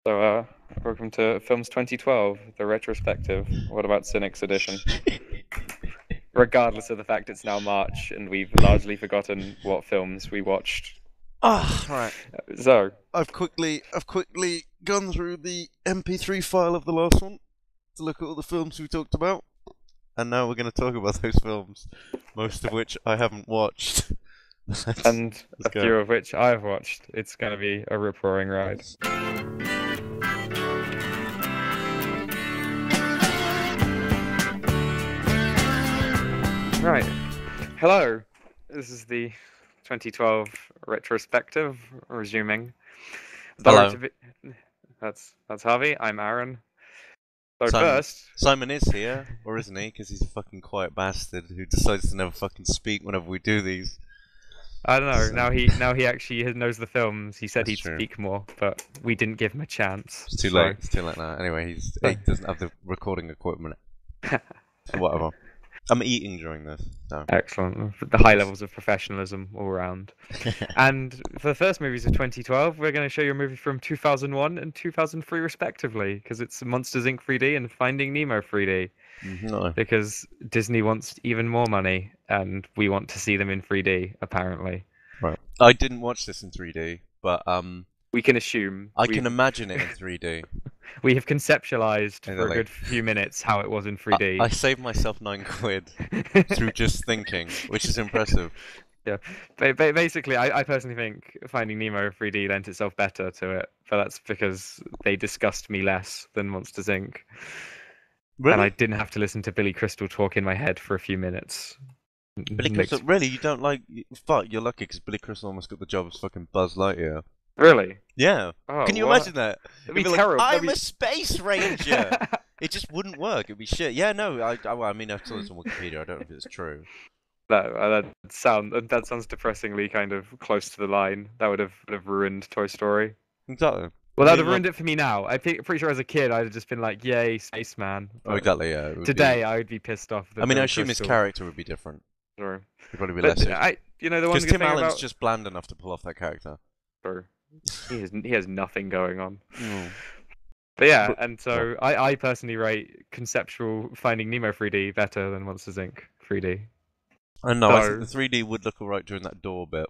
So, welcome to Films 2012, the retrospective. What about Cynics edition? Regardless of the fact it's now March and we've largely forgotten what films we watched. Ah, right. So, I've quickly gone through the MP3 file of the last one to look at all the films we talked about, and now we're going to talk about those films, most of which I haven't watched. and a go. few of which I've watched. It's going to be a rip-roaring ride. Right. Hello. This is the 2012 retrospective, resuming. Hello. That's Harvey. I'm Aaron. So Simon. first, Simon is here, or isn't he? Because he's a fucking quiet bastard who decides to never fucking speak whenever we do these. I don't know. So- Now he actually knows the films. He said That's he'd true. speak more, but we didn't give him a chance. It's too so- late. It's too late now. Anyway, he doesn't have the recording equipment. Whatever. I'm eating during this. So. Excellent. The high levels of professionalism all around. And for the first movies of 2012, we're going to show you a movie from 2001 and 2003 respectively, because it's Monsters Inc. 3D and Finding Nemo 3D. No. Because Disney wants even more money, and we want to see them in 3D, apparently. Right. I didn't watch this in 3D, but We can assume. I can imagine it in 3D. We have conceptualized for a Exactly. good few minutes how it was in 3D. I saved myself £9 through just thinking, which is impressive. Yeah, basically, I personally think Finding Nemo 3D lent itself better to it, but that's because they disgust me less than Monsters Inc. Really? And I didn't have to listen to Billy Crystal talk in my head for a few minutes. Billy Crystal, really? You don't like... Fuck, you're lucky because Billy Crystal almost got the job as fucking Buzz Lightyear. Really? Yeah. Oh, Can you what? imagine that? It'd be It'd be terrible. like, That'd I'm a space ranger! It just wouldn't work. It'd be shit. Yeah, no, I mean, I saw this on Wikipedia. I don't know if it's true. That sounds depressingly kind of close to the line. That would have ruined Toy Story. Exactly. Well, that I would mean, have ruined it for me now. Pretty sure as a kid I'd have just been like, "Yay, spaceman!" Oh, But exactly, yeah. It would today I would be pissed off. I mean, I Billy assume his Crystal- character would be different. Sure. He'd probably be But less... the one Because good Tim thing Allen's about just bland enough to pull off that character. Sure. He has nothing going on. Mm. But yeah, But- and so I personally rate conceptual Finding Nemo 3D better than Monsters Inc. 3D. I know, I So- think the 3D would look alright during that door bit.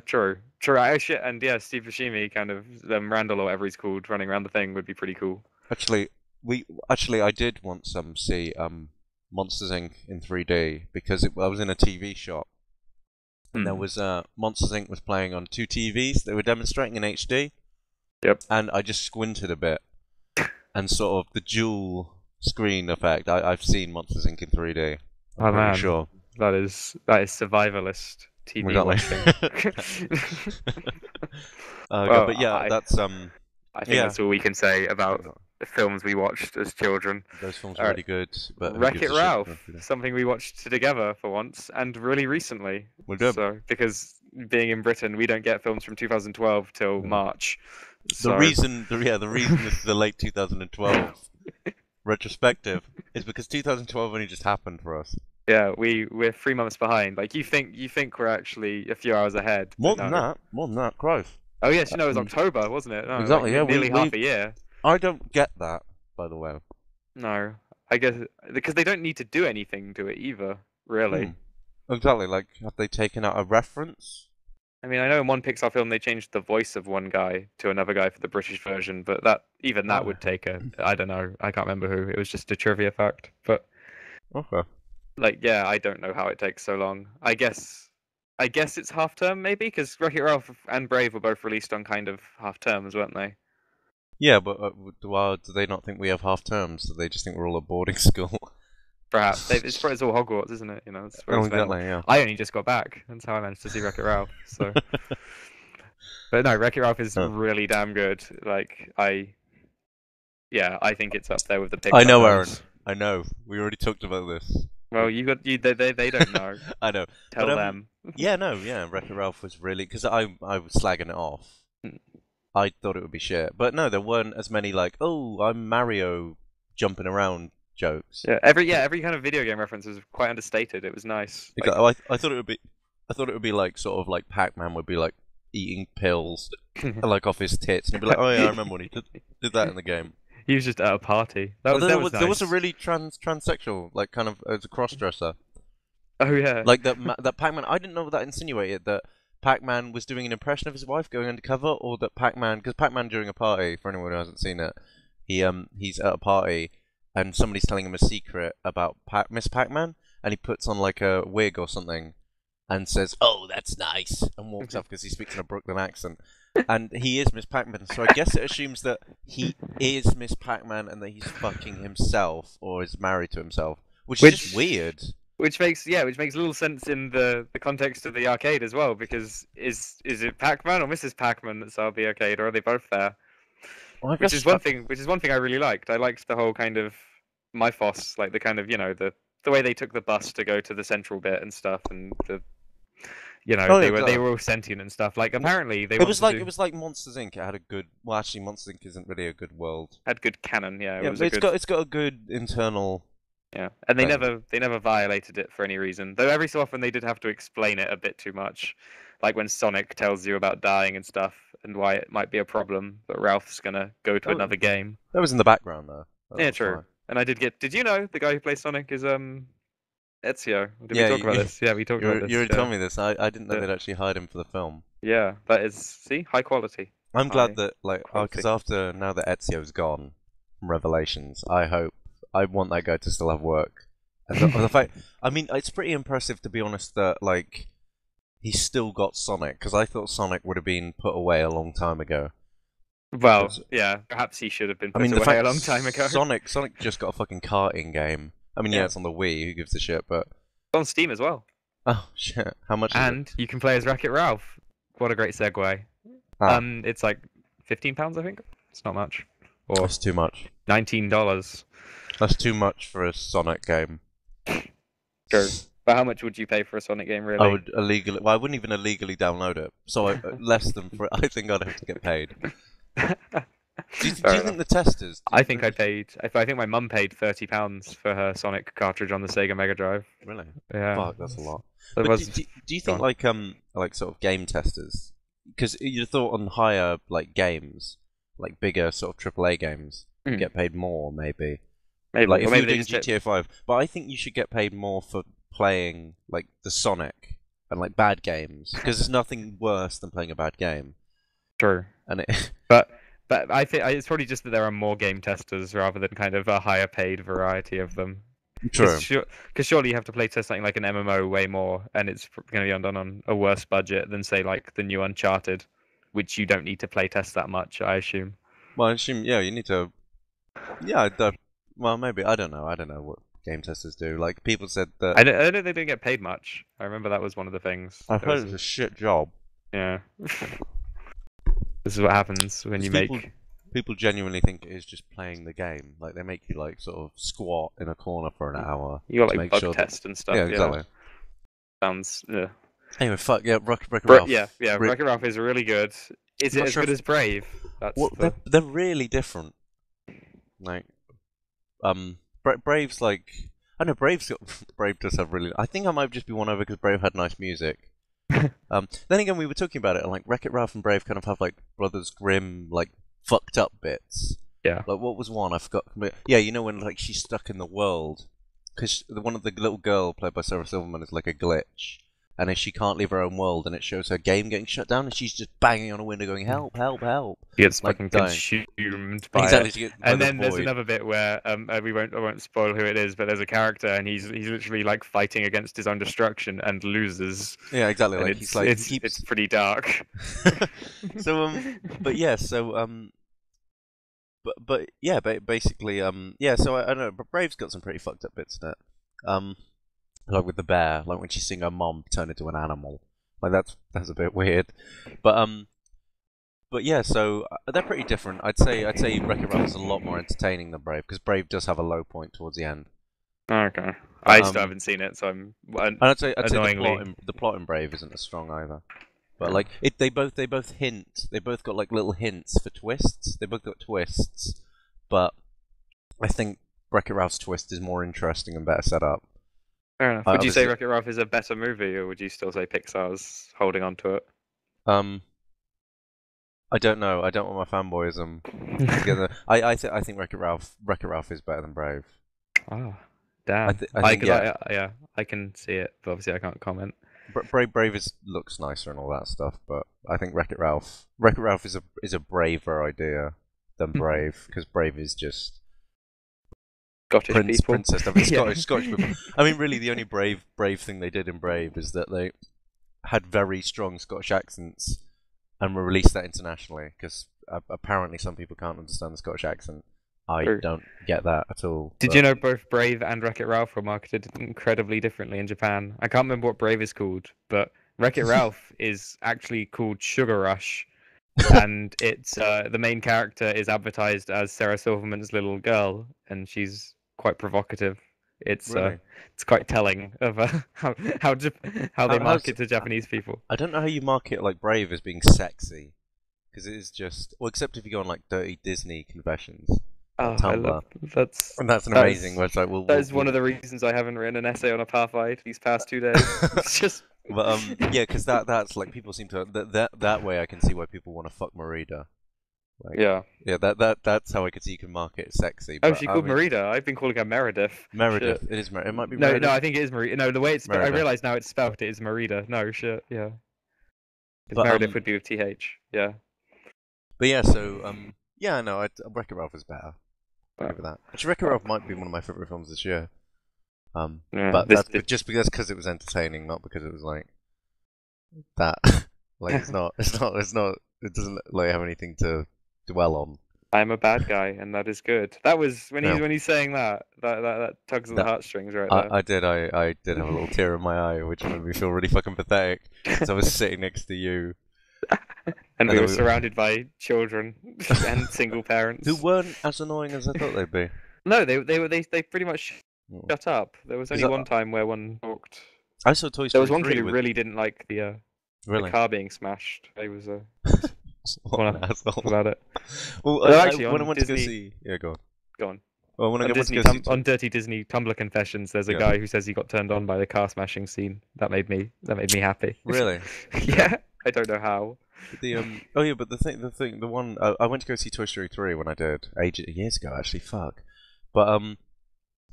True. Actually, and yeah, Steve Buscemi, kind of Randall or whatever he's called, running around the thing would be pretty cool. Actually, I did want some see Monsters Inc. in 3D because I was in a TV shop and there was Monsters Inc. was playing on two TVs. They were demonstrating in HD. Yep. And I just squinted a bit, and sort of the dual screen effect. I've seen Monsters Inc. in 3D. I'm Oh, pretty man. sure. That is survivalist TV Exactly. watching. Okay, but yeah, that's I think yeah. that's all we can say about the films we watched as children. Those films are Alright. really good. But who Wreck-It gives a shit? Ralph, something we watched together for once, and really recently. We did. So, because being in Britain, we don't get films from 2012 till Mm. March. The So, reason this is the late 2012 retrospective is because 2012 only just happened for us. yeah, we're 3 months behind. Like you think we're actually a few hours ahead. More but than no. that, more than that, Christ. Oh yes, it was Mm. October, wasn't it? No, Exactly, yeah, nearly half a year. I don't get that, by the way. No, I guess because they don't need to do anything to it either, really. Exactly, like, have they taken out a reference? I mean, I know in one Pixar film they changed the voice of one guy to another guy for the British version, but that Oh. would take I don't know, I can't remember who. It was just a trivia fact, but Okay. like, yeah, I don't know how it takes so long. I guess it's half term maybe, because Wreck-It Ralph and Brave were both released on kind of half terms, weren't they? Yeah, but do they not think we have half terms? Do they just think we're all at boarding school? Perhaps it's all Hogwarts, isn't it? You know, it's where Oh, it's meant. exactly, yeah. I only just got back. That's how I managed to see Wreck-It Ralph. So, but no, Wreck-It Ralph is Huh. really damn good. Like I think it's up there with the Pixar I know, Aaron. films. I know. We already talked about this. Well, they don't know. I know. Tell But, them. Yeah, no, yeah. Wreck-It Ralph was really because I was slagging it off. Hmm. I thought it would be shit, but no, there weren't as many like, oh, I'm Mario jumping around jokes. Yeah, every kind of video game reference was quite understated. It was nice. Like, Exactly. I thought it would be like sort of like Pac-Man would be like eating pills, like off his tits, and he'd be like, "Oh yeah, I remember when he did that in the game." He was just at a party. That was Although that was there was a nice. really transsexual, like kind of as a cross-dresser, Oh yeah. like that Pac-Man. I didn't know what that insinuated that Pac-Man was doing an impression of his wife going undercover, or that Pac-Man, because Pac-Man during a party, for anyone who hasn't seen it, he's at a party and somebody's telling him a secret about Miss Pac-Man, and he puts on like a wig or something and says, "Oh, that's nice," and walks off because he speaks in a Brooklyn accent. And he is Miss Pac-Man, so I guess it assumes that he is Miss Pac-Man and that he's fucking himself or is married to himself, which is just Which weird. which makes little sense in the context of the arcade as well, because is it Pac-Man or Mrs. Pac-Man that's at the arcade, or are they both there? Well, I Which guess is one thing I really liked. I liked the whole kind of Mythos, like the kind of, the way they took the bus to go to the central bit and stuff, and oh yeah, they exactly. were all sentient and stuff. Like apparently they It want was to like do Monsters Inc. It had a good. Well, actually, Monsters Inc. isn't really a good world. had good canon. Yeah, it Yeah, was but a good. it's got a good internal Yeah, and thing. they never violated it for any reason. Though every so often they did have to explain it a bit too much, like when Sonic tells you about dying and stuff and why it might be a problem. But Ralph's gonna go to That, another game. that was in the background though. That Yeah, was true. fine. And I did get. Did you know the guy who plays Sonic is Ezio? Did we Yeah, talk about this? Yeah, we talked about you this. already Yeah, told me this. I didn't know yeah, they'd actually hired him for the film. yeah. That is see high quality, I'm glad high that like because quality. after now that Ezio's gone from Revelations, I want that guy to still have work. And the fact, I mean, it's pretty impressive to be honest that like he's still got Sonic because I thought Sonic would have been put away a long time ago. Well, 'Cause, yeah, perhaps he should have been I put mean, the away a fact long time ago. Sonic just got a fucking karting game. I mean, yeah, Yeah, it's on the Wii. Who gives a shit? But it's on Steam as well. oh shit, how much is it? And you can play as Wreck-It Ralph. What a great segue. Ah, It's like £15, I think. It's not much, or that's too much. $19. That's too much for a Sonic game. Sure. But how much would you pay for a Sonic game, I really? would illegally. Well, I wouldn't even illegally download it. So less than for. I think I'd have to get paid. Do Fair you think enough. the testers? I think I paid. I think my mum paid £30 for her Sonic cartridge on the Sega Mega Drive. Really? Yeah, Fuck, that's a lot. it But was do you think gone. like sort of game testers? Because you'd have thought on higher like games, like bigger sort of AAA games, you Mm, get paid more maybe. maybe, Like or if you maybe were they doing just did. GTA 5, but I think you should get paid more for playing like the Sonic and like bad games because there's nothing worse than playing a bad game. True, And it, but I think it's probably just that there are more game testers rather than kind of a higher paid variety of them. Because true. surely you have to play test something like an MMO way more, and it's going to be done on a worse budget than say like the new Uncharted, which you don't need to play test that much, I assume. Well, I assume yeah, you need to yeah. Well, maybe I don't know. I don't know what game testers do. Like people said that I don't think they didn't get paid much. I remember that was one of the things. I've There heard was it's a shit job yeah. This is what happens when because you make. people genuinely think it is just playing the game. Like they make you like sort of squat in a corner for an hour You got to like make bug sure that test and yeah, stuff. Yeah, exactly. sounds. Yeah. Anyway, fuck yeah, Wreck-It Ralph. Yeah. Wreck-It Ralph is really good. Is I'm it not as sure good if as Brave? That's well, the. they're really different. Like Brave's like I know Brave's got Brave does have really. I think I might just be won over because Brave had nice music. Then again, we were talking about it, and like Wreck-It Ralph and Brave kind of have like Brothers Grimm, like fucked up bits. Yeah. Like what was one I forgot? Yeah, you know when like she's stuck in the world because one of the little girl played by Sarah Silverman is like a glitch, and if she can't leave her own world, and it shows her game getting shut down, and she's just banging on a window going help, help, help, He gets like fucking dying. consumed by it. Exactly, to get by And the then there's void. another bit where I won't spoil who it is, but there's a character and he's literally like fighting against his own destruction and loses, Yeah, exactly. and Like he's like he it's keeps. pretty dark. So but yeah, so but yeah, basically yeah. So I don't know, but Brave's got some pretty fucked up bits in it. Like with the bear, like when she's seeing her mom turn into an animal, like that's a bit weird. But but yeah, so they're pretty different. I'd say Wreck-It Ralph is a lot more entertaining than Brave because Brave does have a low point towards the end. Okay, But I still haven't seen it, so I'm and I'd say annoyingly. the plot in Brave isn't as strong either. But Yeah. like they both hint. They both got like little hints for twists. They both got twists, but I think Wreck-It Ralph's twist is more interesting and better set up. Fair enough. Would you say Obviously, Wreck-It Ralph is a better movie, or would you still say Pixar's holding on to it? um, I don't know. I don't want my fanboyism to get the. I think Wreck-It Ralph is better than Brave. Oh, I damn. th I think Cause yeah. yeah, I can see it, but obviously I can't comment. Brave looks nicer and all that stuff, but I think Wreck-It Ralph is a braver idea than Brave because Brave is just Scottish people. princess stuff. It's Yeah. Scottish people. I mean, really, the only brave thing they did in Brave is that they had very strong Scottish accents and released that internationally because apparently some people can't understand the Scottish accent. I True. don't get that at all. Did But you know both Brave and Wreck-It Ralph were marketed incredibly differently in Japan? I can't remember what Brave is called, but Wreck-It Ralph is actually called Sugar Rush, and it's the main character is advertised as Sarah Silverman's little girl, and she's quite provocative. really, It's quite telling of how they how's market to Japanese people. I don't know how you market like Brave as being sexy because it is just well, except if you go on like dirty Disney confessions on Oh, I love Tumblr, that's and that's an that amazing is website. that is one of the reasons I haven't written an essay on a Parfite these past 2 days. It's just But yeah, because that's like people seem to that way I can see why people want to fuck Marita. Like yeah. yeah, that's how I could see you can market it sexy. Oh, But she I called mean Merida. I've been calling her Meredith. Meredith, Shit. it might be No, no, Meredith. I think it is Merida. No, the way it's I Merida. realize now it's spelled. It is Merida. No, shit. Yeah, because But Meredith would be with th. Yeah. yeah, so yeah, no, Wreck-It Ralph is better. I'll Well, give it that. Actually, Wreck-It well, Ralph might be one of my favorite films this year. yeah. But but just because it was entertaining, not because it was like that. Like it doesn't like have anything to dwell on. I'm a bad guy, and that is good. That was No, when he's saying that tugs at the that heartstrings right there. I did have a little tear in my eye, which made me feel really fucking pathetic. So I was sitting next to you, And and we then were surrounded by children and single who parents. weren't as annoying as I thought they'd be. No, they pretty much shut up. There was only Because one time where one talked. I saw Toy There was Story one kid 3 who with really didn't like the really. car being smashed. He was What one an asshole. about it. Well, Well, actually, when I on went to go Disney, see, yeah, go on. go on. Well, when I On went to Disney, go see, on Dirty Disney Tumblr confessions, there's a yeah, guy who says he got turned on by the car smashing scene. That made me happy. really. Yeah, I don't know how. But oh yeah, but the one I went to go see Toy Story 3 when I did years ago actually. Fuck, but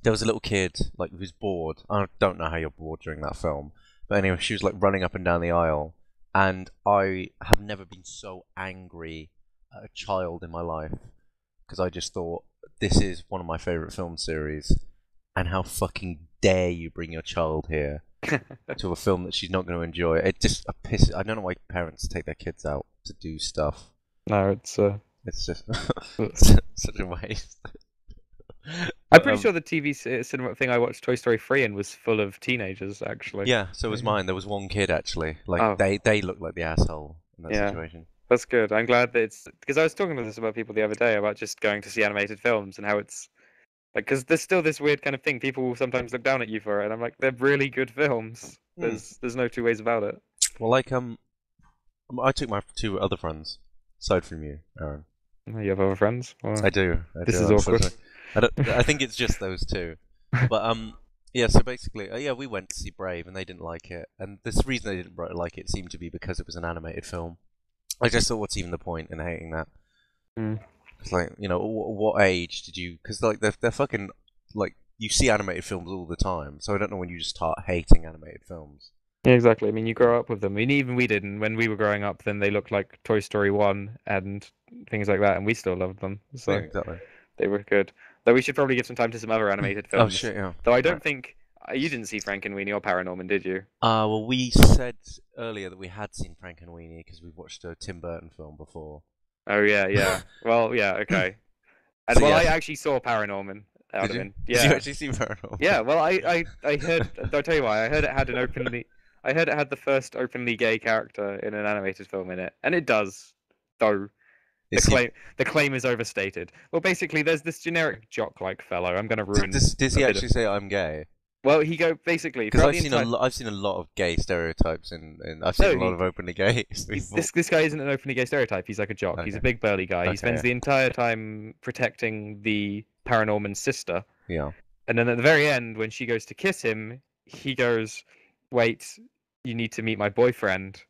there was a little kid like who was bored. I don't know how you're bored during that film, but anyway, she was like running up and down the aisle, and I have never been so angry at a child in my life because I just thought this is one of my favorite film series, and how fucking dare you bring your child here to a film that she's not going to enjoy. It just pisses. I don't know why parents take their kids out to do stuff. No, it's It's just uh, such a waste. I'm But pretty sure the TV cinema thing I watched Toy Story 3 in was full of teenagers, actually. yeah, so was Yeah. mine. There was one kid actually. Like Oh, they looked like the asshole in that yeah. situation. That's good. I'm glad that it's because I was talking to this about people the other day about just going to see animated films and how it's like because there's still this weird kind of thing. People will sometimes look down at you for it, and I'm like, they're really good films. Hmm. There's no two ways about it. Well, like I took my two other friends aside from you, Aaron. Oh, you have other friends? I Well, do. I this do. is awkward. Unfortunately. I don't. I think it's just those two. But yeah. So basically, yeah, we went to see Brave, and they didn't like it. And this reason they didn't like it seemed to be because it was an animated film. I just thought, what's even the point in hating that? Mm. It's like, what age did you? Because like they're fucking like you see animated films all the time. So I don't know when you just start hating animated films. Yeah, exactly. I mean, you grow up with them. I mean, even we didn't. When we were growing up, then they looked like Toy Story 1 and things like that, and we still loved them. Yeah, So exactly. they were good. Though we should probably give some time to some other animated Oh films. shit, yeah. Though I Right. don't think you didn't see Frankenweenie or Paranorman, did you? Well, we said earlier that we had seen Frank and Weenie because we've watched a Tim Burton film before. Oh yeah, yeah. Well, yeah, okay. And So well, yeah. I actually saw Paranorman. That would Did have you? been Did you yeah, actually see Paranormal? yeah. Well, I heard. I'll tell you why. I heard it had an openly. I heard it had the first openly gay character in an animated film in it, and it does. Though Is he, the claim is overstated. Well, basically, there's this generic jock-like fellow. I'm going to ruin. does a he bit actually of... say I'm gay? Well, he go basically Because throughout I've the seen entire. I've seen a lot of gay stereotypes and I've No, seen a lot of openly gay people. this guy isn't an openly gay stereotype. He's like a jock. He's a Okay. big burly guy. He Okay. spends the entire time protecting the Paranorman sister. Yeah. And then at the very end, when she goes to kiss him, he goes, "Wait, you need to meet my boyfriend."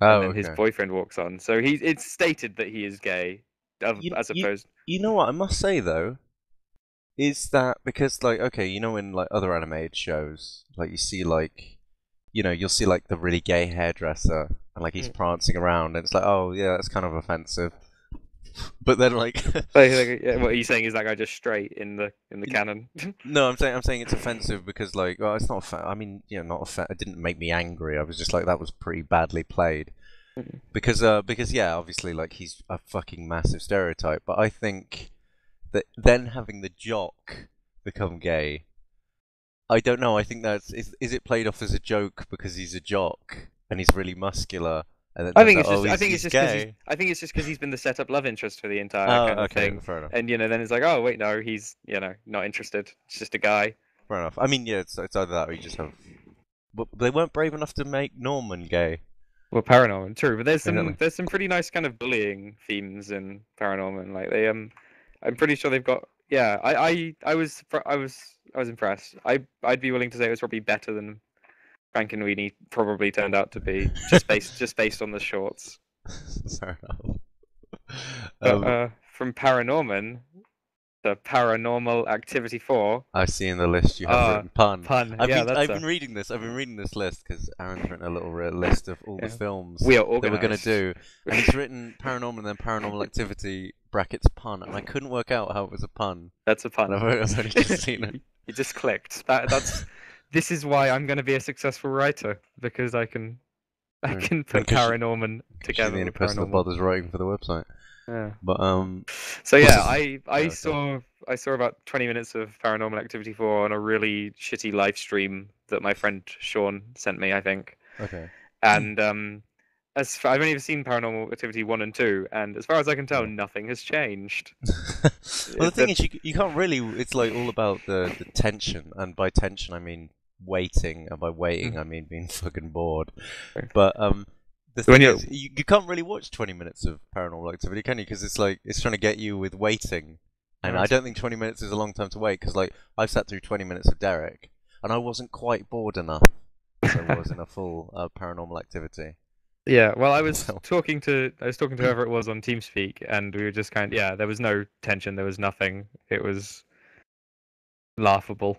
and Oh, then his okay. boyfriend walks on. So it's stated that he is gay, You as you opposed. you know what I must say though is that because like okay, you know in like other animated shows, like you see like you'll see like the really gay hairdresser and like he's Mm. prancing around and it's like oh yeah that's kind of offensive. But then like Yeah, what are you saying? Is that guy just straight in the canon? no, I'm saying it's offensive because like well it's not I mean not it didn't make me angry. I was just like that was pretty badly played. Because yeah, obviously like he's a fucking massive stereotype, but I think that then having the jock become gay, I don't know. I think is it played off as a joke because he's a jock and he's really muscular, and it turns out oh he's gay. I think it's just because he's been the setup love interest for the entire Oh, kind of okay, thing, fair enough. and then it's like, oh wait, no, he's not interested. It's just a guy. Fair enough. I mean, yeah, it's either that or you just have. But they weren't brave enough to make Norman gay. Well, Paranorman, true, but Exactly. there's some pretty nice kind of bullying themes in Paranorman. Like I'm pretty sure they've got. Yeah, I was impressed. I'd be willing to say it was probably better than Frankenweenie probably turned out to be, just based on the shorts. Fair enough. But Um, from Paranorman to Paranormal Activity 4. I see in the list you have Ah, written pun. pun. Yeah, that's I've been reading this. I've been reading this list because Aaron's written a little list of all the yeah. films We are that we're gonna organized. do, and he's written paranormal and then paranormal activity brackets pun, and I couldn't work out how it was a pun. That's a And pun. I've only just seen it. You just clicked. That's this is why I'm going to be a successful writer because I Mm. can And put Paranorman she's the together only with person that Paranormal. bothers writing for the website. Yeah. But So what's yeah, this? I Yeah, okay. saw about 20 minutes of Paranormal Activity 4 on a really shitty live stream that my friend Sean sent me, I think. Okay. And I've only ever seen Paranormal Activity 1 and 2, and as far as I can tell, Yeah. nothing has changed. Well, the thing The is, you can't really. It's like all about the tension, and by tension I mean waiting, and by waiting I mean being fucking bored. But the when thing you is, you can't really watch 20 minutes of Paranormal Activity, can you? Because it's like it's trying to get you with waiting, and I don't think 20 minutes is a long time to wait. Because like I've sat through 20 minutes of Derek, and I wasn't quite bored enough as I was in a full Paranormal Activity. Yeah, well, So I was talking to whoever it was on TeamSpeak, and we were just yeah, there was no tension, there was nothing. It was laughable.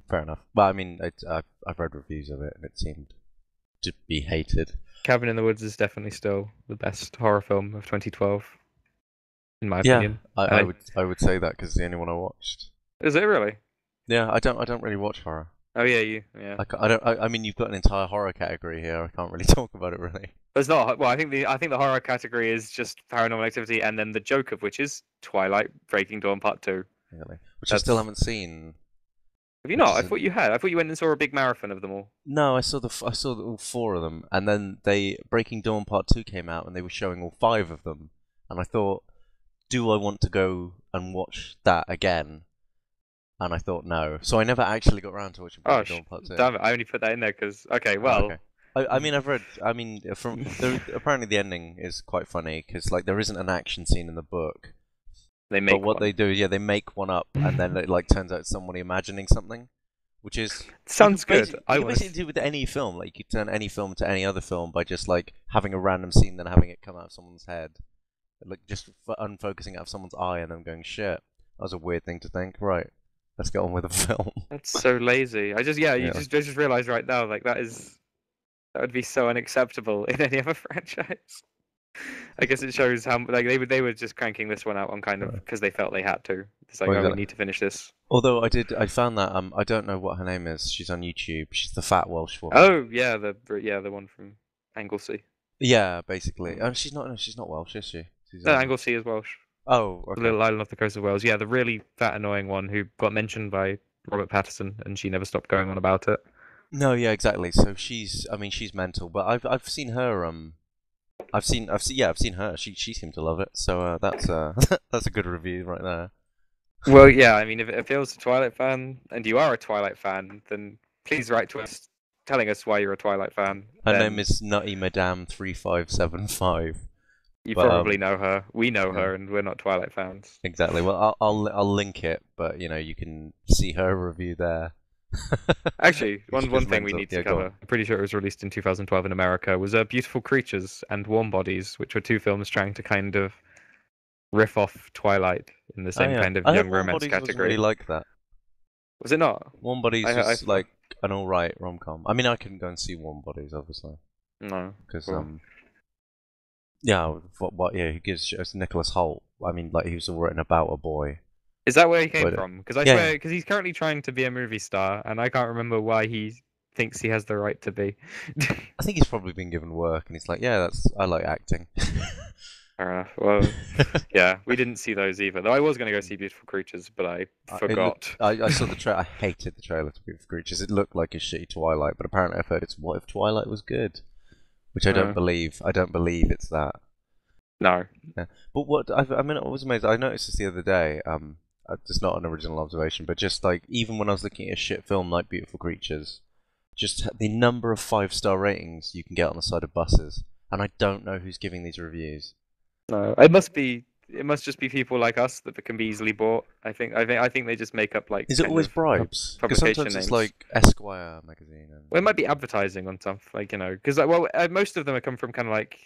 fair enough. But I mean, I've read reviews of it, and it seemed to be hated. Cabin in the Woods is definitely still the best horror film of 2012, in my Yeah, opinion. I, And I would I would say that because it's the only one I watched. is it really? Yeah, I don't really watch horror. Oh yeah, yeah. I don't. I mean, you've got an entire horror category here. I can't really talk about it really. It's not. Well, I think the horror category is just Paranormal Activity, and then the joke of which is Twilight Breaking Dawn Part 2. Really, which I still That's haven't seen. Have you Which not? is I thought you had. I thought you went and saw a big marathon of them all. no, I saw all four of them, and then Breaking Dawn Part 2 came out, and they were showing all five of them, and I thought, do I want to go and watch that again? And I thought no, so I never actually got around to watching Oh, Breaking Dawn Part 2. damn it! I only put that in there because okay, Oh, well, okay. I mean, I've read. I mean, apparently the ending is quite funny because like there isn't an action scene in the book, they but make what one. they do, yeah, they make one up, and then it like turns out it's somebody imagining something, which is Sounds good. You I can want basically do with any film. Like you could turn any film to any other film by just like having a random scene, then having it come out of someone's head, like just unfocusing out of someone's eye, and then going shit. That was a weird thing to think. Right, let's get on with the film. That's so lazy. You Yeah. just realized right now, like that would be so unacceptable in any other franchise. I guess it shows how like they were just cranking this one out on kind of Right. because they felt they had to. It's like, Well, oh, we exactly. need to finish this. Although I found that I don't know what her name is. She's on YouTube. She's the fat Welsh woman. Oh yeah, the one from Anglesey. Yeah, basically. She's not. No, she's not Welsh, is she? She's No, Anglesey is Welsh. Oh, The okay. little island off the coast of Wales. Yeah, the really fat, annoying one who got mentioned by Robert Pattinson, and she never stopped going on about it. No, yeah, exactly. So she's. I mean, she's mental. But I've seen her. I've seen her. She seemed to love it. So that's that's a good review right there. Well, yeah, I mean, if it appeals to Twilight fan, and you are a Twilight fan, then please write to us telling us why you're a Twilight fan. Her Then name is Nutty Madame 3575. you But probably know her. We know yeah, her, and we're not Twilight fans. exactly. Well, I'll link it, but you can see her review there. Actually, Which one goes thing we mental. need to Yeah, go on. cover, I'm pretty sure it was released in 2012 in America, was Beautiful Creatures and Warm Bodies, which were two films trying to kind of riff off Twilight in the Oh same yeah, kind of I heard young Warm romance Bodies wasn't really category. like that. Was it not? Warm Bodies I was like an alright rom-com. I mean, I couldn't go and see Warm Bodies, obviously, no. because Cool. yeah, yeah, he gives it's Nicholas Hoult. I mean, like he was all written about a boy. Is that where he came But from? Because I yeah, swear, because he's currently trying to be a movie star, and I can't remember why he thinks he has the right to be. I think he's probably been given work, and he's like, yeah, I like acting. Fair enough. Well, yeah, we didn't see those either. Though I was going to go see Beautiful Creatures, but I forgot. I saw the trailer. I hated the trailer to Beautiful Creatures. It looked like a shitty Twilight, but apparently I've heard it's what if Twilight was good, which I don't believe. I don't believe it's that. No. Yeah. But I mean, I was amazed. I noticed this the other day. It's not an original observation, but just like even when I was looking at a shit film like Beautiful Creatures, just the number of 5-star ratings you can get on the side of buses, and I don't know who's giving these reviews. No, it must be. It must just be people like us that can be easily bought. I think they just make up like. Is it always bribes? Because Publication sometimes names. it's like Esquire magazine. Well, it might be advertising on stuff, like because most of them have come from kind of like,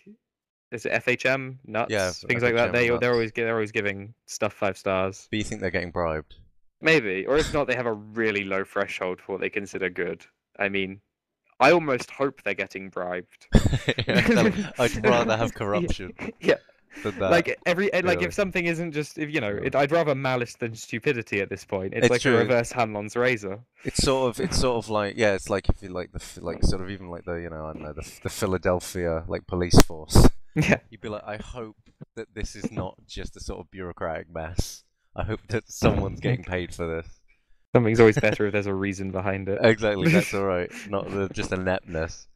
is it FHM nuts, Yeah, things like that. FHM They're always giving stuff 5 stars. But you think they're getting bribed? Maybe, or if not, they have a really low threshold for what they consider good. I mean, I almost hope they're getting bribed. I'd rather have corruption. Yeah. Than that. Like really. if something isn't just if Yeah. I'd rather malice than stupidity at this point. It's like true. a reverse Hanlon's razor. It's sort of like yeah, it's like if you like like sort of even like the I don't know the Philadelphia like police force. Yeah. You'd be like, I hope that this is not just a sort of bureaucratic mess. I hope that someone's getting paid for this. Something's always better if there's a reason behind it. Exactly, that's all right. Not just ineptness.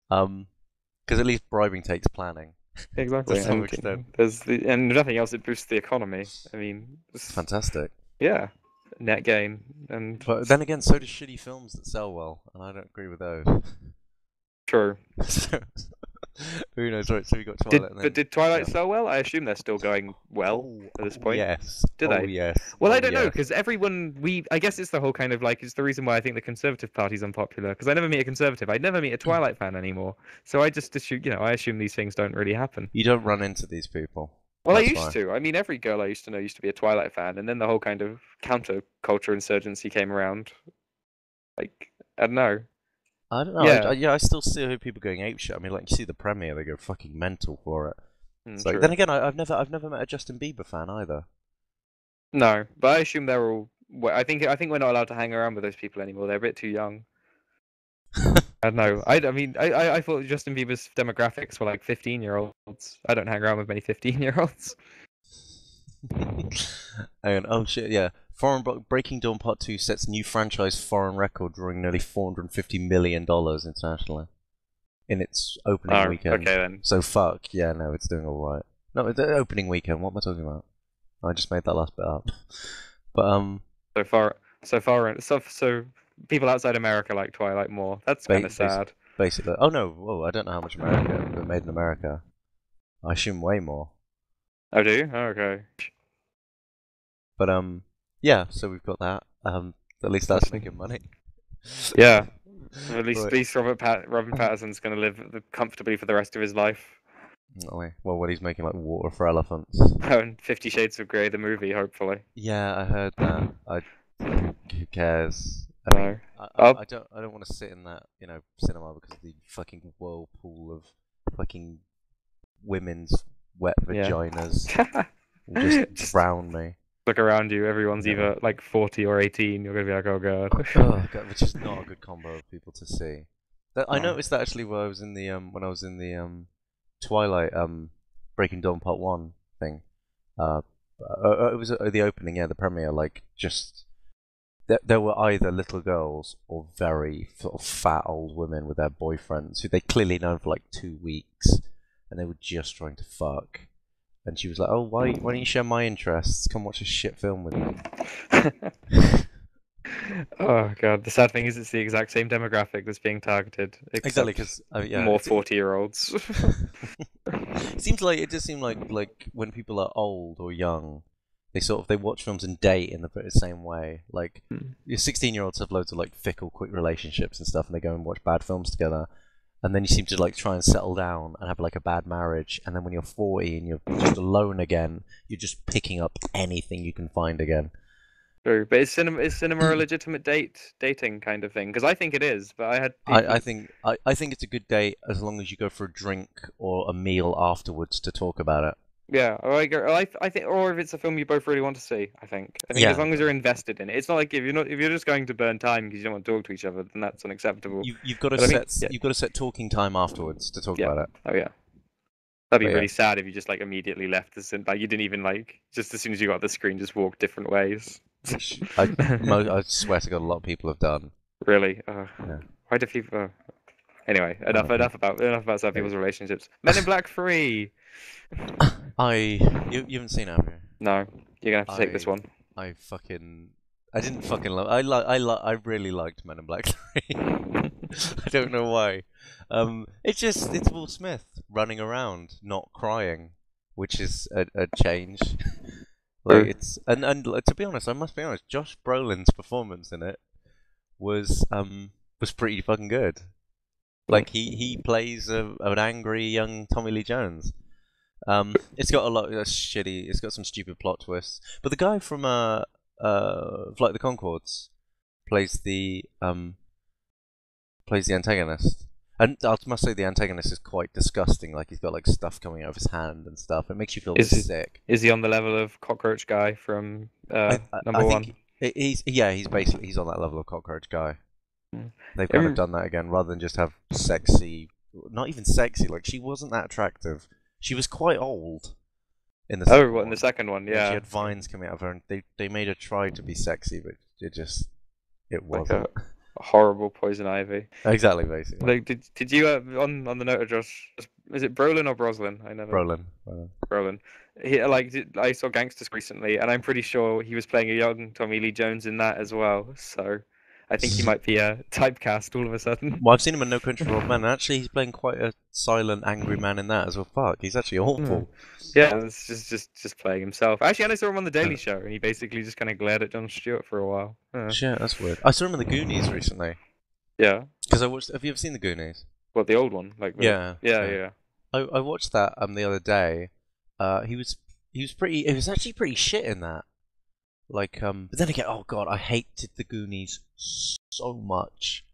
Because at least bribing takes planning. Exactly. To some extent. And nothing else, it boosts the economy. I mean, it's fantastic. Yeah, net gain. But then again, so do shitty films that sell well, and I don't agree with those. True. Who knows? Right, so we got Twilight. But did Twilight sell well? I assume they're still going well at this point. Yes. Did they? Yes. Well, I don't know, because I guess it's the whole kind of like, it's the reason why I think the Conservative Party's unpopular, because I never meet a Conservative. I'd never meet a Twilight fan anymore. So I just assume, I assume these things don't really happen. You don't run into these people. Well, I used to. I mean, every girl I used to know used to be a Twilight fan, and then the whole kind of counter-culture insurgency came around. Like, I don't know. I don't know. I still see people going apeshit. I mean, like you see the premiere, they go fucking mental for it. It's like, then again, I've never met a Justin Bieber fan either. No, but I assume they're all. Well, I think we're not allowed to hang around with those people anymore. They're a bit too young. I don't know. I thought Justin Bieber's demographics were like 15-year-olds. I don't hang around with many 15-year-olds. And oh shit, yeah. Breaking Dawn Part 2 sets new franchise foreign record, drawing nearly $450 million internationally in its opening weekend. Okay then. So fuck, yeah, no, it's doing alright. No, the opening weekend, what am I talking about? I just made that last bit up. But So people outside America like Twilight more. That's kind of sad. Basically. Oh no, whoa, I don't know how much America made in America. I assume way more. Oh, do you? Oh, okay. But yeah, so we've got that. At least that's making money. Yeah. At least Robert Pattinson's going to live comfortably for the rest of his life. Well, when he's making like water for elephants. Oh, and 50 Shades of Grey, the movie, hopefully. Yeah, I heard that. Who cares? I mean, I don't want to sit in that cinema because of the fucking whirlpool of fucking women's wet vaginas will just drown me. Look around you, everyone's either like 40 or 18. You're gonna be like, oh god. Oh god, which is not a good combo of people to see. I noticed that actually when I was in the Twilight Breaking Dawn Part 1 thing. It was the opening, the premiere. Like just there were either little girls or very sort of fat old women with their boyfriends who they clearly known for like 2 weeks, and they were just trying to fuck. And she was like, "Oh, why don't you share my interests? Come watch a shit film with me." Oh god, the sad thing is it's the exact same demographic that's being targeted. Exactly, because more 40-year-olds. It does seem like when people are old or young, they watch films and date in the same way. Like Mm. your 16-year-olds have loads of like fickle, quick relationships and stuff, and they go and watch bad films together. And then you seem to like try and settle down and have like a bad marriage. And then when you're 40 and you're just alone again, you're just picking up anything you can find again. True, but is cinema a legitimate dating kind of thing? Because I think it is, but I had people. I think it's a good date as long as you go for a drink or a meal afterwards to talk about it. Yeah, or I think, or if it's a film you both really want to see, I think as Yeah, long as you're invested in it, it's not like if you're just going to burn time because you don't want to talk to each other, then that's unacceptable. you've got to But I think, set yeah, you've got to set talking time afterwards to talk yeah, about it. oh yeah, that'd But be yeah, really sad if you just like immediately left the scene, like you didn't even like just as soon as you got the screen, just walk different ways. which I swear to God, a lot of people have done. Really, Yeah, why do people? Anyway, I don't know. enough about some people's relationships. Men in Black 3. You haven't seen it, have you? No, you're gonna have to take this I one. I fucking I didn't fucking love. I really liked Men in Black 3. I don't know why. It's Will Smith running around, not crying, which is a change. Like True. and to be honest, I must be honest. Josh Brolin's performance in it was pretty fucking good. Like he plays an angry young Tommy Lee Jones. It's got a lot of shitty. It's got some stupid plot twists. But the guy from Flight of the Conchords plays the antagonist. And I must say the antagonist is quite disgusting. Like he's got like stuff coming out of his hand and stuff. It makes you feel Is he, sick. is he on the level of Cockroach Guy from I number think one? he's on that level of cockroach guy. Mm. They've kind of done that again, rather than just have sexy, not even sexy. Like she wasn't that attractive. She was quite old in the Oh, second what in the one. second one? And she Yeah, had vines coming out of her, and they made her try to be sexy, but it like wasn't. a horrible Poison Ivy. Exactly, basically. Like, did you on the note of Josh? Is it Brolin or Broslin? I never. Brolin. Brolin. I saw Gangsters recently, and I'm pretty sure he was playing a young Tommy Lee Jones in that as well. So I think he might be typecast all of a sudden. Well, I've seen him in No Country for Old Men, and actually he's playing quite a silent, angry man in that as well. Fuck, he's actually awful. Yeah, it's just playing himself. Actually, I saw him on the Daily Show, and he basically just kind of glared at Jon Stewart for a while. Shit, that's weird. I saw him in the Goonies recently. Yeah. Because I watched. Have you ever seen the Goonies? Well, the old one, like Yeah. yeah. I watched that the other day. He was pretty. It was actually pretty shit in that. Like but then again, oh god, I hated the Goonies so much.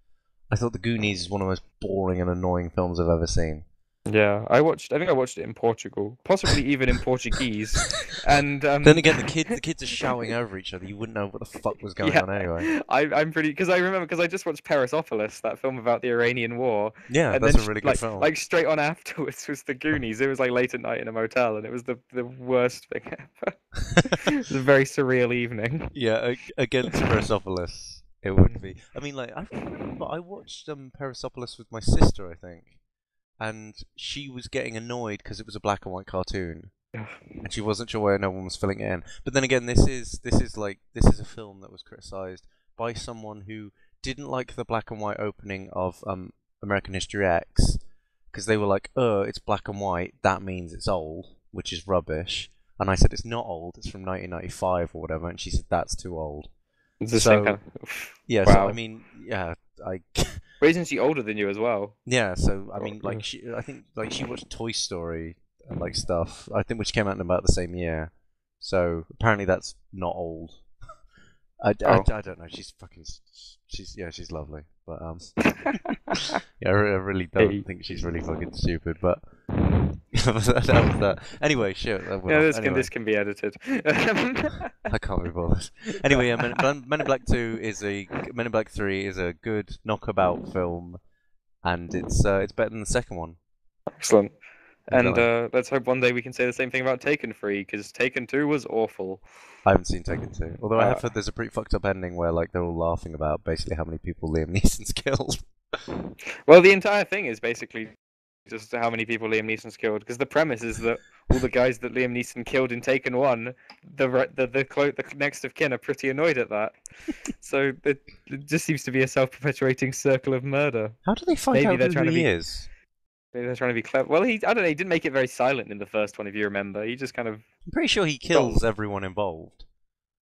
I thought the Goonies is one of the most boring and annoying films I've ever seen. Yeah, I think I watched it in Portugal, possibly even in Portuguese, and Then again, the kids are shouting over each other. You wouldn't know what the fuck was going on anyway. I'm pretty because I remember because I just watched Perisopolis, that film about the Iranian war. Yeah, And that's then a really good film. like straight on afterwards was the Goonies. It was like late at night in a motel, and it was the worst thing ever. It was a very surreal evening. Yeah, against Persepolis, it would be. I mean, like I remember I watched Persepolis with my sister, I think, and she was getting annoyed because it was a black and white cartoon, and she wasn't sure why no one was filling it in. But then again, this is a film that was criticised by someone who didn't like the black and white opening of American History X because they were like, it's black and white, that means it's old, which is rubbish. And I said it's not old, it's from 1995 or whatever, and she said that's too old. It's the same kind of. Yeah, Wow. so I mean, yeah, I But isn't she older than you as well? yeah, so I mean, Oh, like I think like she watched Toy Story and like stuff. I think which came out in about the same year. So apparently that's not old. I don't know. She's lovely, but yeah, I really don't think she's really fucking stupid. But that was that. Anyway, shit. Yeah, Anyway, this can be edited. I can't be bothered. Anyway, yeah, Men in Black 2 Men in Black 3 is a good knockabout film, and it's better than the second one. Excellent. And Exactly. let's hope one day we can say the same thing about Taken 3, because Taken 2 was awful. I haven't seen Taken 2, although I have Uh, heard there's a pretty fucked up ending where like they're all laughing about basically how many people Liam Neeson's killed. Well, the entire thing is basically just how many people Liam Neeson's killed, because the premise is that all the guys that Liam Neeson killed in Taken 1, the next of kin are pretty annoyed at that. So it just seems to be a self-perpetuating circle of murder. How do they find Maybe out they're who trying to he be. is? Maybe they're trying to be clever. Well, I don't know. He didn't make it very silent in the first one, if you remember. He just kind of I'm pretty sure he got. kills everyone involved.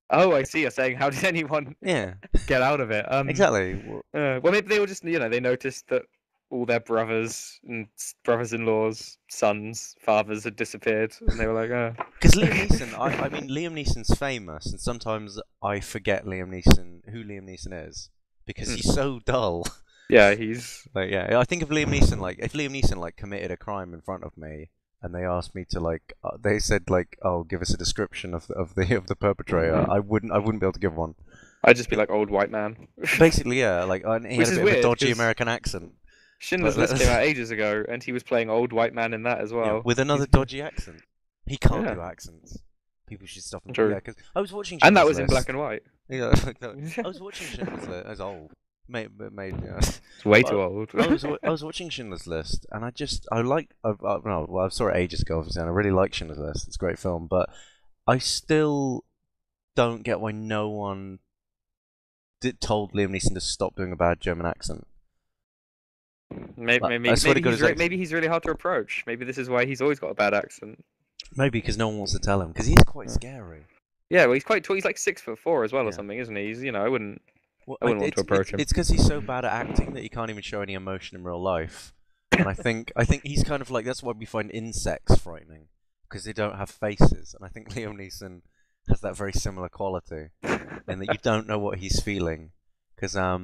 Oh, I see. You're saying, how did anyone Yeah, get out of it? exactly. Well, maybe they were just, they noticed that all their brothers and brothers-in-laws, sons, fathers had disappeared, and they were like, oh. Because Liam Neeson, I mean, Liam Neeson's famous, and sometimes I forget who Liam Neeson is, because he's so dull. Yeah, he's. Like, yeah, I think of Liam Neeson like if Liam Neeson like committed a crime in front of me, and they asked me to like, they said like, oh, give us a description of the perpetrator. I wouldn't be able to give one. I'd just be like old white man. Basically, yeah, like and he Which had a is bit of a weird, dodgy 'cause American accent. Schindler's List came out ages ago, and he was playing old white man in that as Yeah, well. with another dodgy accent. He can't do accents. People should stop him. True. Yeah, because I was watching And that Schindler's was in List. black and white. Yeah, no, I was watching Schindler's List. I was old. Yeah. It's way too old. I was watching Schindler's List, and well, I saw it ages ago, obviously, and I really like Schindler's List. It's a great film, but I still don't get why no one told Liam Neeson to stop doing a bad German accent. Maybe he's really hard to approach. Maybe this is why he's always got a bad accent. Maybe because no one wants to tell him, because he's quite scary. Yeah, well, he's quite tall. He's like 6'4" as well, or Yeah. something, isn't he? I wouldn't Well, want to approach him. It's because he's so bad at acting that he can't even show any emotion in real life. And I think he's kind of like, that's why we find insects frightening, because they don't have faces. And I think Liam Neeson has that very similar quality, in that you don't know what he's feeling. Because I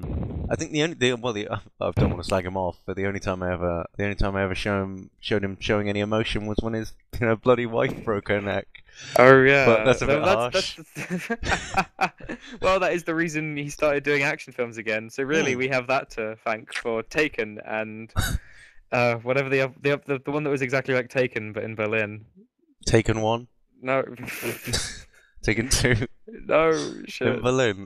think I don't want to slag him off, but the only time I ever showed him showing any emotion was when his bloody wife broke her neck. Oh yeah, but that's a bit harsh. Well, that is the reason he started doing action films again. So really, we have that to thank for Taken and whatever the one that was exactly like Taken but in Berlin. Taken 1. No. Taken 2. No shit. In Berlin.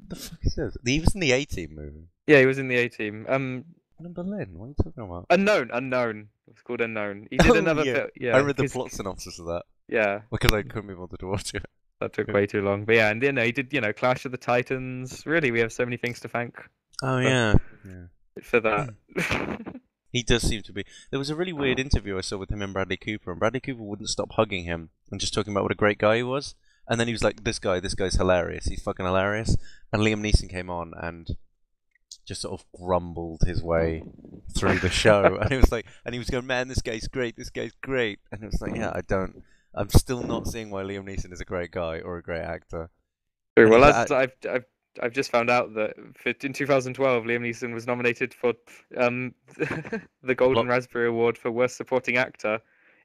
The fuck is this? He was in the A-Team movie. Yeah, he was in the A-Team. In Berlin. What are you talking about? Unknown. It's called Unknown. He did another film. Yeah, I read the plot synopsis of that. Yeah. Because I couldn't be bothered to watch it. That took way too long. But yeah, and he did, Clash of the Titans. Really, we have so many things to thank. Oh yeah. For that. He does seem to be. There was a really weird interview I saw with him and Bradley Cooper, and Bradley Cooper wouldn't stop hugging him and just talking about what a great guy he was. And then he was like, this guy's hilarious. He's fucking hilarious. And Liam Neeson came on and just sort of grumbled his way through the show. And it was like, and he was going, man, this guy's great. And it was like, yeah, I'm still not seeing why Liam Neeson is a great guy or a great actor. True. Well, I've just found out that in 2012, Liam Neeson was nominated for the Golden Raspberry Award for Worst Supporting Actor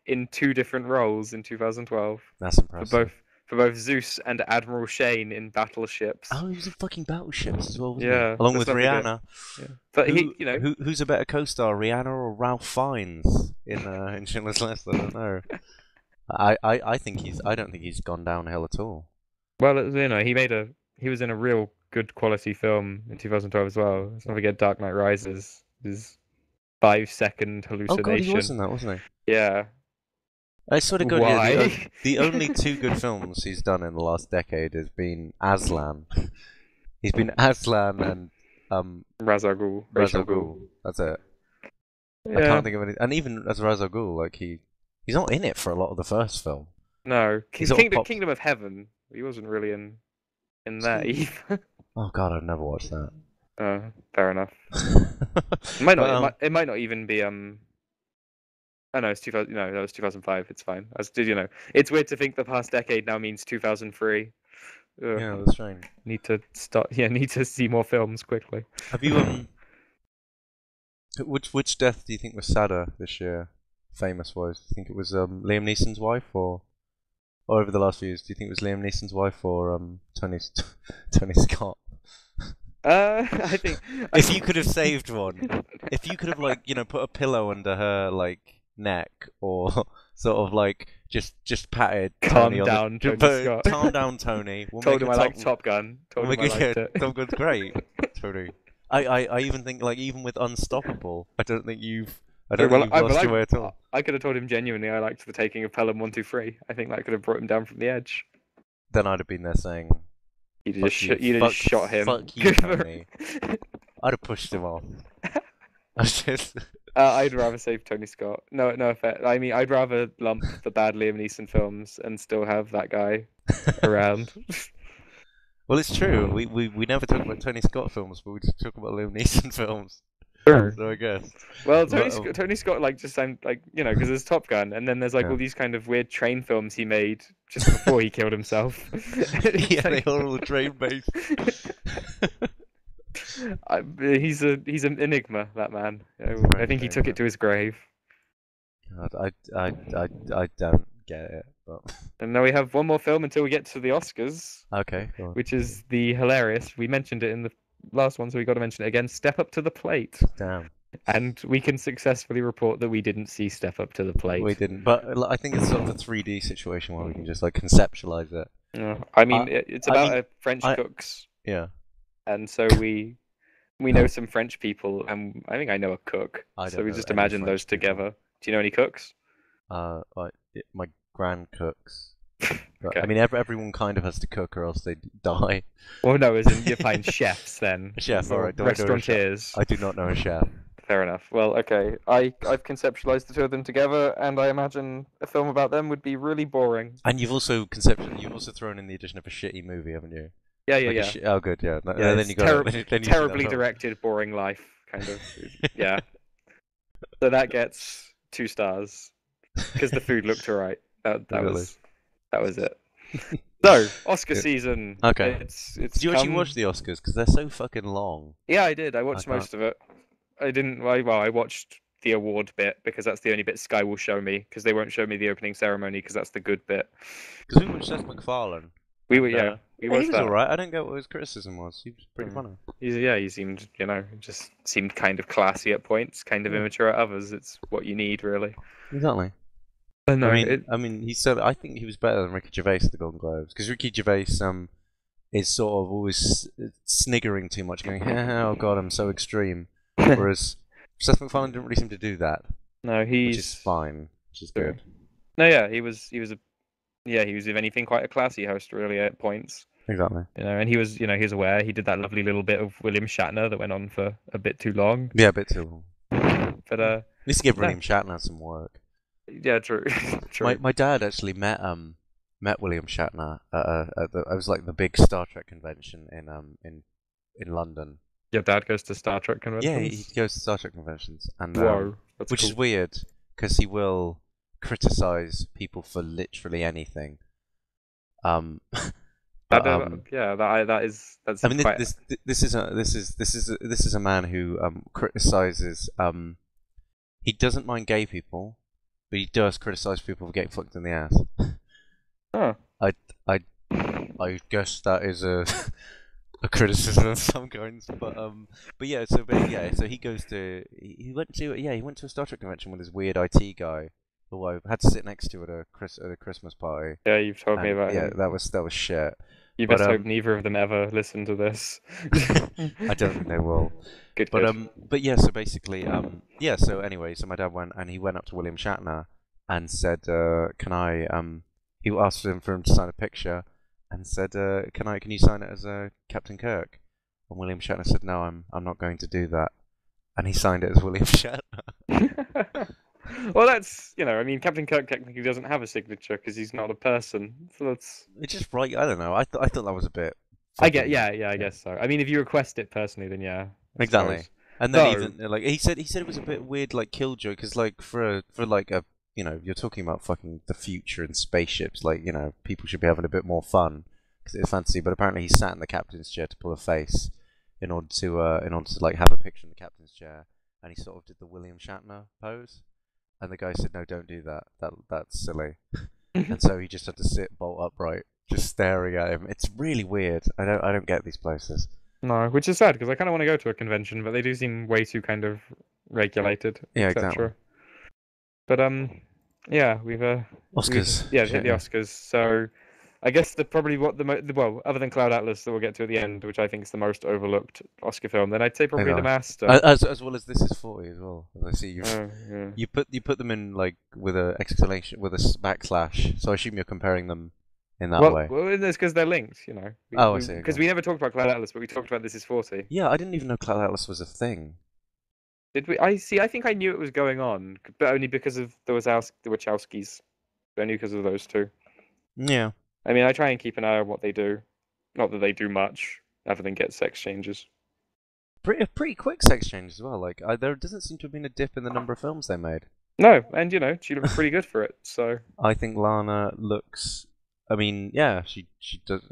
in 2 different roles in 2012. That's impressive. For both Zeus and Admiral Shane in Battleships. Oh, he was in fucking Battleships as well, wasn't he? Along with Rihanna. Yeah. But who's a better co-star, Rihanna or Ralph Fiennes in Schindler's List? I don't know. I don't think he's gone downhill at all. Well, he was in a real good quality film in 2012 as well. Let's not forget Dark Knight Rises. His 5-second hallucination. Oh god, he was in that, wasn't he? Yeah. I sort of got Why? The only 2 good films he's done in the last decade has been Aslan. He's been Aslan and Ra's al Ghul. That's it. Yeah. I can't think of any. And even as Ra's al Ghul, like he's not in it for a lot of the first film. No, Kingdom of Heaven. He wasn't really in that either. Oh god, I've never watched that. Fair enough. It might not even be Oh no, it's 2000. No, that was 2005. It's fine. It's weird to think the past decade now means 2003. Ugh. Yeah, that's strange. Need to see more films quickly. Have you which death do you think was sadder this year, famous wise? Do you think it was Liam Neeson's wife, or over the last few years, do you think it was Liam Neeson's wife or Tony Scott? I think if you could have saved one, if you could have put a pillow under her neck, or sort of just patted Tony down, Tony Scott. Calm down, Tony. Told him I like Top Gun. Told him I liked it. Top Gun's great, Tony. I even think even with Unstoppable, I don't think you've lost your way at all. I could have told him genuinely I liked The Taking of Pelham 1, 2, 3. I think that could have brought him down from the edge. Then I'd have been there saying, you'd have just shot him. Fuck you, Tony. I'd have pushed him off. I'd rather save Tony Scott. No, no offense. I mean, I'd rather lump the bad Liam Neeson films and still have that guy around. Well, it's true. We never talk about Tony Scott films, but we just talk about Liam Neeson films. Sure. So I guess. Well, But, Tony Scott like just sound like because there's Top Gun, and then there's like yeah. all these kind of weird train films he made just before he killed himself. Yeah, they Like- are all train based. he's an enigma, that man. I think he took enigma. it to his grave. God, I don't get it. But And now we have one more film until we get to the Oscars, okay, go on. which is the hilarious. We mentioned it in the last one, so we got to mention it again. Step Up to the Plate, Damn. and we can successfully report that we didn't see Step Up to the Plate. We didn't, but I think it's sort of a 3D situation where we can just like conceptualize it. I mean, I- it's I about mean, a French I- cooks, Yeah. and so we know some French people, and I think I know a cook. I So don't we know just any imagine French those people. together. Do you know any cooks? My grand cooks. But, Okay. I mean, everyone kind of has to cook, or else they die. Well, no, as in you find chefs then. A chef, or alright. Do I know a chef? restaurateurs. I do not know a chef. Fair enough. Well, okay. I've conceptualized the two of them together, and I imagine a film about them would be really boring. And you've also thrown in the addition of a shitty movie, haven't you? Yeah, yeah, Like yeah. oh, good, yeah. Yeah, then it's you got then you see that terribly film. directed, boring life, kind of. Yeah. So that gets 2 stars because the food looked alright. That Really? was it. So Oscar Yeah. season. Okay. It's Did you actually come- watch the Oscars? Because they're so fucking long. Yeah, I did. I watched I can't- most of it. I didn't. Well, I watched the award bit because that's the only bit Sky will show me because they won't show me the opening ceremony because that's the good bit. Because we watched Seth MacFarlane. We were And, yeah. We He watched was that. alright. I don't get what his criticism was. He was pretty Mm. funny. He seemed just seemed kind of classy at points, kind of Yeah. immature at others. It's what you need, really. Exactly. No, I mean, he said. I think he was better than Ricky Gervais at the Golden Globes because Ricky Gervais is sort of always sniggering too much, going, "Oh God, I'm so extreme." Whereas Seth MacFarlane didn't really seem to do that, no, which is fine, which is good. No, yeah, he was if anything quite a classy host really at points. Exactly. And he was aware. He did that lovely little bit of William Shatner that went on for a bit too long. Yeah, a bit too long. But Needs to give No. William Shatner some work. yeah, true, true. My dad actually met William Shatner at it was like the big Star Trek convention in London. Your dad goes to Star Trek Yeah, conventions. he goes to Star Trek conventions, and Whoa, that's which cool. is weird because he will criticize people for literally anything. But, That's I mean, quite. this is a man who criticizes. He doesn't mind gay people, but he does criticize people for getting fucked in the ass. Huh. I guess that is a a criticism of some kinds, but yeah. So he goes to he went to a Star Trek convention with his weird IT guy, who I had to sit next to at a Christmas party. Yeah, you've told me And, about yeah, him. that was shit. You but, best hope neither of them ever listen to this. I don't think they will. Good, But good. but yeah. So basically, yeah. So anyway, so my dad went and he went up to William Shatner and said, "Can I?" He asked him for him to sign a picture, and said, can you sign it as Captain Kirk?" And William Shatner said, "No, I'm not going to do that." And he signed it as William Shatner. Well, that's I mean, Captain Kirk technically doesn't have a signature because he's not a person. So that's. It's just right. I don't know. I thought that was a bit. I get, fucking- yeah, I guess so. I mean, if you request it personally, then yeah. I Exactly. suppose. And then No. even like he said it was a bit weird, like Killjoy, because like for like a you're talking about fucking the future and spaceships, like people should be having a bit more fun because it's fantasy. But apparently he sat in the captain's chair to pull a face in order to like have a picture in the captain's chair, and he sort of did the William Shatner pose, and the guy said, "No, don't do that. That's silly." And so he just had to sit bolt upright, just staring at him. It's really weird. I don't get these places. No, which is sad because I kind of want to go to a convention, but they do seem way too kind of regulated, Yeah, etc. exactly. But yeah, we've Oscars. hit the Shit, yeah. Oscars. So I guess probably what well, other than Cloud Atlas that we'll get to at the end, which I think is the most overlooked Oscar film, then I'd say probably know. The Master. As well as This Is 40 as well. As I see you. Oh, yeah. You put them in like with a exclamation with a backslash. So I assume you're comparing them in that way. Well, it's because they're linked, Oh, I see, Because okay. we never talked about Cloud Atlas, but we talked about This Is 40. Yeah, I didn't even know Cloud Atlas was a thing. Did we? I see. I think I knew it was going on, but only because of the Wachowskis. Only because of those two. Yeah. I mean, I try and keep an eye on what they do. Not that they do much, other than get sex changes. Pretty quick sex change as well. Like, there doesn't seem to have been a dip in the number of films they made. No, and she looks pretty good for it. So I think Lana looks. I mean, yeah, she does.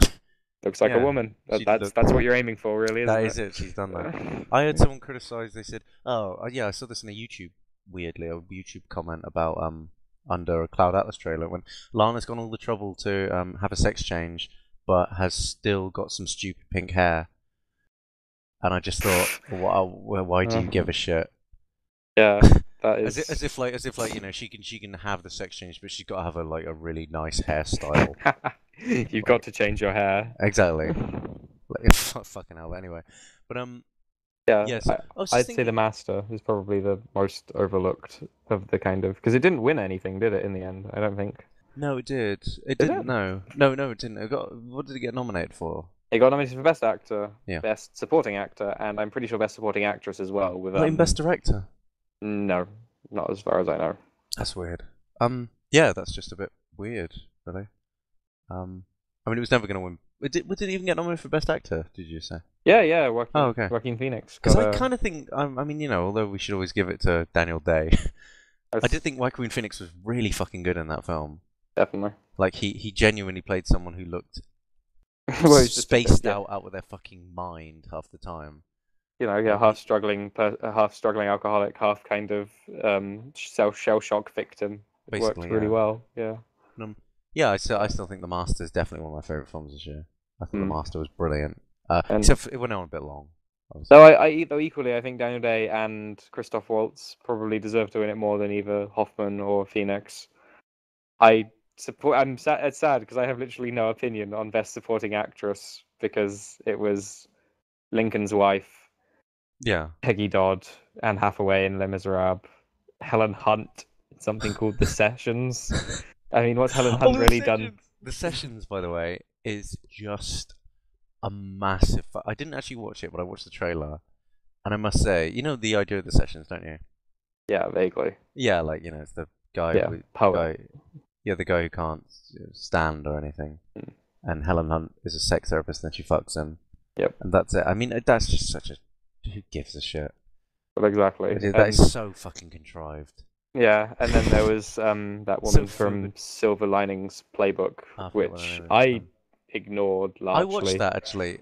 looks like a Yeah, woman. she That's what you're aiming for, really, isn't that it? is it. She's done that. I heard someone criticize. They said, "Oh, yeah, I saw this in a YouTube weirdly a YouTube comment about under a Cloud Atlas trailer when Lana's gone all the trouble to have a sex change, but has still got some stupid pink hair." And I just thought, why do you give a shit? Yeah, that is as if like she can have the sex change, but she's got to have a really nice hairstyle. You've got to change your hair. Exactly. Like, fucking hell. But anyway, but Yeah, yes. I'd say The Master is probably the most overlooked of the kind of because it didn't win anything, did it? In the end, I don't think. No, it did. It Did didn't. it? No, it didn't. What did it get nominated for? It got nominated for Best Actor, Yeah. Best Supporting Actor, and I'm pretty sure Best Supporting Actress as well. With Not in Best Director. No, not as far as I know. That's weird. Yeah, that's just a bit weird, really. I mean, it was never going to win. Would it even get nominated for Best Actor? Did you say? Yeah, Joaquin, Oh, okay. Joaquin Phoenix. Because I kind of think, I mean, although we should always give it to Daniel Day, I did think Joaquin Phoenix was really fucking good in that film. Definitely. Like he genuinely played someone who looked well, he's spaced out with their fucking mind half the time. Half struggling alcoholic, half kind of shell shock victim. It Basically, worked really well. Yeah. Yeah, I still think The Master is definitely one of my favorite films this year. I thought The Master was brilliant. And Except for it went on a bit long. though equally, I think Daniel Day and Christoph Waltz probably deserve to win it more than either Hoffman or Phoenix. I'm sad. It's sad because I have literally no opinion on Best Supporting Actress because it was Lincoln's wife, Yeah. Peggy Dodd, Anne Hathaway in Les Miserables, Helen Hunt in something called The Sessions. I mean, what's Helen Hunt really done? The Sessions, by the way, is just a massive. I didn't actually watch it, but I watched the trailer, and I must say, you know the idea of The Sessions, don't you? Yeah, vaguely. Yeah, like it's the guy. Yeah, poet. The guy who can't stand or anything, and Helen Hunt is a sex therapist, and then she fucks him. Yep. And that's it. I mean, that's just such a. Who gives a shit? Well, exactly. That is so fucking contrived. Yeah, and then there was that woman from Silver Linings Playbook, which I ignored largely. I watched that actually.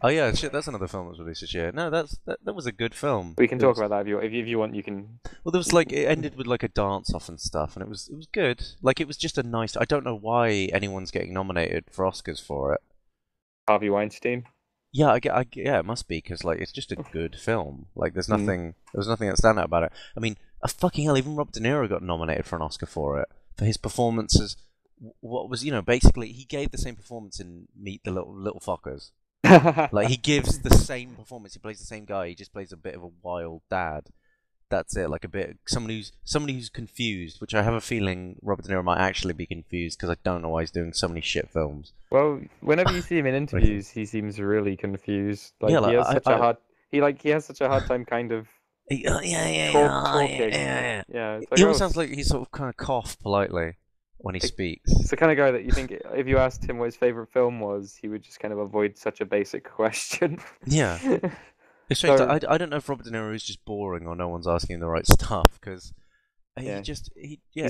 Oh yeah, shit, that's another film that was released this year. No, that was a good film. We can talk about that if you want. You can. Well, there was it ended with like a dance off and stuff, and it was good. Like it was just a nice. I don't know why anyone's getting nominated for Oscars for it. Harvey Weinstein. Yeah, yeah, it must be because it's just a good film. Like there was nothing that stand out about it. I mean, fucking hell, even Robert De Niro got nominated for an Oscar for it for his performances. What was basically he gave the same performance in Meet the Little Fockers. Like he gives the same performance. He plays the same guy. He just plays a bit of a wild dad. That's it. Like a bit somebody who's confused. Which I have a feeling Robert De Niro might actually be confused because I don't know why he's doing so many shit films. Well, whenever you see him in interviews, he seems really confused. Like he has such a hard. He has such a hard time kind of. Talking. Yeah. He always sounds like he sort of kind of cough politely when he speaks. It's the kind of guy that you think if you asked him what his favorite film was, he would just kind of avoid such a basic question. Yeah. It's strange. I don't know if Robert De Niro is just boring or no one's asking the right stuff because he's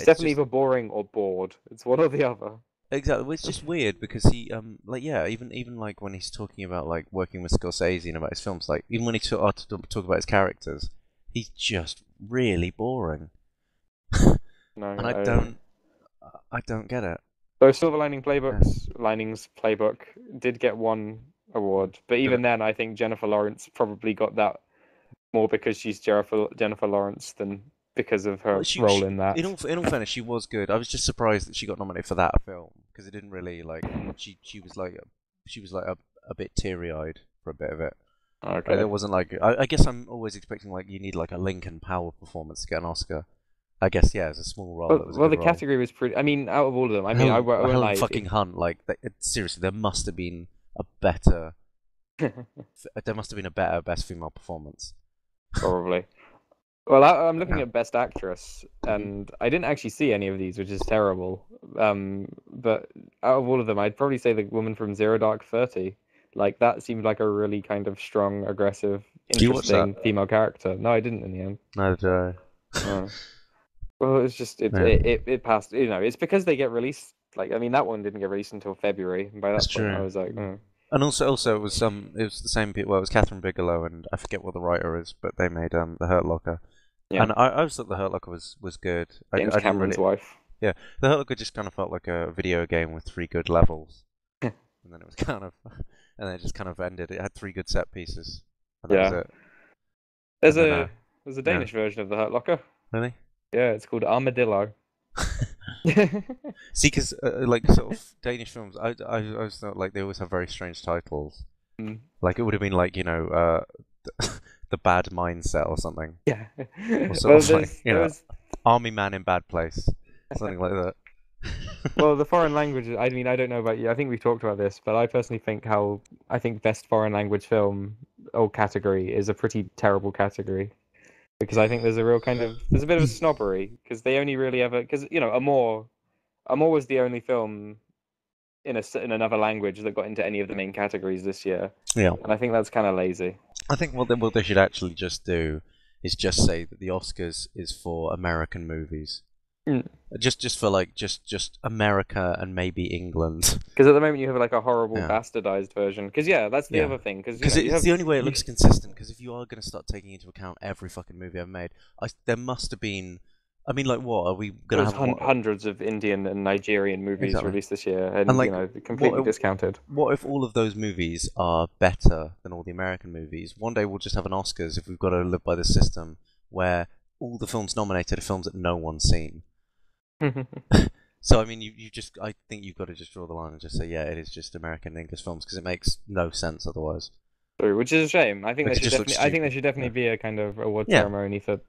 definitely either boring or bored. It's one or the other. Exactly. Well, it's just weird because he even like when he's talking about like working with Scorsese and about his films, like even when he talk about his characters, he's just really boring. No, and I don't get it. So Silver Linings Playbook did get one award, but even then, I think Jennifer Lawrence probably got that more because she's Jennifer Lawrence than because of her role in that. In all fairness, she was good. I was just surprised that she got nominated for that film because it didn't really she was a bit teary-eyed for a bit of it. Okay. Like, it wasn't like I guess I'm always expecting like you need like a Lincoln Power performance to get an Oscar. I guess it's a small role. Well, the category was pretty. I mean, out of all of them, I mean, Helen fucking Hunt. Like, seriously, there must have been a better. There must have been a better best female performance. Probably. Well, I'm looking Yeah. at Best Actress, Hmm. and I didn't actually see any of these, which is terrible. But out of all of them, I'd probably say the woman from Zero Dark 30. Like that seemed like a really kind of strong, aggressive, Do you watch that? interesting female character. No, I didn't in the end. No, did No. Well, it's just Yeah, it passed. It's because they get released. Like I mean, that one didn't get released until February, and by that's that point, I true. was like, And also it was the same people. Well, it was Catherine Bigelow and I forget what the writer is, but they made the Hurt Locker, yeah, and I always thought the Hurt Locker was good. James I didn't Cameron's really. wife. Yeah, the Hurt Locker just kind of felt like a video game with three good levels, and then it was kind of, and then it just kind of ended. It had three good set pieces, and that was Yeah, it. there's And then a there's a yeah, Danish version of the Hurt Locker. really. Yeah, it's called Armadillo. See, because like sort of Danish films, I always thought like they always have very strange titles. Mm. Like it would have been like the Bad Mindset or something, Yeah. or sort Well, of like there was Army Man in Bad Place, something like that. well the foreign languages. I mean, I don't know about you. I think we've talked about this, but I personally think I think best foreign language film or category is a pretty terrible category because I think there's a bit of a snobbery because they only really ever because Amor was the only film in another language that got into any of the main categories this year, Yeah, and I think that's kind of lazy. I think what they should actually just do is just say that the Oscars is for American movies. Mm. Just for like just America and maybe England. Because at the moment you have like a horrible Yeah. bastardized version. Because yeah, that's the Yeah. other thing. Because Because you it's have the only way it looks consistent. Because if you are going to start taking into account every fucking movie I've made, there must have been. I mean, like, what are we there going to was have? What hundreds of Indian and Nigerian movies exactly? released this year, And and like, completely what discounted. what if all of those movies are better than all the American movies? One day we'll just have an Oscars if we've got to live by the system where all the films nominated are films that no one's seen. So I mean, you just I think you've got to just draw the line and just say, yeah, it is just American and English films because it makes no sense otherwise. True, which is a shame. Like it just looks I think there stupid. should definitely Yeah. be a kind of award Yeah, ceremony for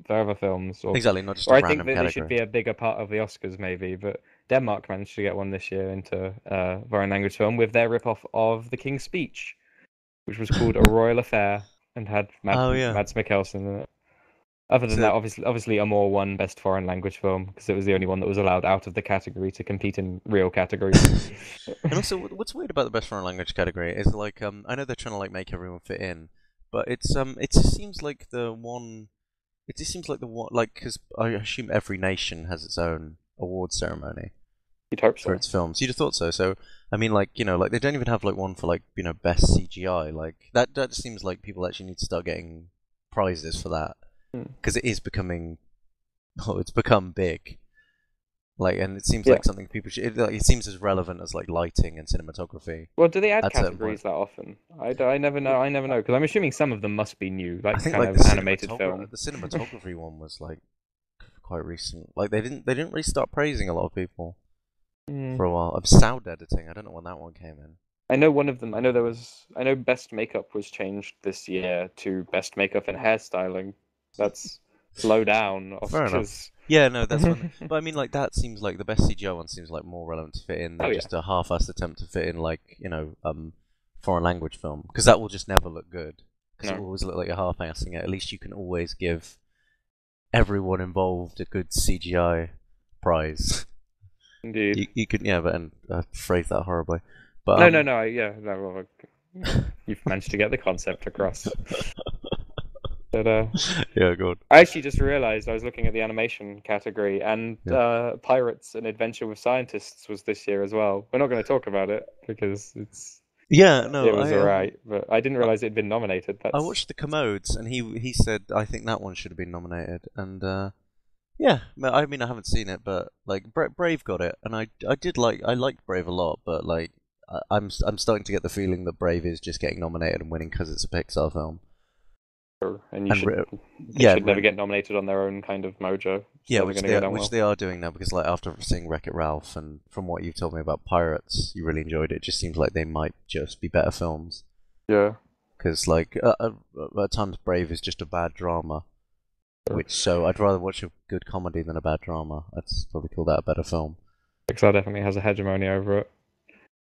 other films, exactly. Not just or a I think random that they should category. be a bigger part of the Oscars maybe. But Denmark managed to get one this year into foreign language film with their rip-off of The King's Speech, which was called A Royal Affair and had Oh yeah. Mads Mikkelsen in it. Other than So that, obviously, Amor won Best Foreign Language Film because it was the only one that was allowed out of the category to compete in real categories. and also, what's weird about the best foreign language category is like I know they're trying to like make everyone fit in, but it just seems like the one. It just seems like the one like because I assume every nation has its own award ceremony You'd hope for so. its films. You'd have thought so. So I mean, like like they don't even have like one for like best CGI. Like that just seems like people actually need to start getting prizes for that Hmm. because it is becoming. Oh, it's become big. Like, and it seems Yeah. like something people should. It seems as relevant as like lighting and cinematography Well, do they add at certain point. categories that often? I never know. I never know because I'm assuming some of them must be new, I like think kind like of animated film. the cinematography one was like quite recent. Like they didn't really start praising a lot of people Hmm. for a while. Sound editing. I don't know when that one came in. I know one of them. I know there was. I know Best Makeup was changed this year to Best Makeup and Hairstyling. That's low down Fair enough. Oscars. Yeah, no, that's one. But I mean, like that seems like the best CGI one seems like more relevant to fit in Oh than yeah, just a half-assed attempt to fit in like foreign language film because that will just never look good because it no, will always look like you're half-assing it. At least you can always give everyone involved a good CGI prize. indeed. You could yeah, but and I phrased that horribly. But No, no, no. Yeah, no. Well, you've managed to get the concept across. But yeah, good. I actually just realized I was looking at the animation category, and Yeah. Pirates: An Adventure with Scientists was this year as well. We're not going to talk about it because Yeah, it no, was alright, but I didn't realize it'd been nominated. I That's watched the Commodes and he said I think that one should have been nominated and yeah, I mean I haven't seen it but like Brave got it and I liked Brave a lot but like I'm starting to get the feeling that Brave is just getting nominated and winning because it's a Pixar film. true, and And they should never get nominated on their own kind of mojo. It's yeah, never going to go down which well. they are doing now because like after seeing Wreck-It Ralph and from what you've told me about Pirates, you really enjoyed it. It just seems like they might just be better films Yeah, because like at times Brave is just a bad drama, sure. which so I'd rather watch a good comedy than a bad drama. I'd probably call that a better film. Pixar definitely has a hegemony over it,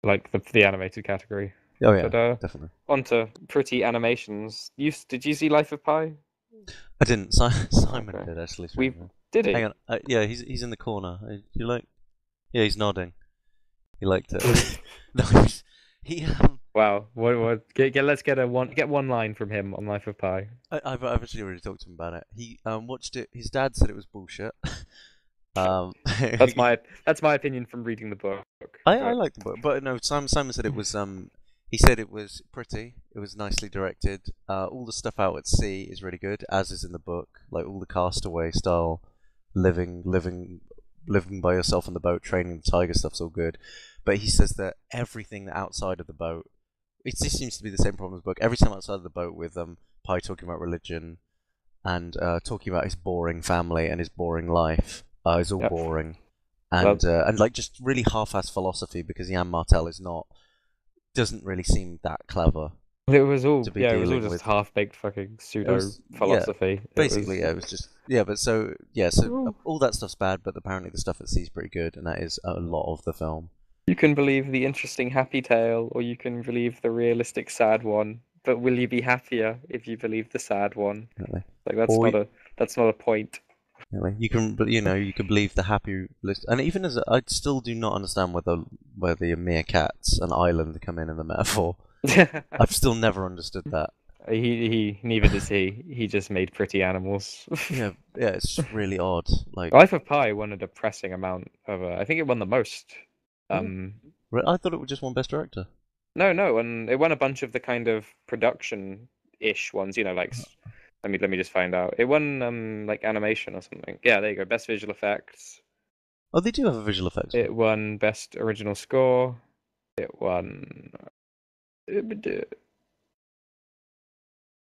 like the animated category. Oh yeah, But definitely. onto pretty animations. Did you see Life of Pi? I didn't. Simon Okay. did actually. We did Hang he? on. Yeah, he's in the corner. You like? Yeah, he's nodding. He liked it. No, he Wow. What? Let's get one line from him on Life of Pi. I've actually already talked to him about it. He watched it. His dad said it was bullshit. Um, That's my opinion from reading the book. I But like the book, but no. Simon said it was. He said it was pretty. It was nicely directed. All the stuff out at sea is really good, as is in the book. Like all the Castaway style, living by yourself on the boat, training the tiger stuff's all good. But he says that everything outside of the boat, it just seems to be the same problem as the book. Every time outside of the boat with Pi talking about religion and talking about his boring family and his boring life, is all yep. boring. Well, And like just really half-assed philosophy because Jan Martel doesn't really seem that clever it was all to be dealing just with. half-baked fucking It pseudo was philosophy. basically it was just but so all that stuff's bad, but apparently the stuff at sea is pretty good, and that is a lot of the film. You can believe the interesting happy tale, or you can believe the realistic sad one. But will you be happier if you believe the sad one? Really. Like Or that's not a point. really, you can, but you can believe the happy list, and even as I still do not understand whether the meerkats an island come in the metaphor. I've still never understood that. He neither does he. He just made pretty animals. Yeah, it's just really odd. Like, Life of Pi won a depressing amount of. I think it won the most. Um, I thought it was just won Best Director. no, and it won a bunch of the kind of production-ish ones. You know, like let me just find out. It won like animation or something. Yeah, there you go. Best visual effects. Oh, they do have a visual effects. It won best original score. It won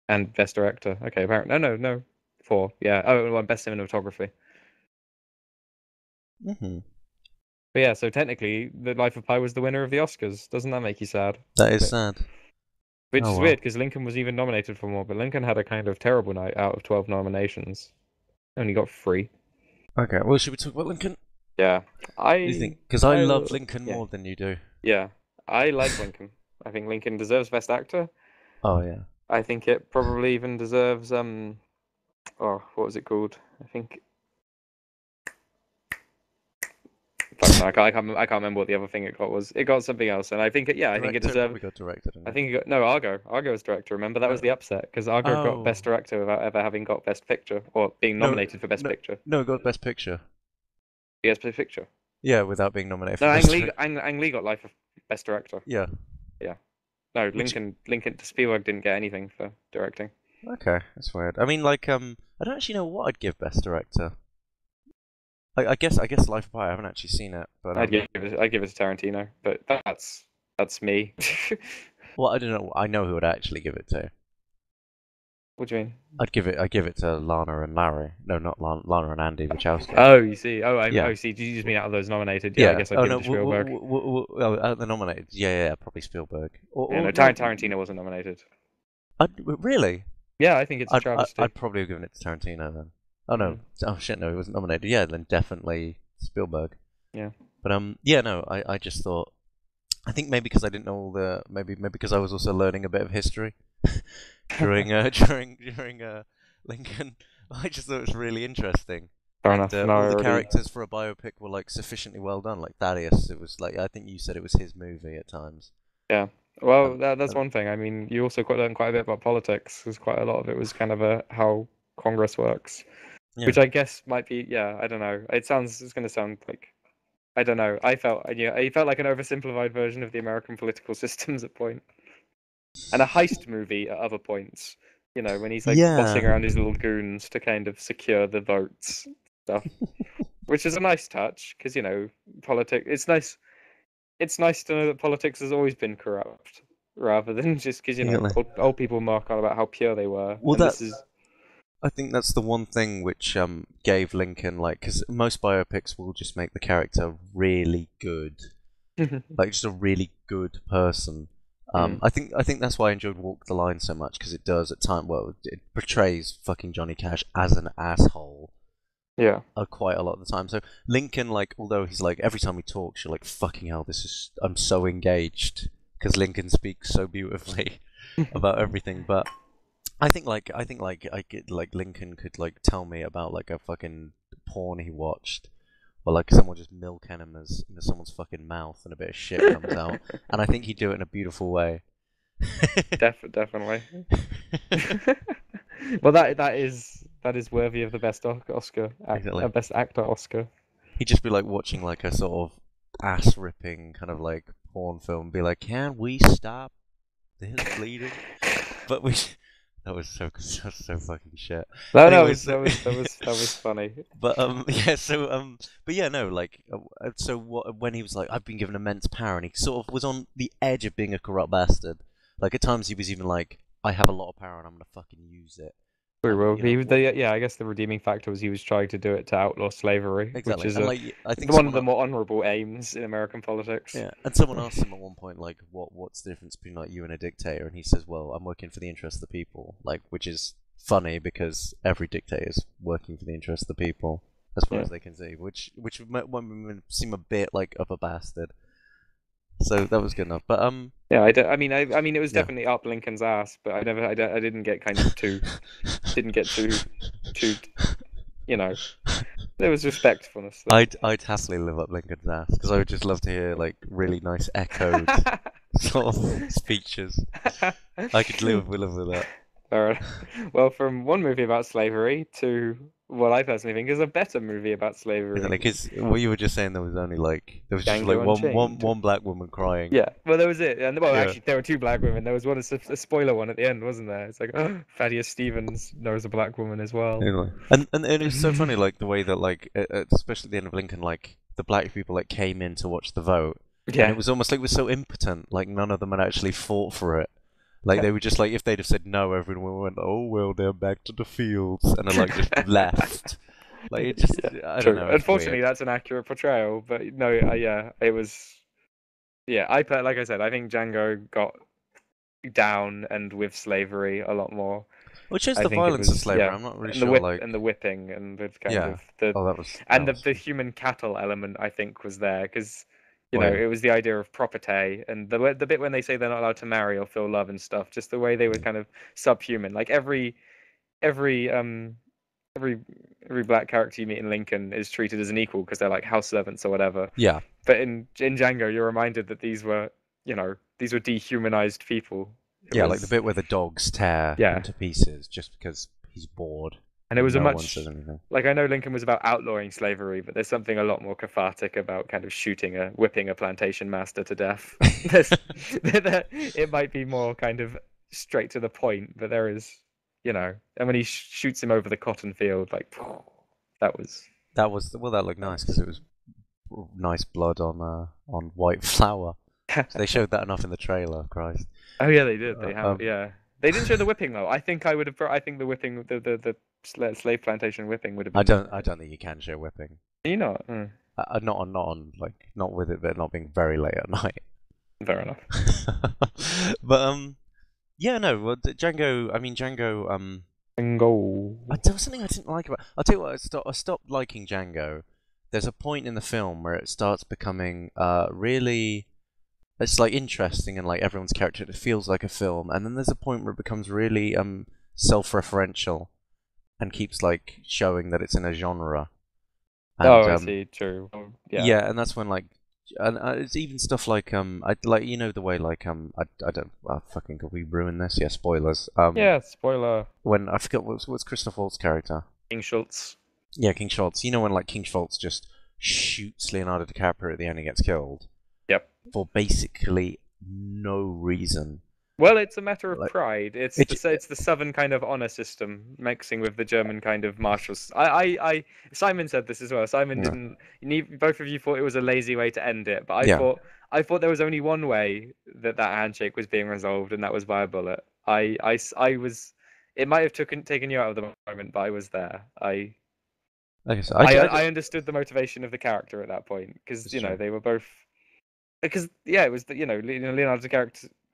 and best director. Okay, apparently no, 4. Yeah. Oh, it won best cinematography. Mm-hmm. But yeah, so technically, The Life of Pi was the winner of the Oscars. Doesn't that make you sad? That is sad. Which Oh is well. weird because Lincoln was even nominated for more, but Lincoln had a kind of terrible night out of 12 nominations. Only got 3. Okay, well, should we talk about Lincoln? Yeah, You think? Because I love Lincoln yeah. more than you do. Yeah, I like Lincoln. I think Lincoln deserves Best Actor. Oh yeah. I think it probably even deserves oh, what was it called? I think. I can't remember what the other thing it got was. It got something else, and I think it. Yeah, I think it deserved. Probably got directed. I think it got no Argo. Argo was director. Remember that was the upset because Argo got Best Director without ever having got Best Picture or being nominated for Best Picture. No, it got Best Picture. Yes, Best Picture. Yeah, without being nominated. No, for Best Director. Ang Lee got Life of Best Director. Yeah. Yeah. No, Lincoln Spielberg didn't get anything for directing. Okay, that's weird. I mean, like, I don't actually know what I'd give Best Director. I guess Life of Pi. I haven't actually seen it, but I'd give it to Tarantino, but that's me. well, I don't know. I know who I'd actually give it to. What do you mean? I'd give it to Lana and Larry. No, not Lana and Andy Wachowski. Oh, you see. Yeah. Oh, see. Did you just mean out of those nominated? Yeah, I guess I'd give it to Spielberg. The nominated. Yeah, probably Spielberg. Tarantino wasn't nominated. Really? Yeah, I think it's a travesty. I'd probably have given it to Tarantino then. Oh no! Oh shit! No, he wasn't nominated. Yeah, then definitely Spielberg. Yeah. But yeah, no. I just thought. I think maybe because I didn't know all the maybe because I was also learning a bit of history during Lincoln. I just thought it was really interesting. Fair enough. All the characters for a biopic were like sufficiently well done. Like Thaddeus, it was like I think you said it was his movie at times. Yeah. Well, that's one thing. I mean, you also learned quite a bit about politics, because quite a lot of it was kind of how Congress works, which I guess might be. Yeah, I don't know. It's going to sound like. I don't know. It felt like an oversimplified version of the American political systems at point, and a heist movie at other points. You know, when he's like bossing around his little goons to kind of secure the votes stuff, which is a nice touch because politics. It's nice. It's nice to know that politics has always been corrupt, rather than just because old people mark on about how pure they were. Well, I think that's the one thing which gave Lincoln because most biopics will just make the character really good, like just a really good person. I think that's why I enjoyed Walk the Line so much because it does at times. Well, it portrays fucking Johnny Cash as an asshole. Yeah. Quite a lot of the time. So Lincoln, although he's every time he talks, you're like, fucking hell, I'm so engaged because Lincoln speaks so beautifully about everything. But I get like Lincoln could like tell me about like a fucking porn he watched, or like someone just milk enemas into someone's fucking mouth and a bit of shit comes out, and I think he'd do it in a beautiful way. Definitely. Well, that is worthy of the Exactly. best actor Oscar. He'd just be like watching like a sort of ass ripping kind of like porn film, be like, "Can we stop this bleeding?" But we so fucking shit. No, no, Anyways, that was funny. but yeah, but yeah, no, like so when he was like, I've been given immense power, and he sort of was on the edge of being a corrupt bastard. Like at times he was even like, I have a lot of power and I'm gonna fucking use it. Very And well. you know what? Yeah, I guess the redeeming factor was he was trying to do it to outlaw slavery, which Exactly, is and like I think one of someone the more honourable aims in American politics. yeah, and someone asked him at one point like, what's the difference between like you and a dictator? And he says, well, I'm working for the interest of the people, like which is funny because every dictator is working for the interest of the people as far Yeah. as they can see, which would seem a bit like of a bastard. So that was good enough. But Yeah, I mean, it was yeah. definitely up Lincoln's ass, but I didn't get kind of didn't get too, you know, there was respectfulness there. I'd happily live up Lincoln's ass because I would just love to hear like really nice echoed sort of speeches. I could live with that. Fair enough. Well, from one movie about slavery to what I personally think is a better movie about Exactly, slavery, because what you were just saying, there was just like Django Unchained. one black woman crying. Yeah, well, there was it, and well, Yeah. actually, there were two black women. There was a spoiler one at the end, wasn't there? It's like, oh, Thaddeus Stevens knows a black woman as well. Anyway. And it's so funny, like the way that like especially at the end of Lincoln, like the black people like came in to watch the vote, and it Yeah, was almost like it was so impotent, like none of them had actually fought for it. Like they were just like if they'd have said no, everyone went, oh well, they're back to the fields, and then like just left. Like it just, yeah, I don't true. know, it's Unfortunately, weird. that's an accurate portrayal, but no, yeah, it was. Yeah, like I said, I think Django got down and with slavery a lot more. Well, it shows I the think it violence of was slavery. yeah, I'm not really and the sure, whip and the like, whipping and the kind yeah. of the Oh, and that was, the human cattle element I think was there because well, yeah. it was the idea of property and the bit when they say they're not allowed to marry or feel love and stuff, just the way they were kind of subhuman. Like every every every black character you meet in Lincoln is treated as an equal because they're like house servants or whatever. Yeah, But in Django, you're reminded that these were dehumanized people. It yeah, like the was bit where the dogs tear him yeah, to pieces just because he's bored and it and was a no one says much anything. like I know Lincoln was about outlawing slavery, but there's something a lot more cathartic about kind of whipping a plantation master to death. It might be more kind of straight to the point, but there is, and when he shoots him over the cotton field, like that was. That was well, that looked That nice because was it was nice blood on white flour. So they showed that enough in the trailer. Christ. Oh yeah, they did. Uh, They have um, yeah. They didn't show the whipping though. I think I would have. I think the whipping, the slave plantation whipping would have been. I don't think you can show whipping. You know, Not on like not with it, but not being very late at night. fair enough. But yeah, no. Well, Django. I mean, Django. Bingo. There was something I didn't like about. I'll tell you what. I stopped liking Django. There's a point in the film where it starts becoming really. It's like interesting and like everyone's character. It feels like a film, and then there's a point where it becomes really self-referential and keeps like showing that it's in a genre. And Oh, I see. True. Yeah. yeah, and that's when like, and it's even stuff like I like the way like I don't fucking could we ruin this? Yeah, spoilers. Yeah. Spoiler. When I forgot what's Christoph Waltz character? King Schultz. Yeah, King Schultz. You know when like King Schultz just shoots Leonardo DiCaprio at the end and gets killed Yep. for basically no reason. Well, it's a matter of Like pride. it, It's the Southern kind of honor system mixing with the German kind of martials. Simon said this as well. Simon yeah, didn't. Both of you thought it was a lazy way to end it, but yeah, I thought there was only one way that handshake was being resolved, and that was by a bullet. I was. It might have taken you out of the moment, but I was there. like I said, I understood the motivation of the character at that point because it's true. they were both because yeah it was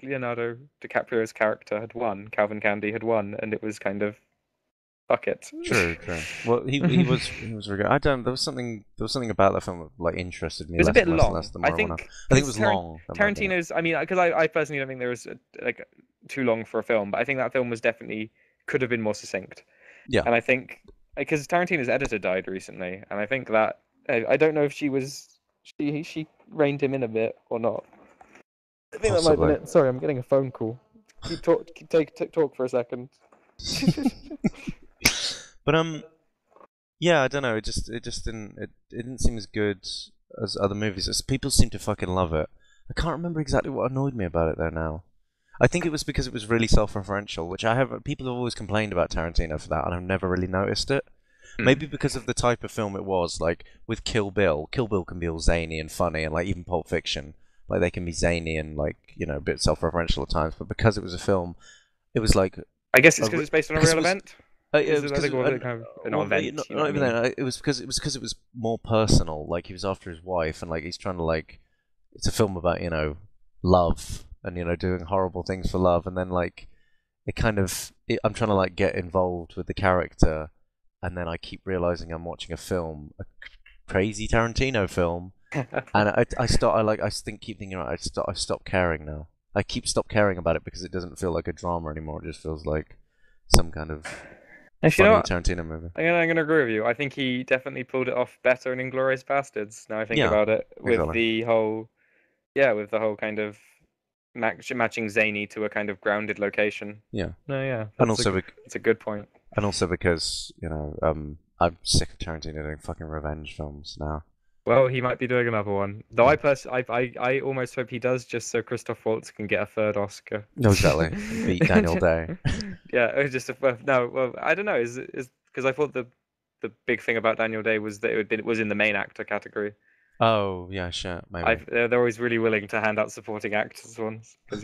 Leonardo DiCaprio's character had won, Calvin Candy had won, and it was kind of fuck it. True, true. Well, he was really good. I don't. There was something about that film that like interested me It was a less bit and less and less long. the I more I went on. think I think it because was long. That might be it. Tarantino's. I mean, because I personally don't think there was like too long for a film, but I think that film was definitely could have been more succinct. Yeah, And I think because Tarantino's editor died recently, and I think that I don't know if she reined him in a bit or not. I think that might have been possibly. it. Sorry, I'm getting a phone call. Talk for a second. But yeah, I don't know. It just it didn't seem as good as other movies. People seem to fucking love it. I can't remember exactly what annoyed me about it though now. I think it was because it was really self-referential, which people have always complained about Tarantino for that, and I've never really noticed it. Maybe because of the type of film it was, like with Kill Bill. Kill Bill can be all zany and funny, and like even Pulp Fiction, like they can be zany and like a bit self-referential at times. But because it was a film, it was like I guess it's because it's based on a because real it was event. it Is was it, I because think it kind of an event. not, You know what I even mean? then. It was because it was more personal. Like he was after his wife, and like he's trying to like it's a film about love and doing horrible things for love, and then like I'm trying to like get involved with the character, and then I keep realizing I'm watching a crazy Tarantino film, and keep thinking, right, I stop caring now. I stop caring about it because it doesn't feel like a drama anymore. It just feels like some kind of Actually, you know funny what? Tarantino movie. I'm gonna agree with you. I think he definitely pulled it off better in Inglourious Bastards. Now I think Yeah, about it, exactly. with the whole kind of matching zany to a kind of grounded location. Yeah, No, yeah, and also that's a good point. because I'm sick of Tarantino doing fucking revenge films now. Well, he might be doing another one. Though I almost hope he does, just so Christoph Waltz can get a third Oscar. No, exactly. And beat Daniel Day. Yeah, it was just no. Well, I don't know. Is because I thought the big thing about Daniel Day was that it was in the main actor category. Oh yeah, shit, maybe. They're always really willing to hand out supporting actors ones because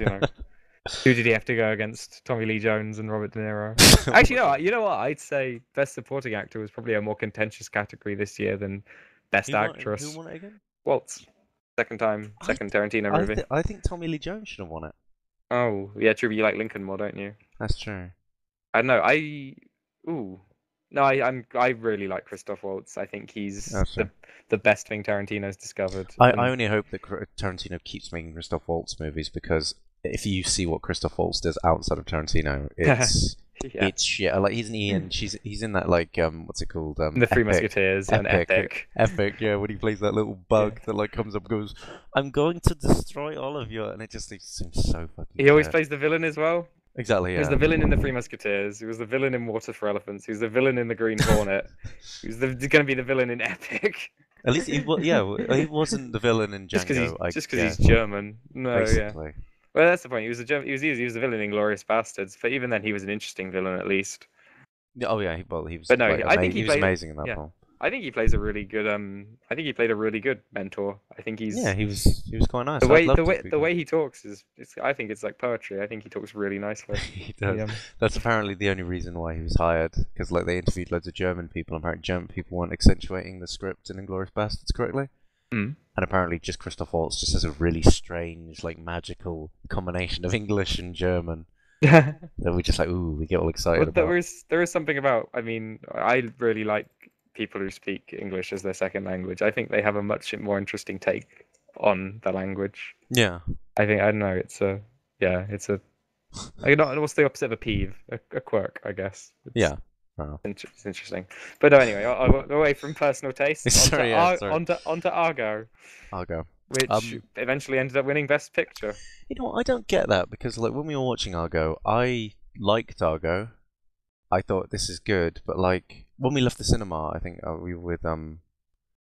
who did he have to go against? Tommy Lee Jones and Robert De Niro. Actually, no. You know what? I'd say best supporting actor was probably a more contentious category this year than best Who actress. won it again? Waltz. Second Tarantino movie. I think Tommy Lee Jones should have won it. Oh, yeah, true. You like Lincoln more, don't you? That's true. I don't know. Ooh, no, I really like Christoph Waltz. I think he's That's true. the best thing Tarantino's discovered. I only hope that Tarantino keeps making Christoph Waltz movies because if you see what Christoph Waltz does outside of Tarantino, it's Yeah. it's shit. Like he's in Ian. He's in that like what's it called? The Three Musketeers and Epic. Epic, yeah. When he plays that little bug that like comes up and goes, "I'm going to destroy all of you," and it seems so fucking. He always shit. plays the villain as well. Exactly. Yeah. He was the villain in the Three Musketeers. He was the villain in Water for Elephants. He was the villain in the Green Hornet. He was going to be the villain in Epic. At least he was. Yeah, he wasn't the villain in Django. Just because he's German. No, basically. Yeah. Well, that's the point. He was he was the villain in Glorious Bastards, but even then, he was an interesting villain at least. Oh yeah, he was. But no, like, I think he was amazing in that film. I think he plays a really good. I think he played a really good mentor. I think he's. Yeah, he was quite nice. The way he talks I think it's like poetry. I think he talks really nicely. He does. That's apparently the only reason why he was hired, because like they interviewed loads of German people, and apparently German people weren't accentuating the script in Inglourious Bastards correctly. Mm. And apparently, just Christoph Waltz just has a really strange, like magical combination of English and German that we just like, ooh, we get all excited about. There is something about. I mean, I really like people who speak English as their second language. I think they have a much more interesting take on the language. Yeah. I don't know. It's a what's the opposite of a peeve? A quirk, I guess. Yeah. It's interesting. But no, anyway, away from personal taste. Onto Argo. Argo. Which eventually ended up winning Best Picture. I don't get that because like when we were watching Argo, I liked Argo. I thought this is good, but like when we left the cinema, I think we were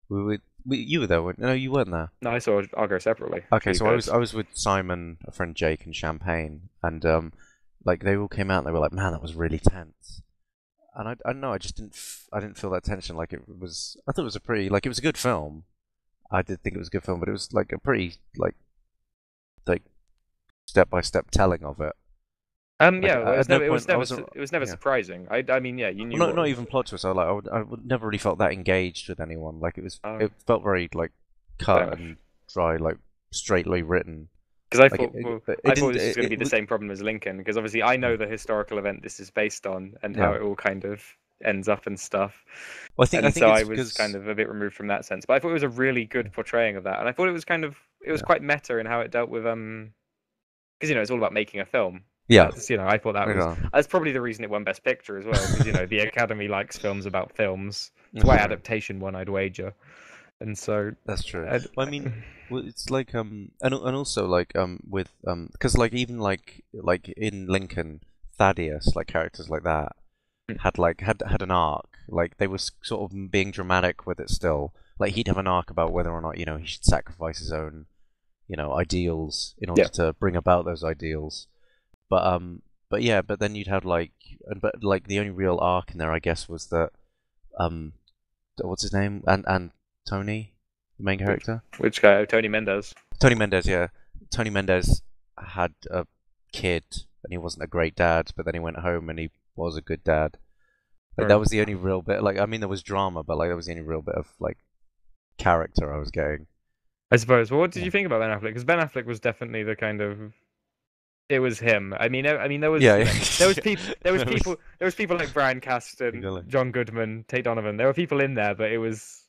with you were there, no, you weren't there. No, I saw Argo separately. Okay, so I was with Simon, a friend Jake, and Champagne, and like they all came out and they were like, man, that was really tense. And I don't know, I didn't feel that tension. Like it was, I thought it was it was a good film. I did think it was a good film, but it was like a pretty like step by step telling of it. It was never surprising. I mean, yeah, you knew. Not even plot twist. I would never really felt that engaged with anyone. Like it felt very like cut and dry, like straightly written. Because I thought it was going to be the same problem as Lincoln. Because obviously I know the historical event this is based on and how it all kind of ends up and stuff. Well, I was kind of a bit removed from that sense. But I thought it was a really good portraying of that, and I thought it was quite meta in how it dealt with because it's all about making a film. Yeah. I thought Yeah. that's probably the reason it won Best Picture as well, because the Academy likes films about films. It's why Mhm. adaptation won, I'd wager. And so, That's true. I'd, Well, I mean, well, it's like and also like with because like even like in Lincoln, Thaddeus, like characters like that had an arc. Like they were sort of being dramatic with it still. Like he'd have an arc about whether or not he should sacrifice his own ideals in order yeah, to bring about those ideals. But yeah, but then you'd have but like the only real arc in there, I guess, was that um, what's his name, and Tony, the main character, which guy? Tony Mendez. Tony Mendez. Yeah, Tony Mendez had a kid, and he wasn't a great dad, but then he went home and he was a good dad. Like that Right. was the only real bit. Like I mean, there was drama, but like that was the only real bit of like character I was getting. I suppose. Well, what did Yeah. you think about Ben Affleck? Because Ben Affleck was definitely the kind of it was him. I mean, there was Yeah, there was people, That was there was people like Brian Caston, exactly. John Goodman, Tate Donovan. There were people in there, but it was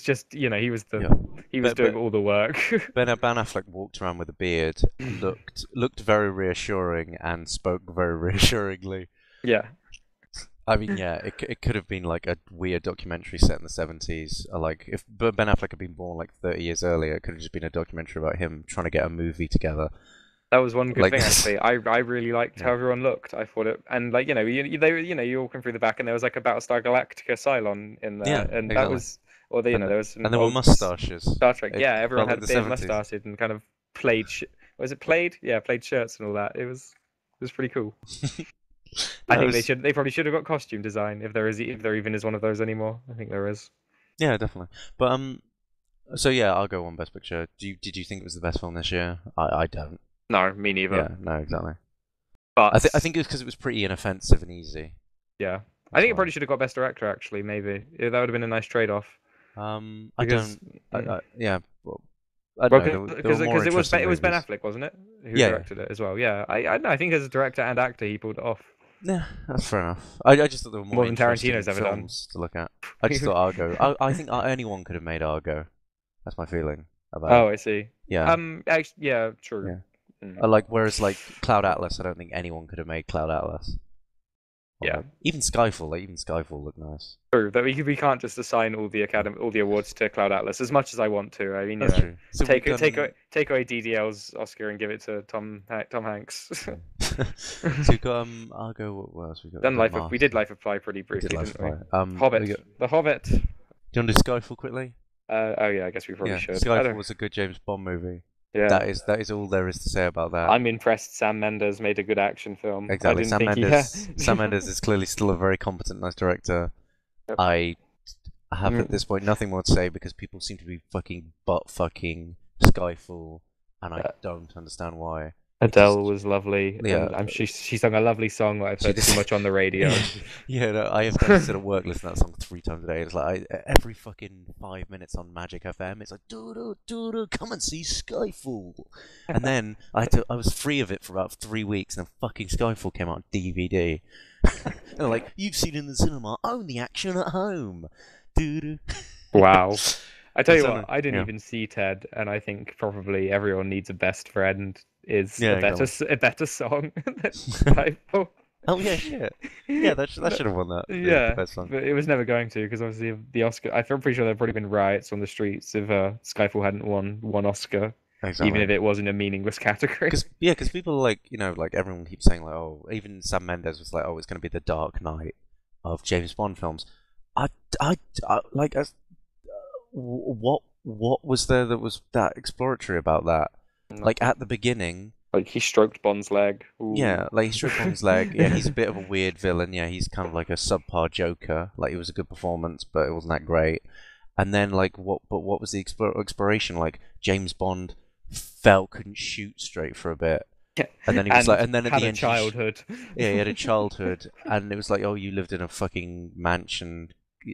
just Yeah, he was but doing all the work. Ben Affleck walked around with a beard, looked very reassuring, and spoke very reassuringly. Yeah, I mean, yeah, it could have been like a weird documentary set in the 70s. Like if Ben Affleck had been born like 30 years earlier, it could have just been a documentary about him trying to get a movie together. that was one good Like, thing actually. I really liked yeah, how everyone looked. I thought it, and like they you walking through the back, and there was like a Battlestar Galactica Cylon in there, yeah, and that exactly. was, or there was some And there were old mustaches. Star Trek. It Yeah, everyone felt like had the beard 70s. mustaches and kind of played. Was it played? Yeah, played shirts and all that. It was pretty cool. I No, it think was, they probably should have got costume design if there even is one of those anymore. I think there is. yeah, definitely. But so yeah, I'll go on Best Picture. Did you think it was the best film this year? I don't. No, me neither. Yeah, no, exactly. But I think it was because it was pretty inoffensive and easy. yeah, I That's think it why. probably should have got best director actually. Maybe that would have been a nice trade-off I because don't. Yeah, well, I well, don't know. There were more because interesting it was Ben movies. Affleck, wasn't it, who Yeah, yeah. directed it as well? Yeah, I think as a director and actor he pulled it off Yeah, that's fair enough. I just thought there were more more than interesting Tarantino's ever done. films to look at. I just thought Argo. I think anyone could have made Argo. That's my feeling about Oh, it. I see. Yeah, Actually, yeah, true. yeah. Mm, Whereas like Cloud Atlas, I don't think anyone could have made Cloud Atlas. Or, yeah. like, even Skyfall. Like even Skyfall looked nice. True that we can't just assign all the awards to Cloud Atlas as much as I want to. I mean, That's true. So take we've done... take away DDL's Oscar and give it to Tom Hanks. so we've got Argo. What else we got? Done We've got We did Life of Pi pretty We did briefly, Life didn't we? of Pi. Hobbit, We got... The Hobbit. Do you want to do Skyfall quickly? Oh yeah, I guess we probably Yeah, should. Skyfall was a good James Bond movie. Yeah, That is all there is to say about that. I'm impressed. Sam Mendes made a good action film. Exactly. I didn't think he had. Sam Mendes is clearly still a very competent, nice director. Yep. I have at this point nothing more to say because people seem to be fucking butt fucking Skyfall, and I don't understand why. Adele was lovely. Yeah. And she sung a lovely song that I've heard too much on the radio. Yeah, no, I have to sit at work listening to that song 3 times a day. It's like every fucking 5 minutes on Magic FM, it's like doo doo doo, come and see Skyfall. And then I was free of it for about 3 weeks, and then fucking Skyfall came out on DVD. And they're like, you've seen it in the cinema, own the action at home. Doo doo. Wow. I tell you That's what, I didn't yeah. even see Ted, and I think probably everyone needs a best friend is Yeah, a better song than Skyfall. Oh yeah, shit. Yeah, that should have won that. Yeah, best song. but it was never going to because obviously the Oscar. I'm pretty sure there'd probably been riots on the streets if Skyfall hadn't won one Oscar, Exactly. even if it was in a meaningless category. Because people like like everyone keeps saying like, oh, even Sam Mendes was like, oh, it's going to be the Dark Knight of James Bond films. I like what was there that was that exploratory about that? Like at the beginning, like he stroked Bond's leg. Ooh. yeah, like he stroked Bond's leg. Yeah, he's a bit of a weird villain. Yeah, he's kind of like a subpar Joker. Like it was a good performance, but it wasn't that great. And then like what was the exploration? Like James Bond couldn't shoot straight for a bit. Yeah. And then he was like, and then at had the a end, childhood. yeah, he had a childhood, and it was like, oh, you lived in a fucking mansion,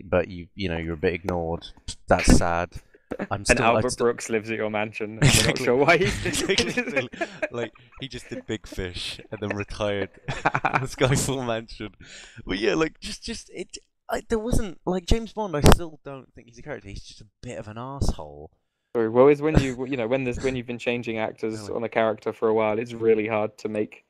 but you're a bit ignored. That's sad. And Albert Brooks lives at your mansion. And I'm not sure why Exactly. Like he just did Big Fish and then retired in the Skyfall mansion. But yeah, like just it. There wasn't like James Bond. I still don't think he's a character. He's just a bit of an asshole. Well, it's when when you've been changing actors on a character for a while, it's really hard to make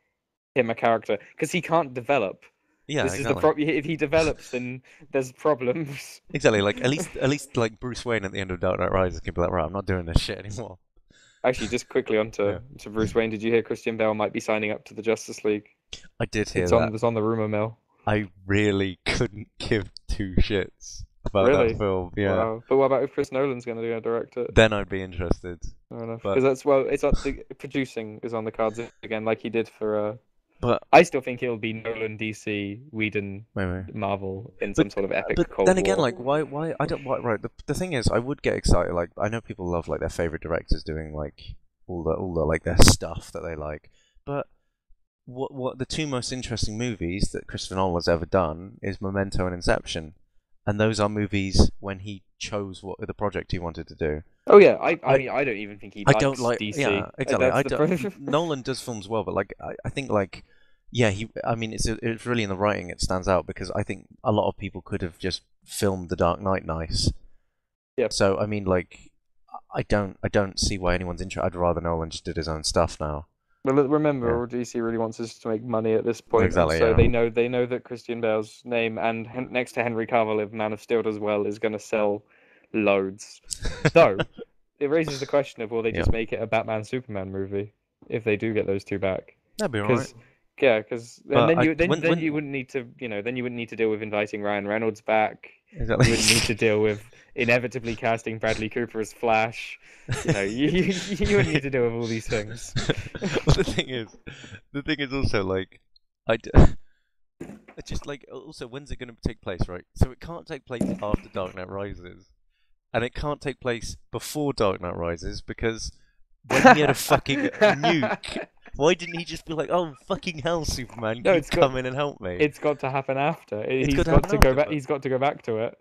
him a character because he can't develop. Yeah, This is the exactly. problem. If he develops, then there's problems. Exactly. Like at least like Bruce Wayne at the end of Dark Knight Rises can be like, right, I'm not doing this shit anymore. Actually, just quickly on Yeah. to Bruce Wayne. Did you hear Christian Bale might be signing up to the Justice League? I did hear that. It's on the rumor mill. I really couldn't give two shits about that Really? film. Yeah. Wow. But what about if Chris Nolan's going to direct it? Then I'd be interested. Fair enough. But Because that's well, it's up to producing is on the cards again, like he did for. but I still think it'll be Nolan, DC, Whedon, maybe. Marvel in But some sort of epic but Cold then again, War. like why I don't why, right. The thing is, I would get excited. Like I know people love like their favorite directors doing like all the like their stuff that they like. But what the two most interesting movies that Christopher Nolan has ever done is Memento and Inception, and those are movies when he chose what the project he wanted to do. Oh yeah, I mean I don't even think he I likes don't like DC. yeah exactly. That's I the don't. problem. Nolan does films well, but like I think like yeah I mean it's really in the writing it stands out because I think a lot of people could have just filmed The Dark Knight nice. Yeah. So I mean like I don't see why anyone's interested. I'd rather Nolan just did his own stuff now. But remember, Yeah. all DC really wants is to make money at this point, Exactly, and so yeah. they know that Christian Bale's name and next to Henry Cavill, if Man of Steel as well, is going to sell loads. Though it raises the question of will they Yeah. just make it a Batman Superman movie if they do get those two back? That'd be alright. Because yeah, because and But then I then when you wouldn't need to then you wouldn't need to deal with inviting Ryan Reynolds back. exactly. You wouldn't need to deal with inevitably casting Bradley Cooper as Flash. You wouldn't need to deal with all these things. Well, the thing is also like, I d- it's just like also when's it going to take place, right? So it can't take place after Dark Knight Rises, and it can't take place before Dark Knight Rises because when he had a fucking nuke, why didn't he just be like, oh fucking hell, Superman, No, can you come in and help me? It's got to happen after. It's He's got to got happen to go after, back. but He's got to go back to it.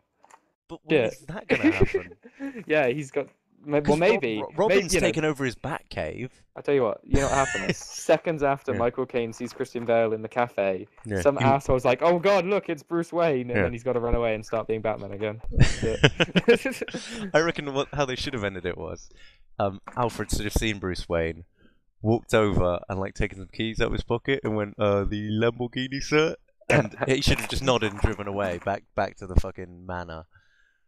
when Yeah. is that going to happen? Yeah, he's got. Well, Because maybe. Robin's You know, taken over his Batcave. I'll tell you what. You know what happens? Seconds after Yeah. Michael Caine sees Christian Bale in the cafe, Yeah. some asshole's like, "Oh God, look, it's Bruce Wayne," and Yeah. then he's got to run away and start being Batman again. I reckon how they should have ended it was, Alfred should have seen Bruce Wayne, walked over and like taken some keys out of his pocket and went, the Lamborghini, sir," and he should have just nodded and driven away back to the fucking manor.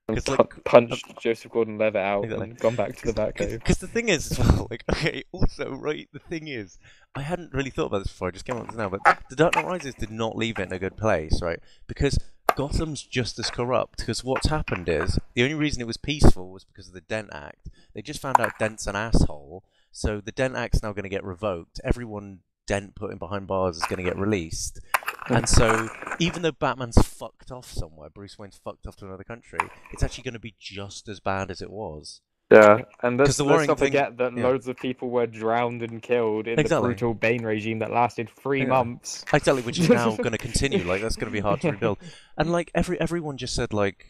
Because like Punched Joseph Gordon-Levitt out exactly. and gone back to the Batcave. Because the thing is as well, like okay, also right, the thing is, I hadn't really thought about this before. I just came up with this now, but The Dark Knight Rises did not leave it in a good place, right? Because Gotham's just as corrupt. Because what's happened is the only reason it was peaceful was because of the Dent Act. They just found out Dent's an asshole, so the Dent Act's now going to get revoked. Everyone Dent put in behind bars is going to get released. And so, even though Batman's fucked off somewhere, Bruce Wayne's fucked off to another country, it's actually going to be just as bad as it was. Yeah, and let's worrying not thing- forget that yeah. loads of people were drowned and killed in Exactly. the brutal Bane regime that lasted 3 Yeah. months. Exactly, which is now going to continue. Like that's going to be hard to rebuild. And like everyone just said like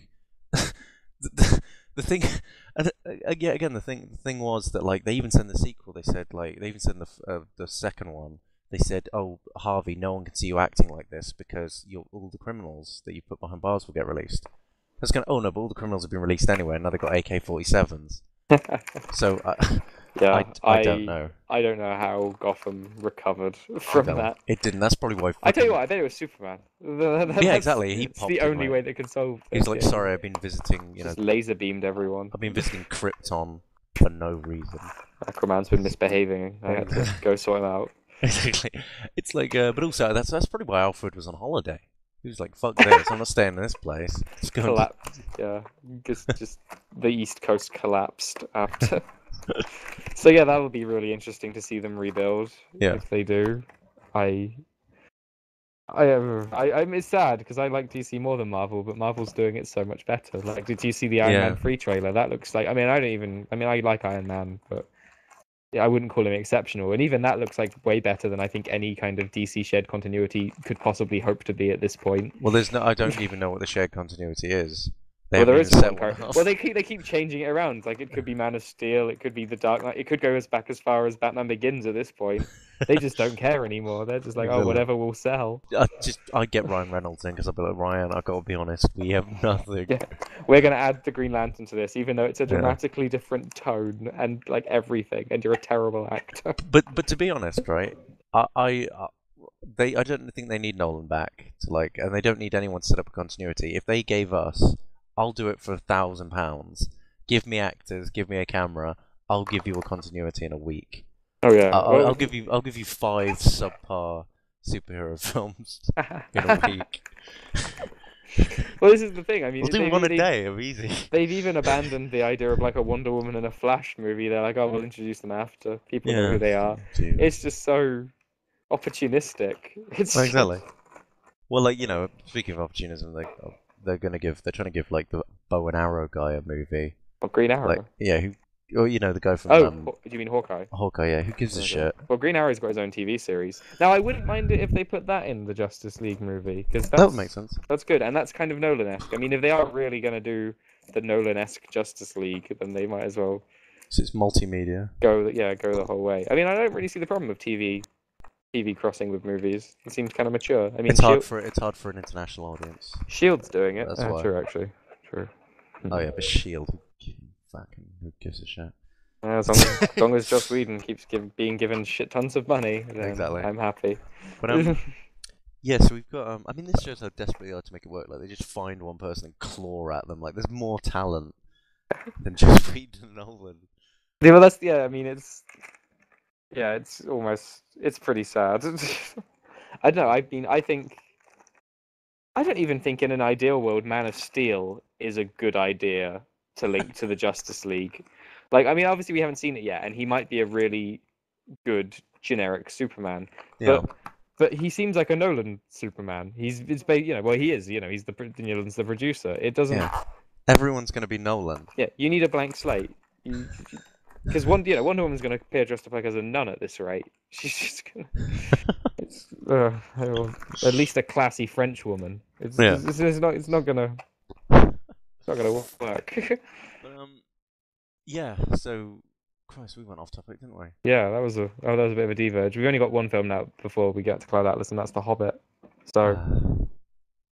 the thing, and yeah, again the thing was that like they even said in the sequel they said like they even said in the second one they said, oh Harvey, no one can see you acting like this because all the criminals that you put behind bars will get released. That's going oh no, but all the criminals have been released anyway, and now they've got AK-47s. So Yeah, I don't know. I don't know how Gotham recovered from that. It didn't. That's probably why. I tell you what, I bet it was Superman. Yeah, exactly. He It's popped the in, only like- way they could solve this. He's like, yeah. sorry, I've been visiting. Just laser beamed everyone. I've been visiting Krypton for no reason. Aquaman's been misbehaving. I had to go sort him out. Exactly. It's like, but also that's probably why Alfred was on holiday. He was like, "Fuck this! I'm not staying in this place." It's going to... Collapsed. Yeah, just the East Coast collapsed after. So yeah, that'll be really interesting to see them rebuild. Yeah. If they do, I'm it's sad because I like DC more than Marvel, but Marvel's doing it so much better. Like, did you see the Iron Yeah. Man 3 trailer? That looks like. I mean, I like Iron Man, but yeah, I wouldn't call him exceptional. And even that looks like way better than I think any kind of DC shared continuity could possibly hope to be at this point. Well, there's no. I don't even know what the shared continuity is. Well, there haven't is even one set character. up. Well, they keep changing it around. Like, it could be Man of Steel, it could be The Dark Knight, it could go back as far as Batman Begins at this point. They just don't care anymore. They're just like, oh, Exactly. whatever will sell. I get Ryan Reynolds in because I'll be like, Ryan, I've got to be honest, we have nothing. Yeah, we're gonna add the Green Lantern to this, even though it's a dramatically different tone and like everything, and you're a terrible actor. But to be honest, right, I I don't think they need Nolan back to like, and they don't need anyone to set up a continuity. If they gave us, I'll do it for £1,000. Give me actors, give me a camera. I'll give you a continuity in a week. Oh yeah. I'll give you 5 subpar superhero films in a week. Well, this is the thing. I mean, We'll do one a day. It'll be easy. They've even abandoned the idea of like a Wonder Woman and a Flash movie. They're like, oh, we'll introduce them after people know who they are. Jeez. It's just so opportunistic. It's exactly. Well, like speaking of opportunism, like they're trying to give like the bow and arrow guy a movie. Well, Green Arrow. Like the guy from do you mean Hawkeye? Hawkeye, yeah. Who gives a shit? Well, Green Arrow's got his own TV series. Now, I wouldn't mind it if they put that in the Justice League movie, because that would make sense. That's good, and that's kind of Nolan-esque. I mean, if they are really going to do the Nolan-esque Justice League, then they might as well. So it's multimedia. Go the whole way. I mean, I don't really see the problem with TV crossing with movies. It seems kind of mature. I mean, it's hard for an international audience. Shield's doing it. That's why. True, actually. True. Oh yeah, but Shield, who gives a shit? As long as Joss Whedon keeps being given shit tons of money, then exactly. I'm happy. But yeah, so we've got I mean, this shows how desperate they are to make it work. Like they just find one person and claw at them. Like there's more talent than Joss Whedon and Nolan. Yeah, well, I mean, it's pretty sad. I don't know. I mean, I don't even think in an ideal world, Man of Steel is a good idea to link to the Justice League. Like, I mean, obviously we haven't seen it yet, and he might be a really good generic Superman. Yeah. But he seems like a Nolan Superman. He is. He's Nolan's the producer. It doesn't. Yeah. Everyone's gonna be Nolan. Yeah, you need a blank slate. Because Wonder Woman's gonna appear dressed up like as a nun at this rate. She's just gonna. At least a classy French woman. It's not gonna work. Yeah, so Christ, we went off topic, didn't we? Yeah, that was a bit of a diverge. We've only got one film now before we get to Cloud Atlas, and that's The Hobbit. So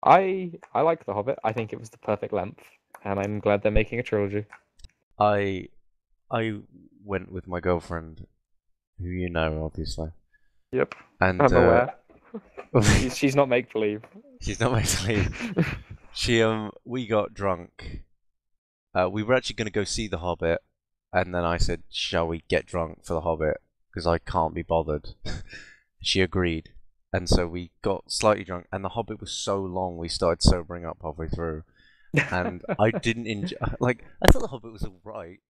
I like The Hobbit. I think it was the perfect length, and I'm glad they're making a trilogy. I went with my girlfriend, who you know, obviously. Yep. And I'm aware. She's not make believe. She's not make believe. We got drunk. We were actually going to go see The Hobbit, and then I said, shall we get drunk for The Hobbit? Because I can't be bothered. She agreed. And so we got slightly drunk, and The Hobbit was so long we started sobering up halfway through. And I didn't enjoy... Like, I thought The Hobbit was alright.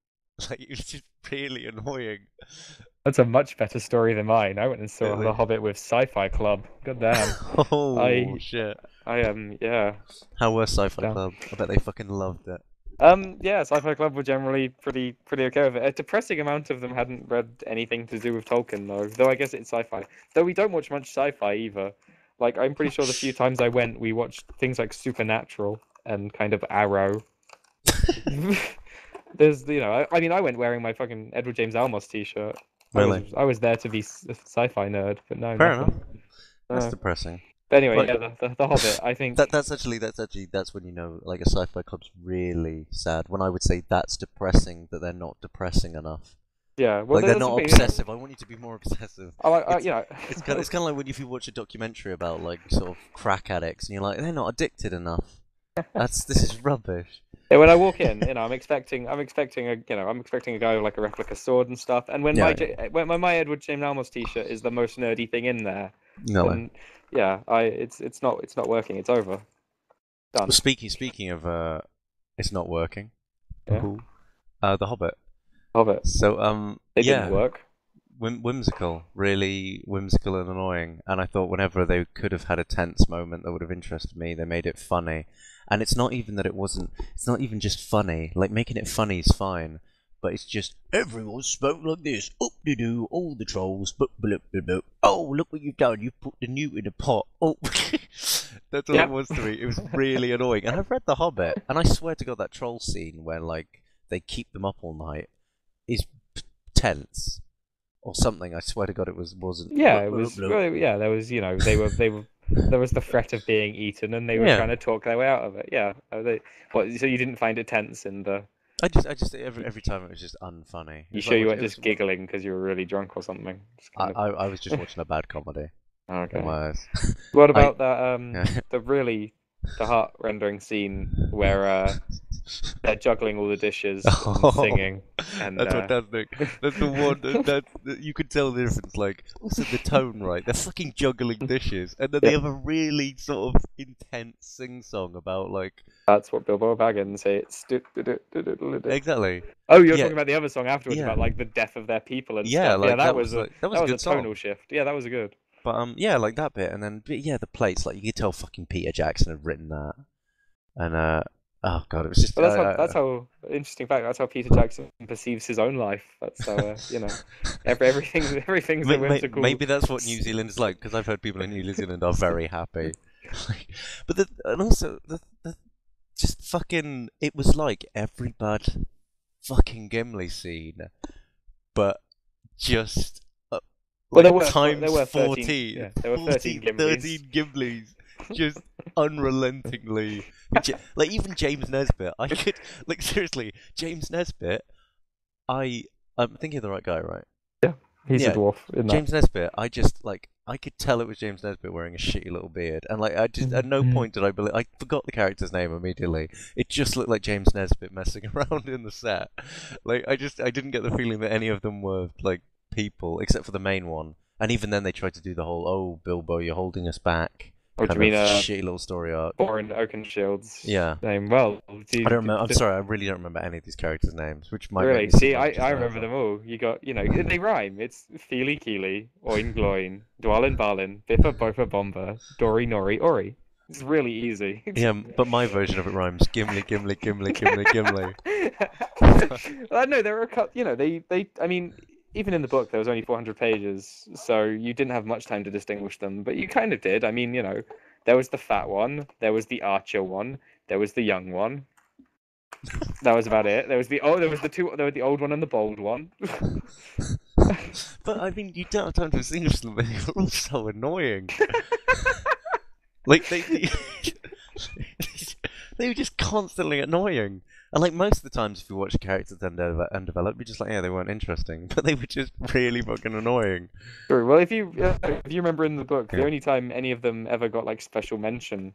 Like, it was just really annoying. That's a much better story than mine. I went and saw The Hobbit with Sci-Fi Club. God damn. Oh, shit. Yeah. How was Sci-Fi Club? I bet they fucking loved it. Yeah, Sci-Fi Club were generally pretty okay with it. A depressing amount of them hadn't read anything to do with Tolkien, though I guess it's sci-fi. Though we don't watch much sci-fi either. Like, I'm pretty sure the few times I went, we watched things like Supernatural and kind of Arrow. There's, I mean, I went wearing my fucking Edward James Olmos t-shirt. Really? I was there to be a sci-fi nerd, but no. Fair enough. That's depressing. But anyway, the Hobbit. I think that's when you know, like, a sci-fi club's really sad. When I would say that's depressing, that they're not depressing enough. Yeah, well, like they're not obsessive. I want you to be more obsessive. It's kind of like when if you watch a documentary about like sort of crack addicts, and you're like, they're not addicted enough. This is rubbish. Yeah, when I walk in, I'm expecting a guy with like a replica sword and stuff. And when my Edward James Olmos t-shirt is the most nerdy thing in there, it's not working. It's over. Done. Well, speaking of it's not working. Yeah. Cool. The Hobbit. Hobbit. So it didn't work. Whimsical, really whimsical and annoying. And I thought whenever they could have had a tense moment that would have interested me, they made it funny. And it's not even that it wasn't. It's not even just funny. Like making it funny is fine, but it's just everyone spoke like this. Up de doo, all the trolls. Oh, look what you've done! You put the newt in a pot. Oh, that's all it was to me. It was really annoying. And I've read The Hobbit, and I swear to God, that troll scene where like they keep them up all night is tense. Or something. I swear to God, wasn't. Yeah, it was. Well, yeah, there was. They were. There was the threat of being eaten, and they were trying to talk their way out of it. Yeah. So you didn't find it tense in the. I just every time it was just unfunny. You sure you weren't just giggling because you were really drunk or something? I was just watching a bad comedy. in Okay. my eyes. What I about that yeah. the really the heart-rendering scene where they're juggling all the dishes and Oh, singing and that's fantastic. That's the one you could tell the difference. Like also the tone, right? They're fucking juggling dishes, and then they yeah, have a really sort of intense sing song about like that's what Bilbo Baggins hates. exactly. Oh, you're Yeah, talking about the other song afterwards yeah, about like the death of their people and yeah. stuff. Yeah, Like that was that a was a good tonal song. shift. Yeah, that was good. But yeah, like that bit, and then but yeah, the plates. Like you could tell fucking Peter Jackson had written that, and oh god, it was just But that's how interesting fact. That's how Peter Jackson perceives his own life. That's how everything's a whimsical. Maybe that's what New Zealand is like because I've heard people in New Zealand are very happy. But and also the just fucking it was like every bad fucking Gimli scene, but just Well, like there times were 13. 14, Yeah, there were 13 Gimlis. 13 Gimlis, just unrelentingly. Like even James Nesbitt, I could like seriously, James Nesbitt. I'm thinking of the right guy, right? Yeah, he's a Yeah, dwarf in that. James Nesbitt. I just like I could tell it was James Nesbitt wearing a shitty little beard, and like I just at no point did I believe. I forgot the character's name immediately. It just looked like James Nesbitt messing around in the set. Like I didn't get the feeling that any of them were like people except for the main one. And even then, they tried to do the whole "Oh, Bilbo, you're holding us back" What do you kind of mean, shitty little story arc. Borin Oakenshield's Yeah, name? Well, I don't remember. I'm sorry, I really don't remember any of these characters' names, which might make really? me seem See, like I just an remember asshole. them all. You got, they rhyme. It's Feely Keely, Oin Gloin, Dwalin Balin, Biffa Bofa Bomba, Dory Nori Ori. It's really easy. Yeah, but my version of it rhymes: Gimli, Gimli, Gimli, Gimli, Gimli. No, there were a couple. I mean, even in the book, there was only 400 pages, so you didn't have much time to distinguish them. But you kind of did. I mean, there was the fat one, there was the archer one, there was the young one. That was about it. There was the two. There was the old one and the bold one. But I mean, you don't have time to distinguish them, but they're all so annoying. Like they were just constantly annoying. And like most of the times, if you watch characters undeveloped, you're just like, yeah, they weren't interesting, but they were just really fucking annoying. True. Well, if you remember in the book, the Yeah, only time any of them ever got like special mention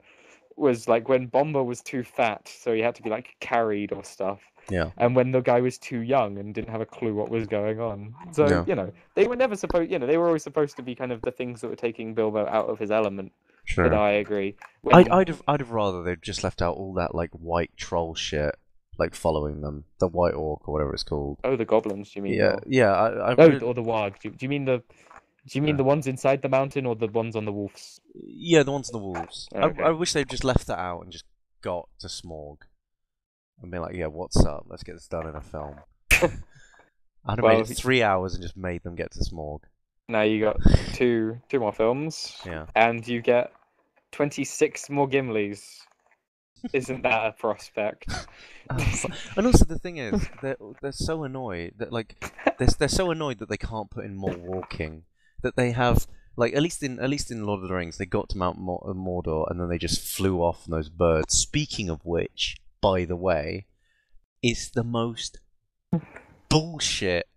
was like when Bomber was too fat, so he had to be like carried or stuff, yeah, and when the guy was too young and didn't have a clue what was going on. So yeah. they were never supposed. They were always supposed to be kind of the things that were taking Bilbo out of his element. But Sure. I agree. When I'd have rather they'd just left out all that like white troll shit, like following them, the white orc or whatever it's called. Oh, the goblins, do you mean? Yeah, Or yeah. I no, really, or the warg? Do you mean the ones inside the mountain or the ones on the wolves? yeah, the ones in the wolves. I Okay. wish they'd just left that out and just got to Smorg and been like, yeah, what's up? Let's get this done in a film. I'd have made Well, it 3 hours and just made them get to Smorg. now you got two more films, Yeah. and you get 26 more Gimlis. Isn't that a prospect? And also the thing is, they're so annoyed that like they're so annoyed that they can't put in more walking. That they have like at least in Lord of the Rings, they got to Mount Mordor and then they just flew off on those birds. Speaking of which, by the way, is the most bullshit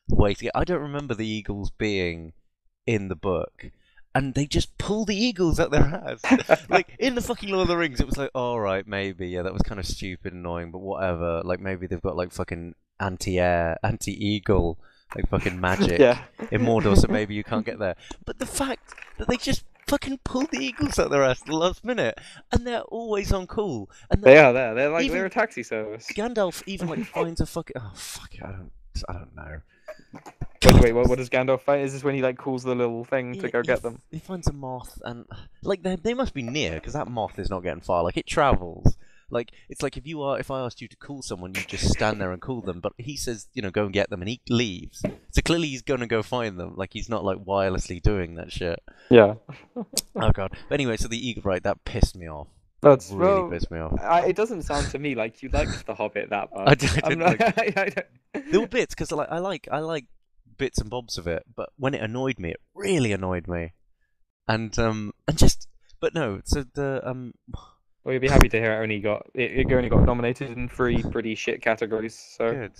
way to get. I don't remember the eagles being in the book. And they just pull the eagles out their ass. Like, in the fucking Lord of the Rings, it was like, alright, maybe, yeah, that was kind of stupid and annoying, but whatever. Like, maybe they've got, like, fucking anti-air, anti-eagle, like, fucking magic Yeah. in Mordor, so maybe you can't get there. But the fact that they just fucking pull the eagles out their ass at the last minute, and they're always on call. And They are there. They're even a taxi service. Gandalf even, like, finds a fucking... Oh, fuck it, I don't know. Wait, what does Gandalf fight? Is this when he like calls the little thing to go get them? He finds a moth, and like they must be near because that moth is not getting far. Like it travels. Like it's like if I asked you to call someone, you just stand there and call them. But he says, go and get them, and he leaves. So clearly he's gonna go find them. Like he's not like wirelessly doing that shit. Yeah. Oh god. But anyway, so the eagle, right? That pissed me off. That's Really pissed me off. it doesn't sound to me like you liked The Hobbit that much. I didn't like. I There were bits because I like bits and bobs of it, but when it annoyed me, it really annoyed me. And just, but no. So the Well, you'll be happy to hear it only got nominated in 3 pretty shit categories. So good.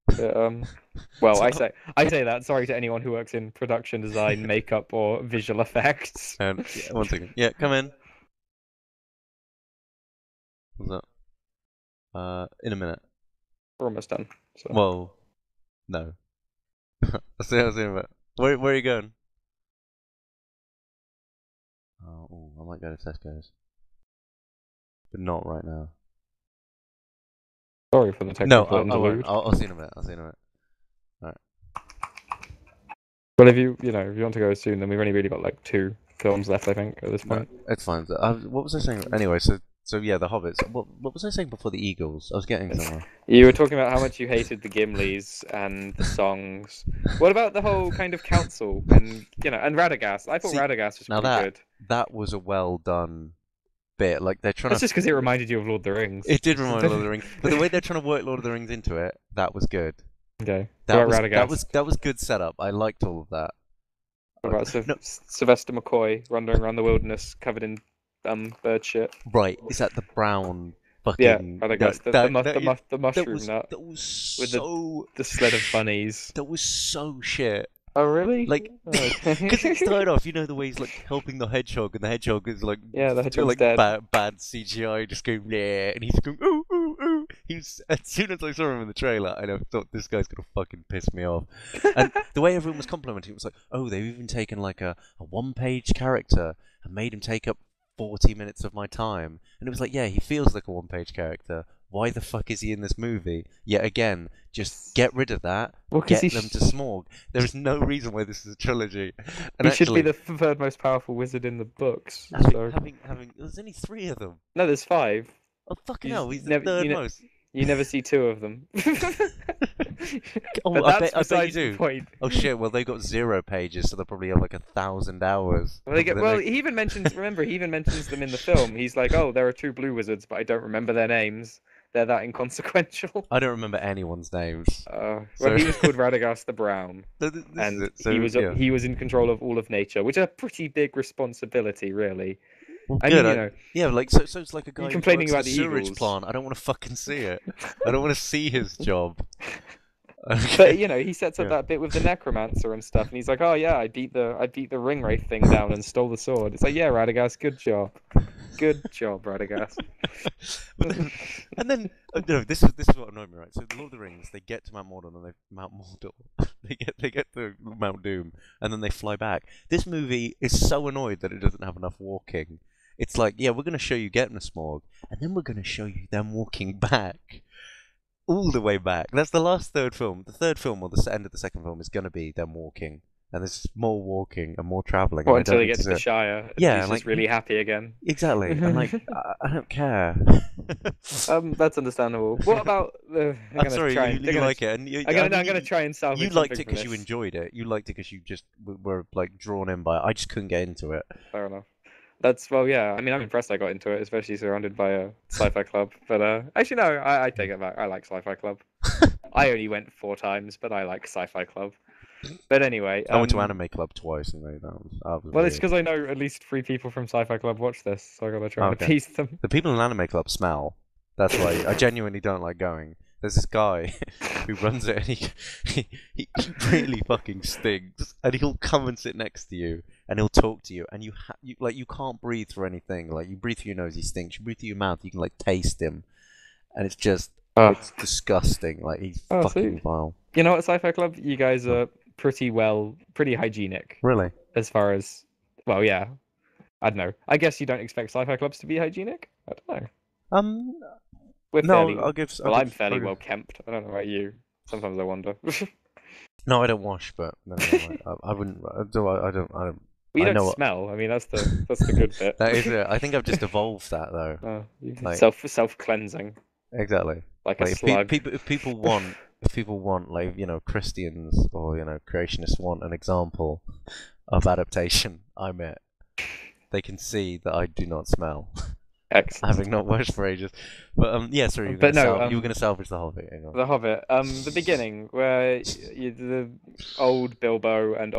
Well, So, I say that. Sorry to anyone who works in production design, makeup, or visual effects. and yeah, one second. Yeah, come in. What's that? In a minute. We're almost done. So Whoa, no. I'll see you in a minute. Where are you going? Oh, ooh, I might go to Tesco's, but not right now. sorry for the No, technical I won't. interlude. I'll see you in a minute. I'll see you in a minute. Alright. But if you want to go soon, then we've only really got like 2 films left, I think, at this No, point. it's fine. What was I saying? Anyway, so yeah, the Hobbits. What was I saying before the Eagles? I was getting somewhere. You were talking about how much you hated the Gimlis and the songs. What about the whole kind of council and Radagast? I thought See, Radagast was now pretty good. that was a well done bit. Like they're trying That's to. just because it reminded you of Lord of the Rings. It did remind me of Lord of the Rings, but the way they're trying to work Lord of the Rings into it, that was good. Okay. What That about was Radagast? that was good setup. I liked all of that. What about No, Sylvester McCoy wandering around the wilderness covered in bird shit? right. Is that the brown Yeah, fucking no, Radagast, the that mushroom was nut that was with so the sled of bunnies. that was so shit. Oh really? Like, because it started off, you know, the way he's like helping the hedgehog, and the hedgehog is like, Yeah, the hedgehog's like dead. bad CGI, just going yeah, and he's going ooh ooh ooh. He's as soon as I saw him in the trailer, I thought this guy's gonna fucking piss me off. And the way everyone was complimenting it was like, oh, they've even taken like a one-page character and made him take up 40 minutes of my time, and it was like, yeah, he feels like a one-page character. Why the fuck is he in this movie? Yet again, just get rid of that. Well, because Get them to Smorg. There is no reason why this is a trilogy. And he should be actually, the third most powerful wizard in the books. So having, there's only 3 of them. no, there's 5. Oh fucking You hell, just he's the never third most. you never see 2 of them. Oh, But I that's bet you besides the do. point. Oh shit, well they got 0 pages, so they'll probably have like 1,000 hours. Well, he even mentions. Remember, he even mentions them in the film. He's like, "Oh, there are 2 blue wizards, but I don't remember their names. They're that inconsequential." I don't remember anyone's names. Well, So he was called Radagast the Brown, this is and it. So yeah. he was in control of all of nature, which is a pretty big responsibility, really. Well, I good. mean, you know, Yeah, like so it's like a you're guy who complaining works in a about the sewage Eagles, plant. I don't want to fucking see it. I don't want to see his job. but Okay. he sets up Yeah. that bit with the necromancer and stuff, and he's like, "Oh yeah, I beat the ringwraith thing down and stole the sword." It's like, "Yeah, Radagast, good job, Radagast." And then no, this is what annoyed me, right? So the Lord of the Rings, they get to Mount Mordor and Mount Mordor, they get to Mount Doom, and then they fly back. This movie is so annoyed that it doesn't have enough walking. It's like, yeah, we're going to show you getting a Smorg, and then we're going to show you them walking back, all the way back. That's the last third film. The third film, or the end of the second film, is going to be them walking, and there's more walking and more traveling. Well, And I until don't he need gets to to see it. Shire, and Yeah, he's like just really happy again. exactly. And like, I don't care. That's understandable. What about the? I'm sorry, you like it, and I'm I gonna mean, try and salvage you liked it something from because you this. enjoyed it. You liked it because you just were like drawn in by it. I just couldn't get into it. Fair enough. Well, yeah. I mean, I'm impressed I got into it, especially surrounded by a sci-fi club. But actually, no, I take it back. I like sci-fi club. I only went 4 times, but I like sci-fi club. But anyway, I went to Anime Club twice, and that was well, it's weird. because I know at least 3 people from sci-fi club watch this, so I gotta try and Okay. appease them. The people in Anime Club smell. That's why I genuinely don't like going. There's this guy who runs it, and he really fucking stinks. And he'll come and sit next to you, and he'll talk to you, and you can't breathe through anything. Like you breathe through your nose, he stinks. You breathe through your mouth, you can like taste him, and it's just it's disgusting. Like he's fucking vile. You know what, sci-fi club? You guys are pretty hygienic Really? as far as, well, yeah. I don't know. I guess you don't expect sci-fi clubs to be hygienic. I don't know. We're No, fairly, I'll give. well, I'm fairly well kempt. I don't know about you. Sometimes I wonder. No, I don't wash, but no, I wouldn't. I don't. Well, you I don't know smell. I mean, that's the good bit. that is it. I think I've just evolved that though. Like, self cleansing, exactly. like a Like slug. if people want like Christians or creationists want an example of adaptation, I'm it. They can see that I do not smell. Excellent. Having not washed for ages. But yeah, sorry, you were gonna salvage the Hobbit. The Hobbit. The beginning where the old Bilbo and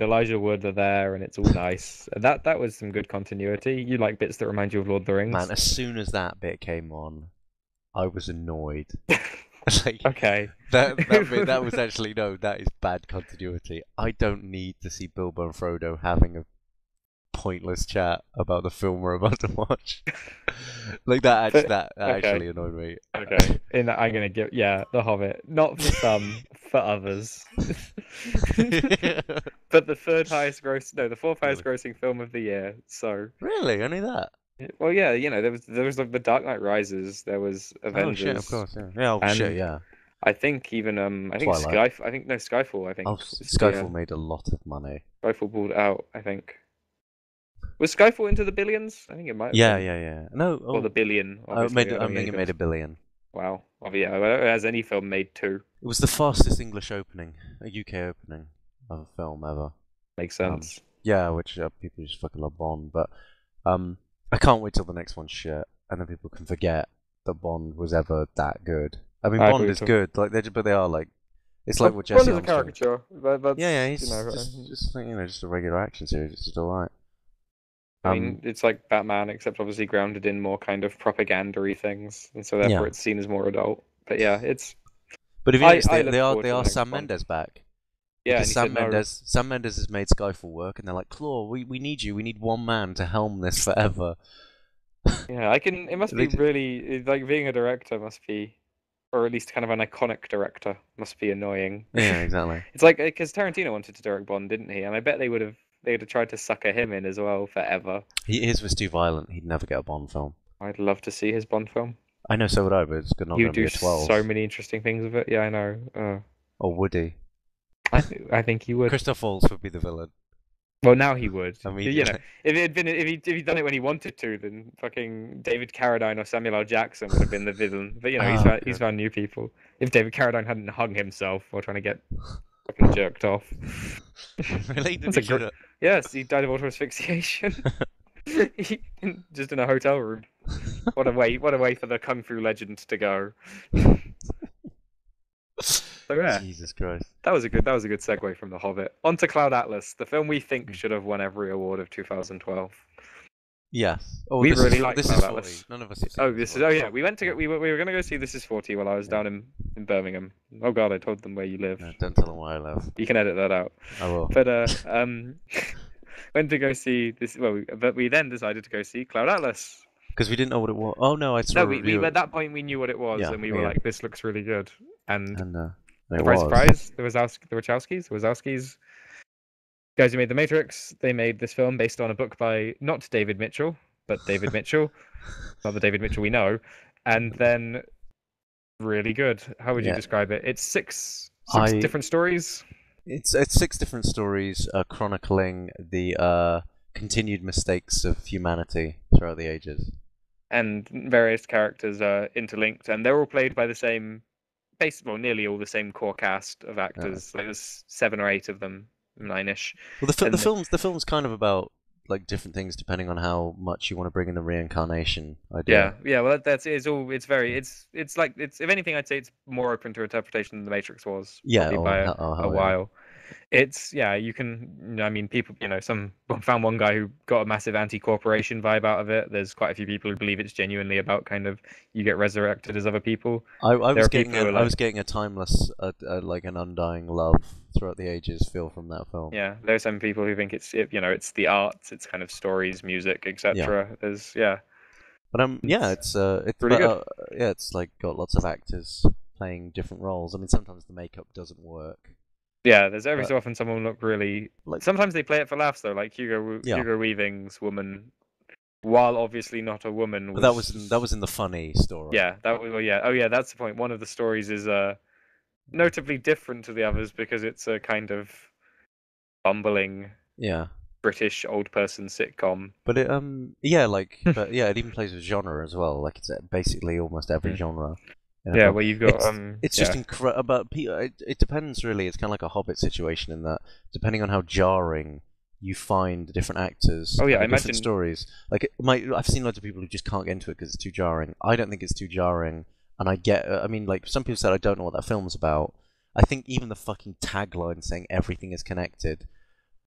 Elijah Wood are there, and it's all nice. That was some good continuity. You like bits that remind you of Lord of the Rings. Man, as soon as that bit came on, I was annoyed. Like Okay. that was actually no, that is bad continuity. I don't need to see Bilbo and Frodo having a pointless chat about the film we're about to watch. Like But that okay, actually annoyed me. okay. In that, I'm gonna give The Hobbit. Not for some, for others. But the the fourth highest Really? grossing film of the year. So, Really? Only that? well, yeah, there was like The Dark Knight Rises, there was Oh shit, of Avengers, course, yeah. Yeah, oh shit, and yeah. I think even Twilight. I think no Skyfall. I Oh, think was Skyfall made a lot of money. Skyfall pulled out. I think was Skyfall into the billions? I think it might have Yeah, been, yeah, yeah. No, or the oh, billion. Obviously, I I don't think think it anything's made a billion. wow. Well, yeah, well, has any film made two? It was the fastest English opening, a UK opening of a film ever. Makes Um, sense. yeah, which people just fucking love Bond, but I can't wait till the next one's shit, and then people can forget that Bond was ever that good. I mean, I thought Bond you were is talking. good, like but they are like, it's like Well, what Bond Jesse is a Armstrong. caricature. Yeah, yeah, That's he's just like, just a regular action series. It's just alright. I mean, it's like Batman, except obviously grounded in more kind of propaganda-y things, and so therefore Yeah, it's seen as more adult. But yeah, it's but if you I notice, I look forward they to the are next Sam Bond. Mendes back. Yeah, and Because he said no. Sam Mendes has made Skyfall work, and they're like, Claw, we need you. We need one man to helm this forever. Yeah, I can. It must be They just, like being a director must be, or at least kind of an iconic director must be annoying. yeah, exactly. It's like because Tarantino wanted to direct Bond, didn't he? And I bet they would have tried to sucker him in as well forever. His was too violent. He'd never get a Bond film. I'd love to see his Bond film. I know, so would I, but it's not He going would to be do a so 12. many interesting things with it. Yeah, I know. Or would he? I think he would. Christoph Waltz would be the villain Well, now he would. You know, immediately. if he'd done it when he wanted to, then fucking David Carradine or Samuel L. Jackson would have been the villain. But you know, Oh, he's God. found new people. If David Carradine hadn't hung himself while trying to get fucking jerked off, Really? Did that's he a shoot great. it? Yes, he died of auto asphyxiation. Just in a hotel room. What a way! What a way for the kung fu legend to go. So yeah, Jesus Christ. that was a good segue from The Hobbit onto Cloud Atlas, the film we think should have won every award of 2012. Yes. Oh, We really like this Cloud is 40. Atlas. None of us have seen Oh, this this is. one. Oh yeah, we were gonna go see This Is 40 while I was Yeah. down in Birmingham. Oh God, I told them where you live. No, don't tell them where I live. You can edit that out. I will. But went to go see this. Well, but we then decided to go see Cloud Atlas. Because we didn't know what it was. Oh, no, I saw No, a we review. at that point we knew what it was, Yeah, and we were yeah. like, this looks really good. And And it surprise, was. surprise, the Wachowskis, guys who made The Matrix, they made this film based on a book by not David Mitchell, but David Mitchell, not the David Mitchell we know, and then really good. How would you Yeah. describe it? It's six I- different stories. It's 6 different stories chronicling the continued mistakes of humanity throughout the ages. And various characters are interlinked, and they're all played by the same, well, nearly all the same core cast of actors. Like there's 7 or 8 of them, 9ish. Well, And the film's kind of about like different things depending on how much you want to bring in the reincarnation idea. Yeah. Well, it's like if anything, I'd say it's more open to interpretation than The Matrix was. Yeah. Probably by a Yeah. while. It's you can. I mean, people. Some found one guy who got a massive anti-corporation vibe out of it. There's quite a few people who believe it's genuinely about kind of you get resurrected as other people. I There was are getting people who are I was like- getting a timeless like an undying love throughout the ages feel from that film. Yeah, there's some people who think it's it's the arts, it's kind of stories, music, etc. There's But yeah, it's pretty good. Yeah, it's like got lots of actors playing different roles. I mean, sometimes the makeup doesn't work. Yeah, there's every But- so often someone look really. Like- Sometimes they play it for laughs though, like Hugo Weaving's woman, while obviously not a woman. But that was in the funny story. Yeah, that was yeah. Oh yeah, that's the point. One of the stories is notably different to the others because it's a kind of bumbling Yeah. British old person sitcom. But it but yeah, it even plays with genre as well. Like it's basically almost every genre. in a Yeah, film. where you've got It's just incredible. But it depends really. It's kind of like a Hobbit situation in that depending on how jarring you find the different actors. Oh, yeah, and I the different imagine- stories. Like I've seen loads of people who just can't get into it because it's too jarring. I don't think it's too jarring, and I mean, like some people said, I don't know what that film's about. I think even the fucking tagline saying everything is connected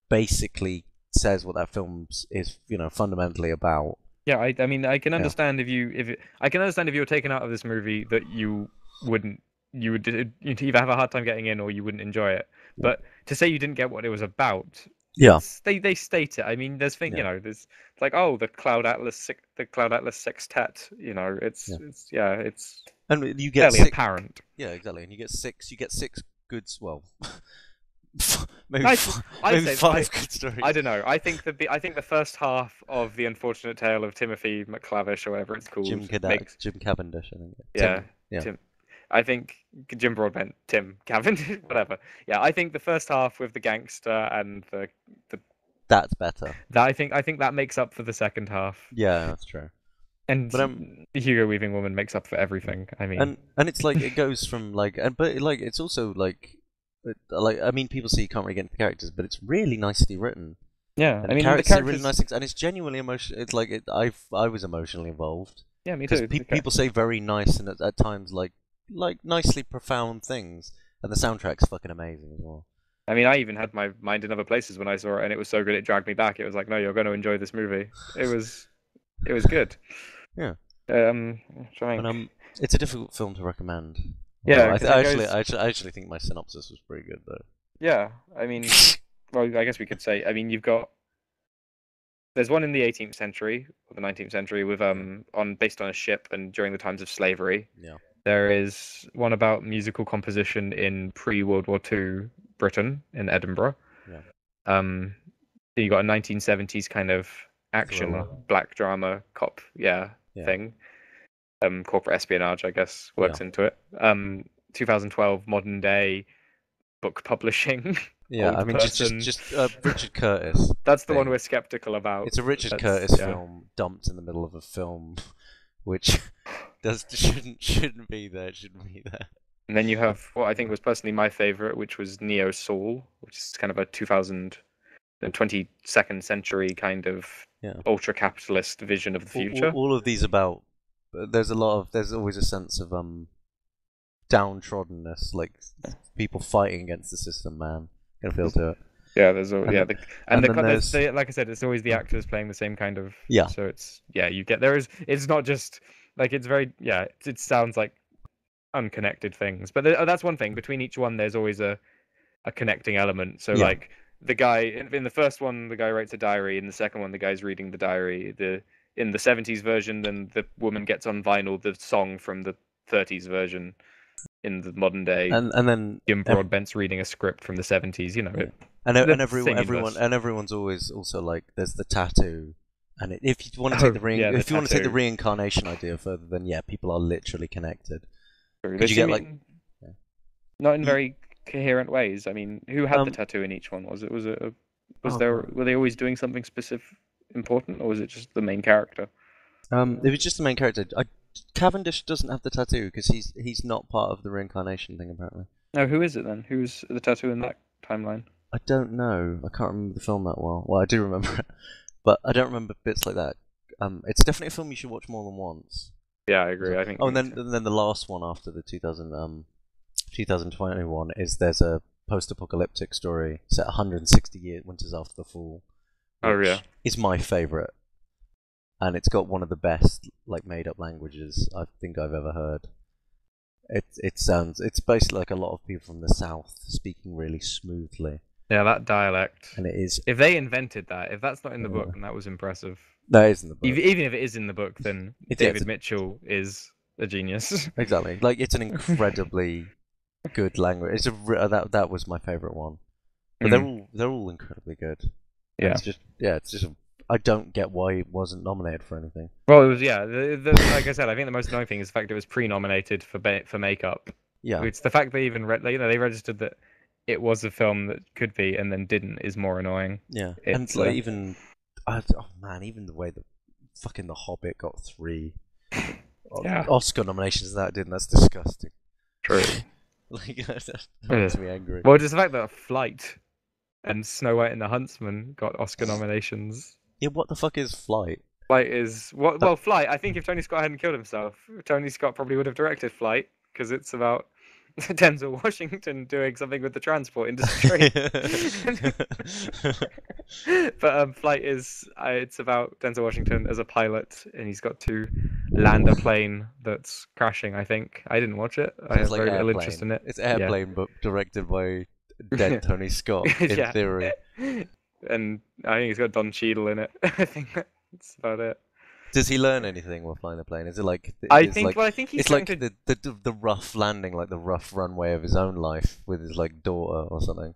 basically says what that film is, fundamentally about. Yeah, I mean, I can understand if you were taken out of this movie that you wouldn't you'd either have a hard time getting in or you wouldn't enjoy it. But to say you didn't get what it was about, Yeah, they state it. I mean, yeah, there's like, oh, the Cloud Atlas Sextet. yeah. It's And you get fairly six. apparent. Yeah, exactly. And you get six. You get six good. Well, maybe I I'd maybe say five good stories. I don't know. I think the first half of The Unfortunate Tale of Timothy McClavish or whatever it's called makes Jim Cavendish, I think. yeah Tim. Yeah. Tim. I think Jim Broadbent, Tim Cavendish, whatever. Yeah, I think the first half with the gangster and the That's better. that I think that makes up for the second half. Yeah, that's true. And But the Hugo Weaving woman makes up for everything. I mean, and it's like it goes from like but like it's also like I mean people say you can't really get into the characters, but it's really nicely written. yeah. And I the mean, characters are really nice things, and it's genuinely emotional. It's like I was emotionally involved Yeah, me because too. people say very nice and at times like nicely profound things, and the soundtrack's fucking amazing as well. I mean, I even had my mind in other places when I saw it, and it was so good it dragged me back. It was like, no, you're going to enjoy this movie. It was good. Yeah. Trying. And it's a difficult film to recommend. Yeah, Although 'cause I actually think my synopsis was pretty good though. yeah. I mean, well, I guess we could say. I mean, there's one in the 18th century or the 19th century with based on a ship and during the times of slavery. Yeah. There is one about musical composition in pre-World War II Britain in Edinburgh. Yeah. You got a 1970s kind of action Thriller. black drama cop thing. Corporate espionage, I guess, works into it. 2012 modern day book publishing. Yeah, I mean just Richard Curtis. That's the one we're skeptical about. It's a Richard Curtis film dumped in the middle of a film, which shouldn't be there. It shouldn't be there. And then you have what I think was personally my favorite, which was Neo Soul, which is kind of a 22nd century kind of ultra capitalist vision of the future. All of these about there's always a sense of downtroddenness, like people fighting against the system, man. Gonna feel to it. Yeah, like I said, it's always the actors playing the same kind of. Yeah. So it's it's not just like it's very it sounds like unconnected things, but that's one thing. Between each one, there's always a connecting element. So like the guy in the first one, the guy writes a diary. In the second one, the guy's reading the diary. In the 70s version, then the woman gets on vinyl the song from the 30s version. In the modern day, and then Jim Broadbent's reading a script from the 70s, and everyone's always also like, there's the tattoo, and if you want to take the reincarnation idea further, then people are literally connected. Could you get not in very coherent ways? I mean, who had the tattoo in each one? Were they always doing something specific important, or was it just the main character? It was just the main character. Cavendish doesn't have the tattoo because he's not part of the reincarnation thing, apparently. No, who is it then? Who's the tattoo in that timeline? I don't know. I can't remember the film that well. Well, I do remember it, but I don't remember bits like that. It's definitely a film you should watch more than once. Yeah, I agree. I think. Oh, and then the last one after the 2021 is there's a post-apocalyptic story set 160 winters after the fall. Which is my favorite. And it's got one of the best made-up languages I think I've ever heard. It's basically like a lot of people from the south speaking really smoothly. Yeah, that dialect. And it is. If they invented that, if that's not in the book, then that was impressive. That is in the book. Even if it is in the book, then David Mitchell is a genius. Exactly. It's an incredibly good language. That was my favorite one. But they're all incredibly good. Yeah. It's just I don't get why it wasn't nominated for anything. Well, it was like I said, I think the most annoying thing is the fact it was pre-nominated for makeup. Yeah. It's the fact they even they registered that it was a film that could be and then didn't is more annoying. Yeah. And even even the way that fucking The Hobbit got 3 Oscar nominations that didn't. That's disgusting. True. That makes me angry. Well, just the fact that Flight and Snow White and the Huntsman got Oscar nominations. Yeah, what the fuck is Flight? Flight is well, Flight. I think if Tony Scott hadn't killed himself, Tony Scott probably would have directed Flight because it's about Denzel Washington doing something with the transport industry. But Flight is it's about Denzel Washington as a pilot, and he's got 2 land a plane that's crashing. I think I didn't watch it. I So it's have like very little interest Airplane. in it. It's Yeah, Airplane, but directed by dead Tony Scott, in yeah. theory. And I think it's got Don Cheadle in it. I think that's about it. Does he learn anything while flying the plane? Is it like I think. Well, I think he's it's going like to. the rough landing, like the rough runway of his own life with his like daughter or something?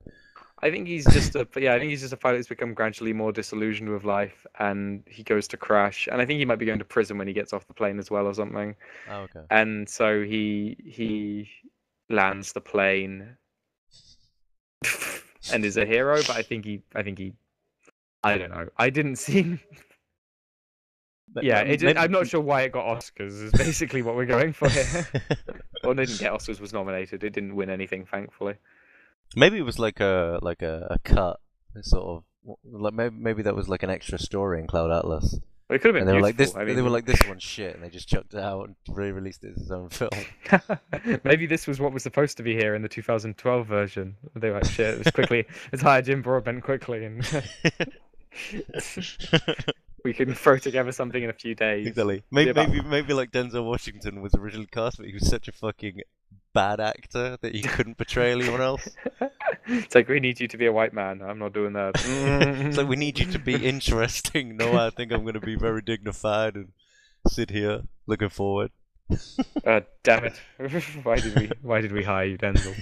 I think he's just a. Yeah, I think he's just a pilot who's become gradually more disillusioned with life, and he goes to crash. And I think he might be going to prison when he gets off the plane as well, or something. Oh, okay. And so he lands the plane and is a hero. But I think he. I don't know. I didn't see. Yeah, Maybe. I'm not sure why it got Oscars. Is basically what we're going for here. Or didn't get Oscars, was nominated. It didn't win anything, thankfully. Maybe it was like a cut, sort of like maybe that was like an extra story in Cloud Atlas, But it could have and been they were like this. beautiful. I They were mean, like this one's shit, and they just chucked it out and re-released it as its own film. maybe this was what was supposed to be here in the 2012 version. They were like, shit, it was quickly. Let's hire Jim Broadbent quickly, and we can throw together something in a few days. Exactly. Be about- Maybe like Denzel Washington was originally cast, but he was such a fucking bad actor that he couldn't portray anyone else. It's like, we need you to be a white man. I'm not doing that. It's like, we need you to be interesting. No, I think I'm going to be very dignified and sit here looking forward. Damn it! Why did we hire you, Denzel?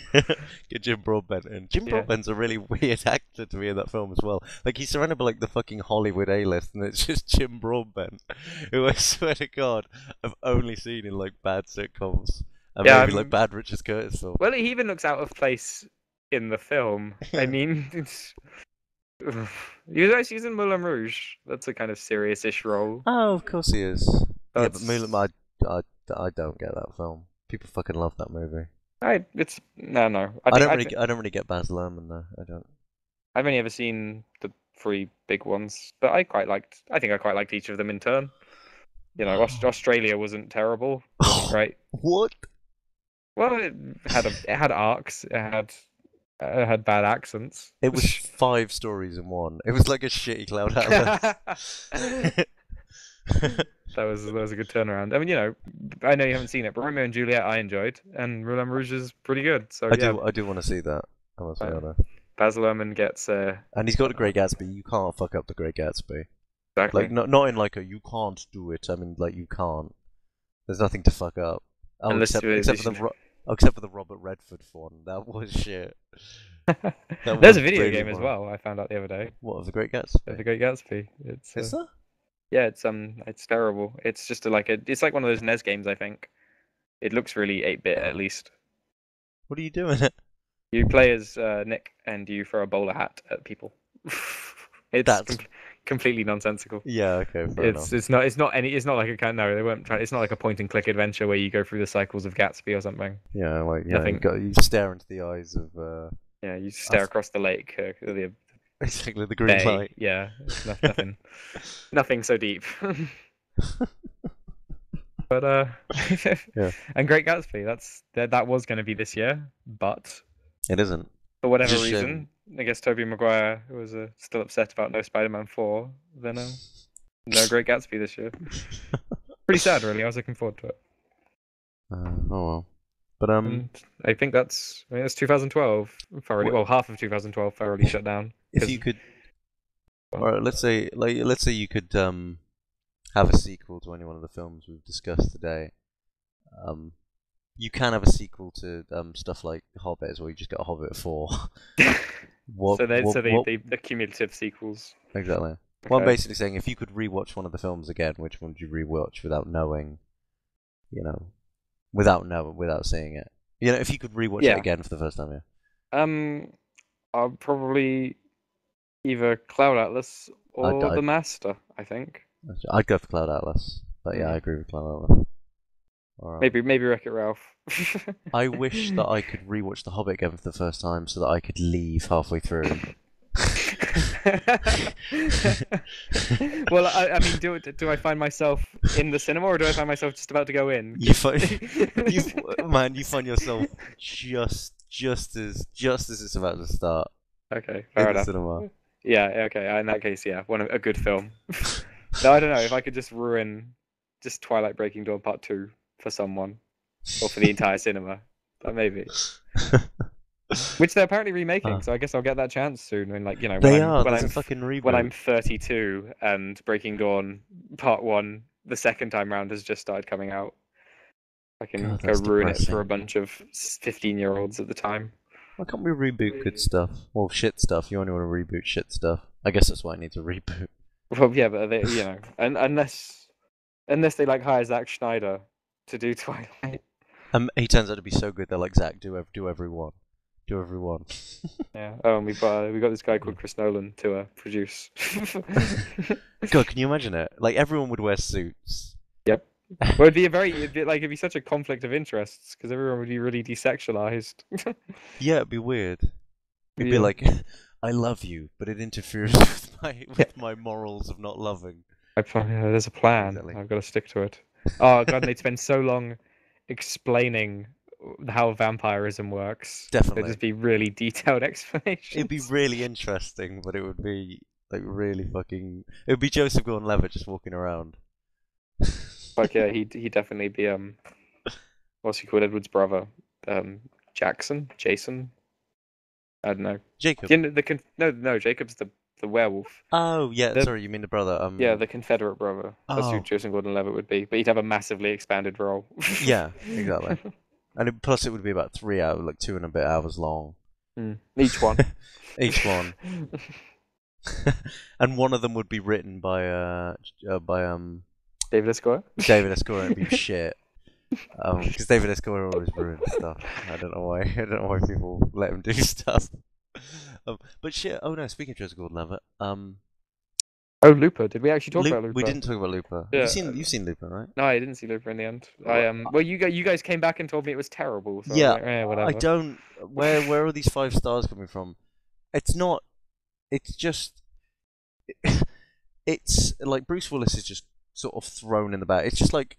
Get Jim Broadbent in. Jim Yeah. Broadbent's a really weird actor to be in that film as well. Like, he's surrounded by like the fucking Hollywood A-list, and it's just Jim Broadbent, who I swear to God I've only seen in like bad sitcoms and Yeah, maybe like bad Richard Curtis films. Well, he even looks out of place in the film. I mean, he's in Moulin Rouge. That's a kind of serious-ish role. Oh, of course he is. Yeah, but That's- Moulin, I don't get that film. People fucking love that movie. No. I don't really get Baz Luhrmann though. I don't. I've only ever seen the three big ones, but I think I quite liked each of them in turn. You know, Australia wasn't terrible. It wasn't great. What? Well, it had arcs. It had bad accents. It was 5 stories in one. It was like a shitty Cloud Atlas. That was a good turnaround. I mean, you know, I know you haven't seen it, but Romeo and Juliet I enjoyed, and Moulin Rouge is pretty good. So I yeah, do want to see that. I must be Right. honest. Baz Luhrmann gets And he's got a Great Gatsby. You can't fuck up the Great Gatsby. exactly. Like not in like a you can't do it. I mean like you can't. There's nothing to fuck up. Oh, Unless except for the Robert Redford one. That was shit. That There's was a video really game as horrible. well. I found out the other day. What of the Great Of Gatsby? The Great Gatsby. It's Is that? yeah, it's terrible. It's just it's like one of those NES games. I think it looks really 8-bit at least. What are you doing? It? You play as Nick, and you throw a bowler hat at people. It's That's- completely nonsensical. Yeah. Okay. Fair enough. It's not like a kind no, they weren't trying. It's not like a point and click adventure where you go through the cycles of Gatsby or something. Yeah. Like nothing- you stare into the eyes of Yeah, you stare across the lake, the exactly the green bay. light. Yeah, it's nothing, nothing so deep. But Yeah. And Great Gatsby, that was going to be this year, but It isn't. for whatever Just reason, I guess Tobey Maguire was still upset about no Spider-Man 4. Then no Great Gatsby this year. Pretty sad, really. I was looking forward to it. Oh well. But And I think that's 2012 thoroughly. Well, half of 2012 thoroughly shut down. if you could, or let's say you could have a sequel to any one of the films we've discussed today. You can have a sequel to stuff like Hobbit as well. You just got a Hobbit 4. The cumulative sequels. Exactly. Well, I'm Okay. basically saying if you could rewatch one of the films again, which one would you rewatch without knowing, without seeing it? If you could rewatch Yeah. it again for the first time, yeah. I'll probably either Cloud Atlas or I'd- The Master. I think I'd go for Cloud Atlas, but yeah, Mm. I agree with Cloud Atlas. All right. maybe Wreck-It Ralph. I wish that I could rewatch The Hobbit again for the first time so that I could leave halfway through. Well, I mean, do I find myself in the cinema, or do I find myself just about to go in? You find yourself just as it's about to start Okay, in fair the enough. cinema. Yeah, okay. In that case, yeah, a good film. No, I don't know if I could just ruin just Twilight Breaking Dawn Part 2 for someone, or for the entire cinema. That maybe. Which they're apparently remaking, so I guess I'll get that chance soon. When like They are. There's a fucking when I'm reboot. 32 and Breaking Dawn Part 1, the second time round, has just started coming out. I can God, go that's ruin it for depressing. a bunch of 15-year-olds at the time. Why can't we reboot good stuff? Well, shit stuff. You only want to reboot shit stuff. I guess that's why I need to reboot. Well, yeah, but they, and unless they like hire Zack Schneider to do Twilight. He turns out to be so good. They're like, Zach, do every one. Do every one. Yeah. Oh, and we got this guy called Chris Nolan to produce. God, can you imagine it? Like everyone would wear suits. Yep. Well, it'd be such a conflict of interests because everyone would be really desexualized. Yeah, it'd be weird. It'd be Yeah. like, I love you, but it interferes with my morals of not loving. There's a plan. Exactly. I've got to stick to it. Oh god, and they'd spend so long explaining how vampirism works. Definitely. There'd just be really detailed explanations. It'd be really interesting, but it would be like really fucking. It would be Joseph Gordon-Levitt just walking around. Like yeah, he'd definitely be what's he called? Edward's brother, Jason. I don't know. Jacob. No, Jacob's the werewolf. Oh yeah, sorry, you mean the brother? Yeah, the Confederate brother. That's who Joseph Gordon-Levitt would be, but he'd have a massively expanded role. Yeah, exactly. And plus, it would be about 3 hours, like 2 and a bit hours long. Each one. Each one. And one of them would be written by David Esquire. David Esquire. It'd be shit. Because David Esquire always ruins stuff. I don't know why. I don't know why people let him do stuff. But shit. Oh no. Speaking of Joseph Gordon-Levitt. Oh, Looper. Did we actually talk about Looper? We didn't talk about Looper. Yeah. You've seen Looper, right? No, I didn't see Looper in the end. Well, you guys came back and told me it was terrible. So Yeah. I was like, whatever. I don't. Where are these 5 stars coming from? It's not. It's just. It's like Bruce Willis is just sort of thrown in the back. It's just like.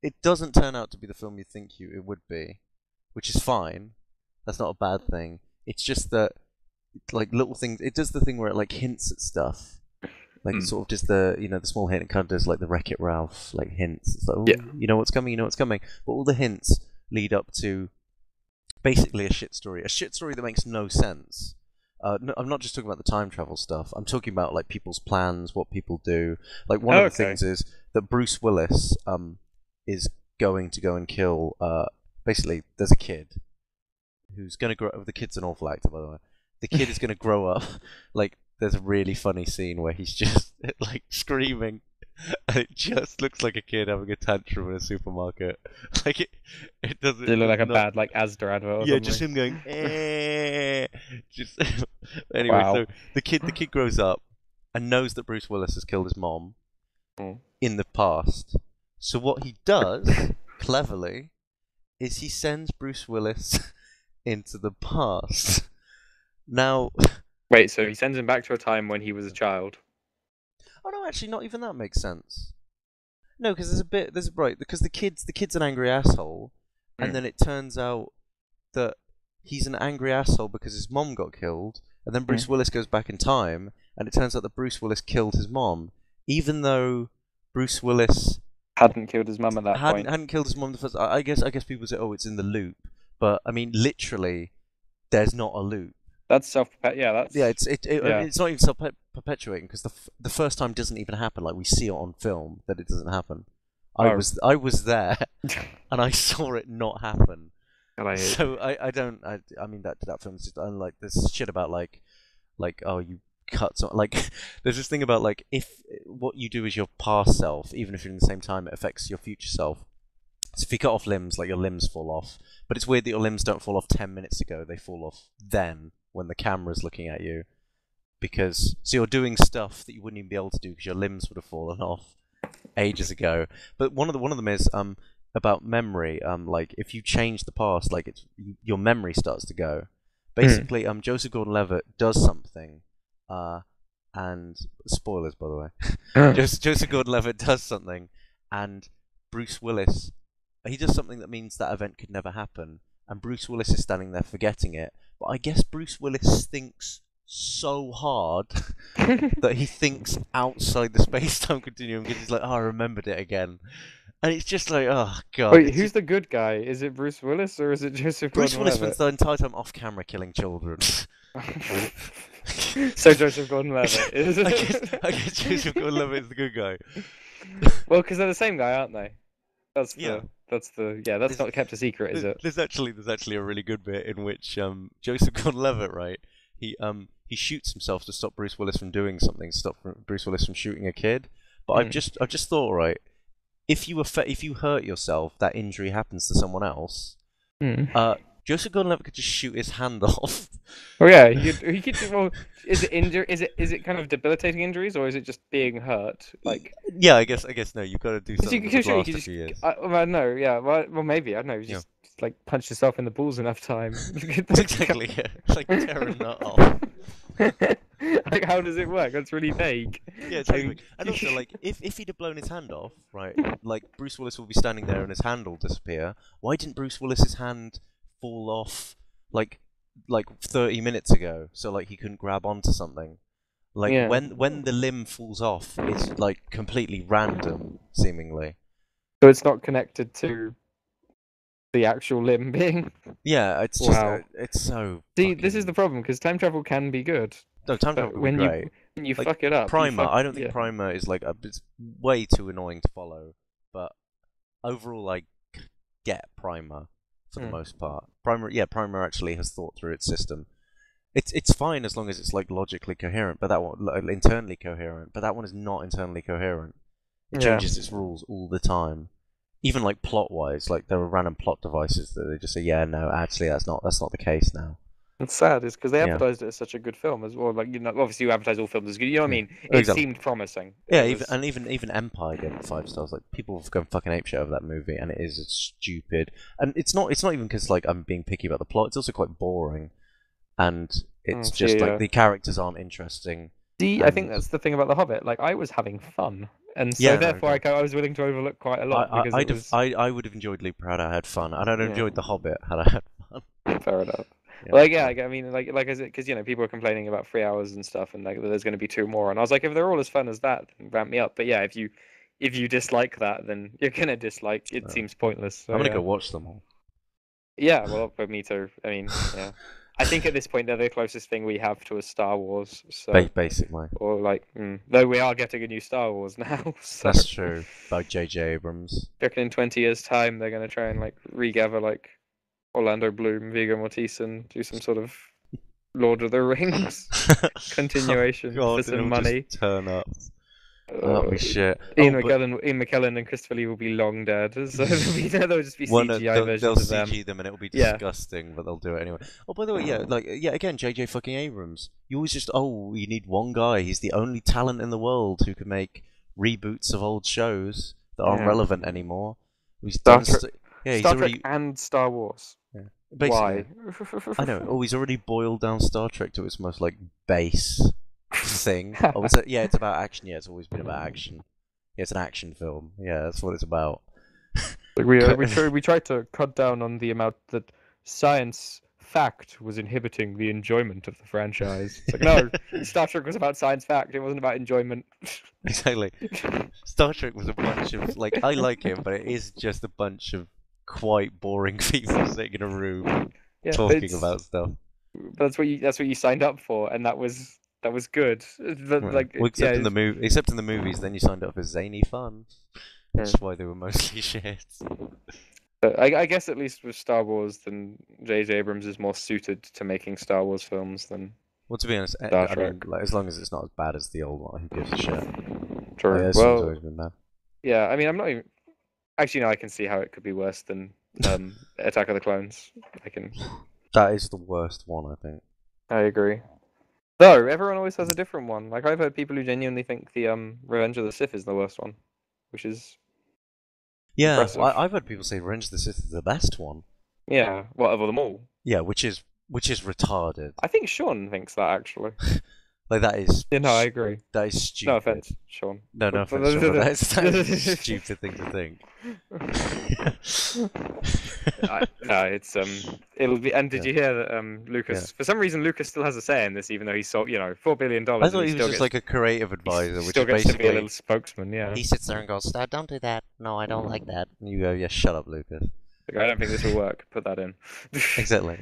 It doesn't turn out to be the film you think it would be, which is fine. That's not a bad thing. It's just that, like little things. It does the thing where it like hints at stuff, like it's sort of just the the small hint. It kind of does like the Wreck-It Ralph like hints. It's like, yeah. You know what's coming. You know what's coming. But all the hints lead up to basically a shit story that makes no sense. No, I'm not just talking about the time travel stuff. I'm talking about like people's plans, what people do. Like one of the things is that Bruce Willis is going to go and kill. Basically, there's a kid who's going to grow. The kid's an awful actor, by the way. The kid is going to grow up. Like, there's a really funny scene where he's just like screaming, and it just looks like a kid having a tantrum in a supermarket. Like it doesn't. Did it look like a bad like Asda advert? Or something? Just him going. Just anyway. Wow. So the kid grows up and knows that Bruce Willis has killed his mom in the past. So what he does, cleverly, is he sends Bruce Willis into the past. Now... Wait, so he sends him back to a time when he was a child? Oh no, actually, not even that makes sense. No, because because the kid's an angry asshole, and then it turns out that he's an angry asshole because his mom got killed, and then Bruce Willis goes back in time, and it turns out that Bruce Willis killed his mom, even though Bruce Willis... hadn't killed his mum at that point. Hadn't killed his mum the first. I guess people say, oh, it's in the loop, but I mean, literally, there's not a loop. That's that's It's not even self-perpetuating because the first time doesn't even happen. Like we see it on film that it doesn't happen. I was there, and I saw it not happen. So I mean that film's just unlike this shit about like oh you cut so like there's this thing about like if what you do is your past self, even if you're in the same time, it affects your future self. So if you cut off limbs, like your limbs fall off, but it's weird that your limbs don't fall off 10 minutes ago, they fall off then when the camera's looking at you, because so you're doing stuff that you wouldn't even be able to do because your limbs would have fallen off ages ago. But one of them is about memory. Like if you change the past, like your memory starts to go. Basically, Joseph Gordon-Levitt does something. And spoilers, by the way. Joseph Gordon-Levitt does something, and Bruce Willis, he does something that means that event could never happen, and Bruce Willis is standing there forgetting it. But I guess Bruce Willis thinks so hard that he thinks outside the space-time continuum because he's like, oh, I remembered it again. And it's just like, oh god. Wait, who's the good guy? Is it Bruce Willis or is it Joseph Bruce Willis Gordon-Levitt? spends the entire time off camera killing children. So Joseph Gordon-Levitt is I guess Joseph Gordon-Levitt is the good guy. Well, because they're the same guy, aren't they? That's Yeah. that's not kept a secret, is it? There's actually a really good bit in which Joseph Gordon-Levitt, right? He shoots himself to stop Bruce Willis from doing something, stop Bruce Willis from shooting a kid. But I've just thought, right, if you hurt yourself, that injury happens to someone else. Joseph Gordon-Levitt could just shoot his hand off. Oh yeah, he could. Well, is it kind of debilitating injuries or is it just being hurt? Like, yeah, I guess no. You've got to do something with the surely blast you if he is. well, no, yeah, well, maybe I don't know. Just like punch yourself in the balls enough time. Exactly, yeah. It's like tear a nut off. Like, how does it work? That's really vague. Yeah, it's really vague. And also, like, if he'd have blown his hand off, right, like Bruce Willis will be standing there and his hand will disappear. Why didn't Bruce Willis's hand fall off like 30 minutes ago, so like he couldn't grab onto something? Like when the limb falls off, it's like completely random, seemingly. So it's not connected to the actual limb being. Yeah, it's just it's so. See, this is the problem because time travel can be good. No, time travel would be great. When you like, fuck it up, Primer. I don't think Primer is like it's way too annoying to follow, but overall, I get Primer for the most part. Primer actually has thought through its system. It's fine as long as it's like logically coherent, but that one internally coherent. But that one is not internally coherent. It changes its rules all the time. Even like plot-wise, like there are random plot devices that they just say, yeah, no, actually that's not the case now. It's sad, is because they advertised it as such a good film as well. Like, obviously you advertise all films as good. You know what I mean? It seemed promising. Yeah, even Empire gave it 5 stars. Like people have gone fucking apeshit over that movie, and it is stupid. And it's not even because like I'm being picky about the plot. It's also quite boring, and it's just like the characters aren't interesting. See, I think that's the thing about The Hobbit. Like, I was having fun, and so therefore I was willing to overlook quite a lot. I would have enjoyed Looper had I had fun, and I'd have enjoyed The Hobbit had I had fun. Fair enough. Yeah. I mean, like is it because people are complaining about 3 hours and stuff, and like there's going to be 2 more, and I was like, if they're all as fun as that, then ramp me up. But yeah, if you dislike that, then you're gonna dislike. It seems pointless. So, I'm gonna go watch them all. Yeah, well, for me too. I mean, yeah. I think at this point they're the closest thing we have to a Star Wars. So, basically. Or like, though we are getting a new Star Wars now. So. That's true. By J.J. Abrams. I reckon in 20 years' time they're going to try and like regather like Orlando Bloom, Viggo Mortensen, do some sort of Lord of the Rings continuation for some money. Just turn up. That'll be shit. Ian McKellen and Christopher Lee will be long dead, so they'll just be CGI versions of them. They'll CG them and it'll be disgusting, but they'll do it anyway. Oh, by the way, again, JJ fucking Abrams. You always just, you need one guy. He's the only talent in the world who can make reboots of old shows that aren't relevant anymore. Star Trek and Star Wars. Yeah. Basically, why? I know. Oh, he's already boiled down Star Trek to its most like base thing. It's about action. Yeah, it's always been about action. Yeah, it's an action film. Yeah, that's what it's about. We tried to cut down on the amount that science fact was inhibiting the enjoyment of the franchise. It's like, no, Star Trek was about science fact. It wasn't about enjoyment. Exactly. Star Trek was a bunch of like, I like it, but it is just a bunch of quite boring people sitting in a room talking about stuff. But that's what you signed up for, and that was good. Like, except in the movies, then you signed up for zany fun. That's why they were mostly shit. But I guess at least with Star Wars, then J.J. Abrams is more suited to making Star Wars films than. Well, to be honest, I mean, like, as long as it's not as bad as the old one, who gives a shit? True. Like, well, always been bad. Yeah, I mean, I'm not even. Actually, no, I can see how it could be worse than Attack of the Clones. That is the worst one, I think. I agree. Though everyone always has a different one. Like, I've heard people who genuinely think the Revenge of the Sith is the worst one, which is. Yeah, I've heard people say Revenge of the Sith is the best one. Yeah, well, of them all. Yeah, which is retarded. I think Sean thinks that actually. Like that is Yeah, no, I agree. that is No stupid. offense, Sean. No, no offense, Sean, but that is a stupid thing to think. No, it's it'll be. And did Yeah, you hear that yeah. Lucas? For some reason, Lucas still has a say in this, even though he sold, $4 billion, I and thought he was just like a creative advisor, which still is gets to be a little basically spokesman. Yeah, he sits there and goes, "Don't do that. No, I don't like that." And you go, "Yeah, shut up, Lucas." like, I don't think this will work. Put that in. Exactly.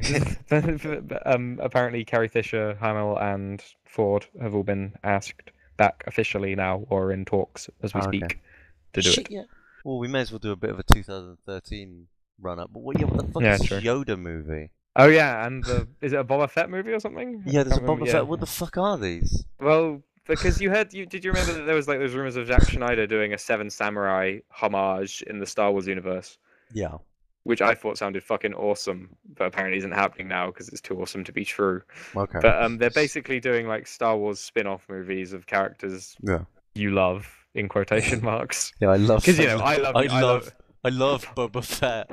Apparently, Carrie Fisher, Hamill, and Ford have all been asked back officially now, or in talks as we Oh, okay. speak, to do Shit, it. yeah. Well, we may as well do a bit of a 2013 run up. But what the fuck Yeah, is this true. Yoda movie? Oh yeah, and is it a Boba Fett movie or something? I Yeah, there's a can't remember. Boba Yeah. Fett. What the fuck are these? Well, because did you remember that there was like those rumors of Zack Schneider doing a Seven Samurai homage in the Star Wars universe, Yeah. which I thought sounded fucking awesome, but apparently isn't happening now because it's too awesome to be true. Okay. But they're basically doing like Star Wars spin-off movies of characters Yeah. you love in quotation marks. Yeah, I love. Because I love I love Boba Fett.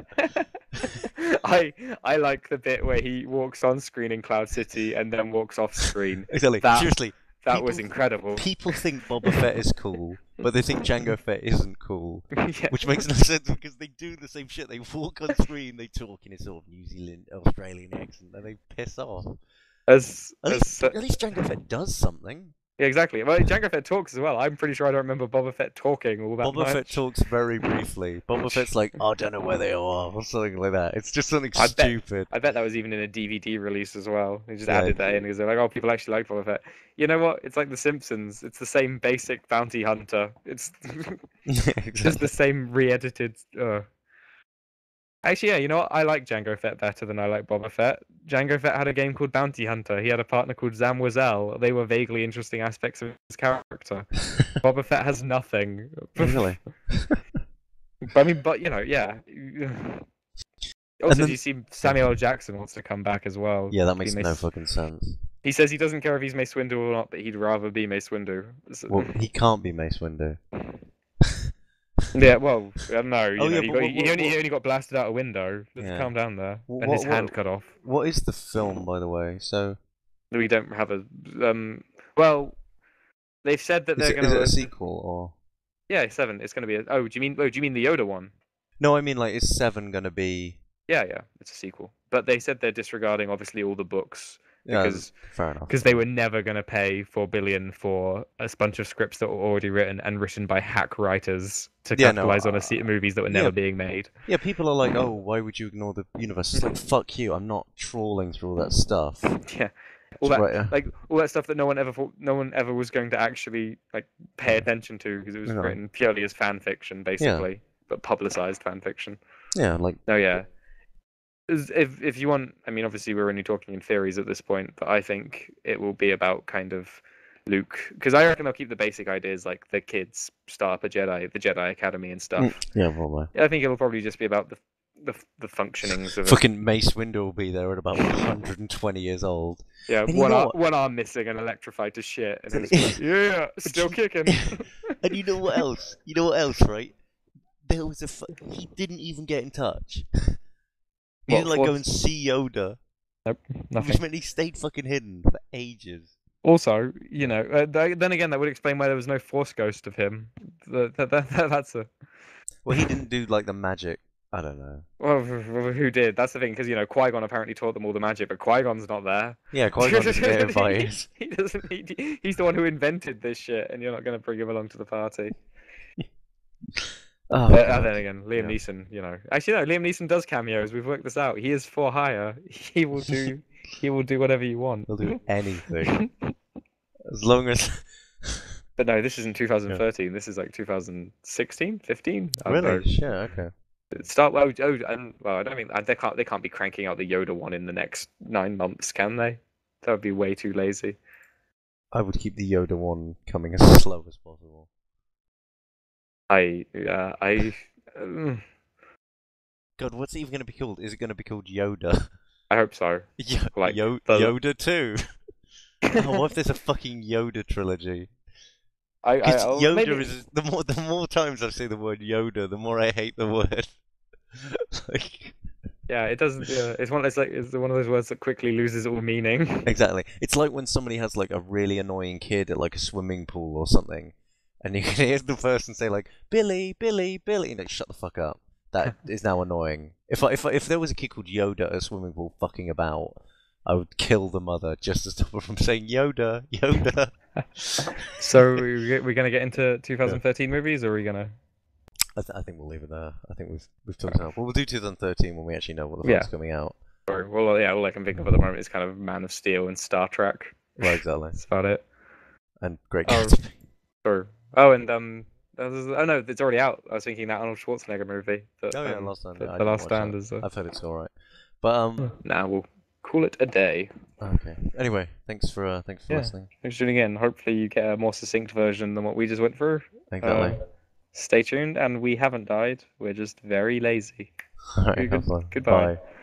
I like the bit where he walks on screen in Cloud City and then walks off screen. Exactly. Seriously, That was incredible. people think Boba Fett is cool, but they think Jango Fett isn't cool, Yeah. which makes no sense because they do the same shit. They walk on screen, they talk in a sort of New Zealand, Australian accent, and they piss off. At least Jango Fett does something. Yeah, exactly. Well, Jango Fett talks as well. I'm pretty sure I don't remember Boba Fett talking all that Boba much. Fett talks very briefly. Boba Fett's like, "Oh, I don't know where they are," or something like that. It's just something stupid. I bet that was even in a DVD release as well. They just added that in because they're like, "Oh, people actually like Boba Fett." You know what? It's like The Simpsons. It's the same basic bounty hunter. It's just the same re-edited. Actually, yeah, you know what? I like Jango Fett better than I like Boba Fett. Jango Fett had a game called Bounty Hunter. He had a partner called Zam Wazell. They were vaguely interesting aspects of his character. Boba Fett has nothing. Really? I mean, but yeah. Also, then, do you see Samuel L. Jackson wants to come back as well? Yeah, that makes no fucking sense. He says he doesn't care if he's Mace Windu or not, but he'd rather be Mace Windu. Well, he can't be Mace Windu. Yeah, well, I don't know. He only got blasted out a window. Let's calm down there. And his hand cut off. What is the film, by the way? So we don't have a well, they've said that they're going to. Is it a sequel or? Yeah, 7. It's going to be. Do you mean the Yoda one? No, I mean like, is 7 going to be? Yeah, it's a sequel. But they said they're disregarding obviously all the books. Because fair enough. Because they were never going to pay $4 billion for a bunch of scripts that were already written and written by hack writers to capitalize on movies that were never being made. Yeah, people are like, "Oh, why would you ignore the universe?" It's like, fuck you! I'm not trawling through all that stuff. Yeah, all that stuff that no one ever was going to actually like pay attention to because it was written purely as fan fiction, basically, but publicized fan fiction. Yeah, like. Oh yeah. If you want, I mean, obviously we're only talking in theories at this point, but I think it will be about kind of Luke, because I reckon they'll keep the basic ideas like the kids start up the Jedi Academy and stuff. Yeah, probably. I think it'll probably just be about the functionings of fucking Mace Windu will be there at about 120 years old. Yeah, one arm missing and electrified to shit, and it's like, still kicking. And you know what else? Right? There was he didn't even get in touch. He didn't go and see Yoda. Nope, nothing. Which meant he stayed fucking hidden for ages. Also, then again, that would explain why there was no Force ghost of him. That's a. Well, he didn't do like the magic. I don't know. Well, who did? That's the thing, because Qui-Gon apparently taught them all the magic, but Qui-Gon's not there. Yeah, Qui-Gon didn't get invited. He doesn't. He's the one who invented this shit, and you're not going to bring him along to the party. Then again, Liam Neeson, Actually, no, Liam Neeson does cameos. We've worked this out. He is for hire. He will do whatever you want. He'll do anything. As long as... But no, this isn't 2013. Yeah. This is like 2016, 15. Really? Yeah, okay. I don't mean they can't be cranking out the Yoda one in the next 9 months, can they? That would be way too lazy. I would keep the Yoda one coming as slow as possible. God, what's it even going to be called? Is it going to be called Yoda? I hope so. Yoda 2? What if there's a fucking Yoda trilogy? Yoda is the more times I say the word Yoda, the more I hate the word. Yeah, it doesn't. It's one of those words that quickly loses all meaning. Exactly. It's like when somebody has like a really annoying kid at like a swimming pool or something, and you can hear the person say like Billy, Billy, Billy, and like shut the fuck up. That is now annoying. If there was a kid called Yoda at a swimming pool fucking about, I would kill the mother just to stop her from saying Yoda, Yoda. So we're gonna get into Yeah. 2013 movies, or are we gonna? I think we'll leave it there. I think we've talked enough. Well, we'll do 2013 when we actually know what the Yeah. fuck's coming out. Sorry. Well, yeah. All I can think of at the moment is kind of Man of Steel and Star Trek. Well, exactly. That's about it. And Great Oh, Gatsby. sorry. Oh, and oh no, it's already out. I was thinking that Arnold Schwarzenegger movie. That, Oh yeah, Last Stand. Yeah, I The didn't Last watch Stand that. is. I've heard it's alright. But Now we'll call it a day. okay. Anyway, thanks for listening. Thanks for tuning in. Hopefully you get a more succinct version than what we just went through. Exactly. Stay tuned, and we haven't died. We're just very lazy. Alright, have fun. Goodbye. Bye.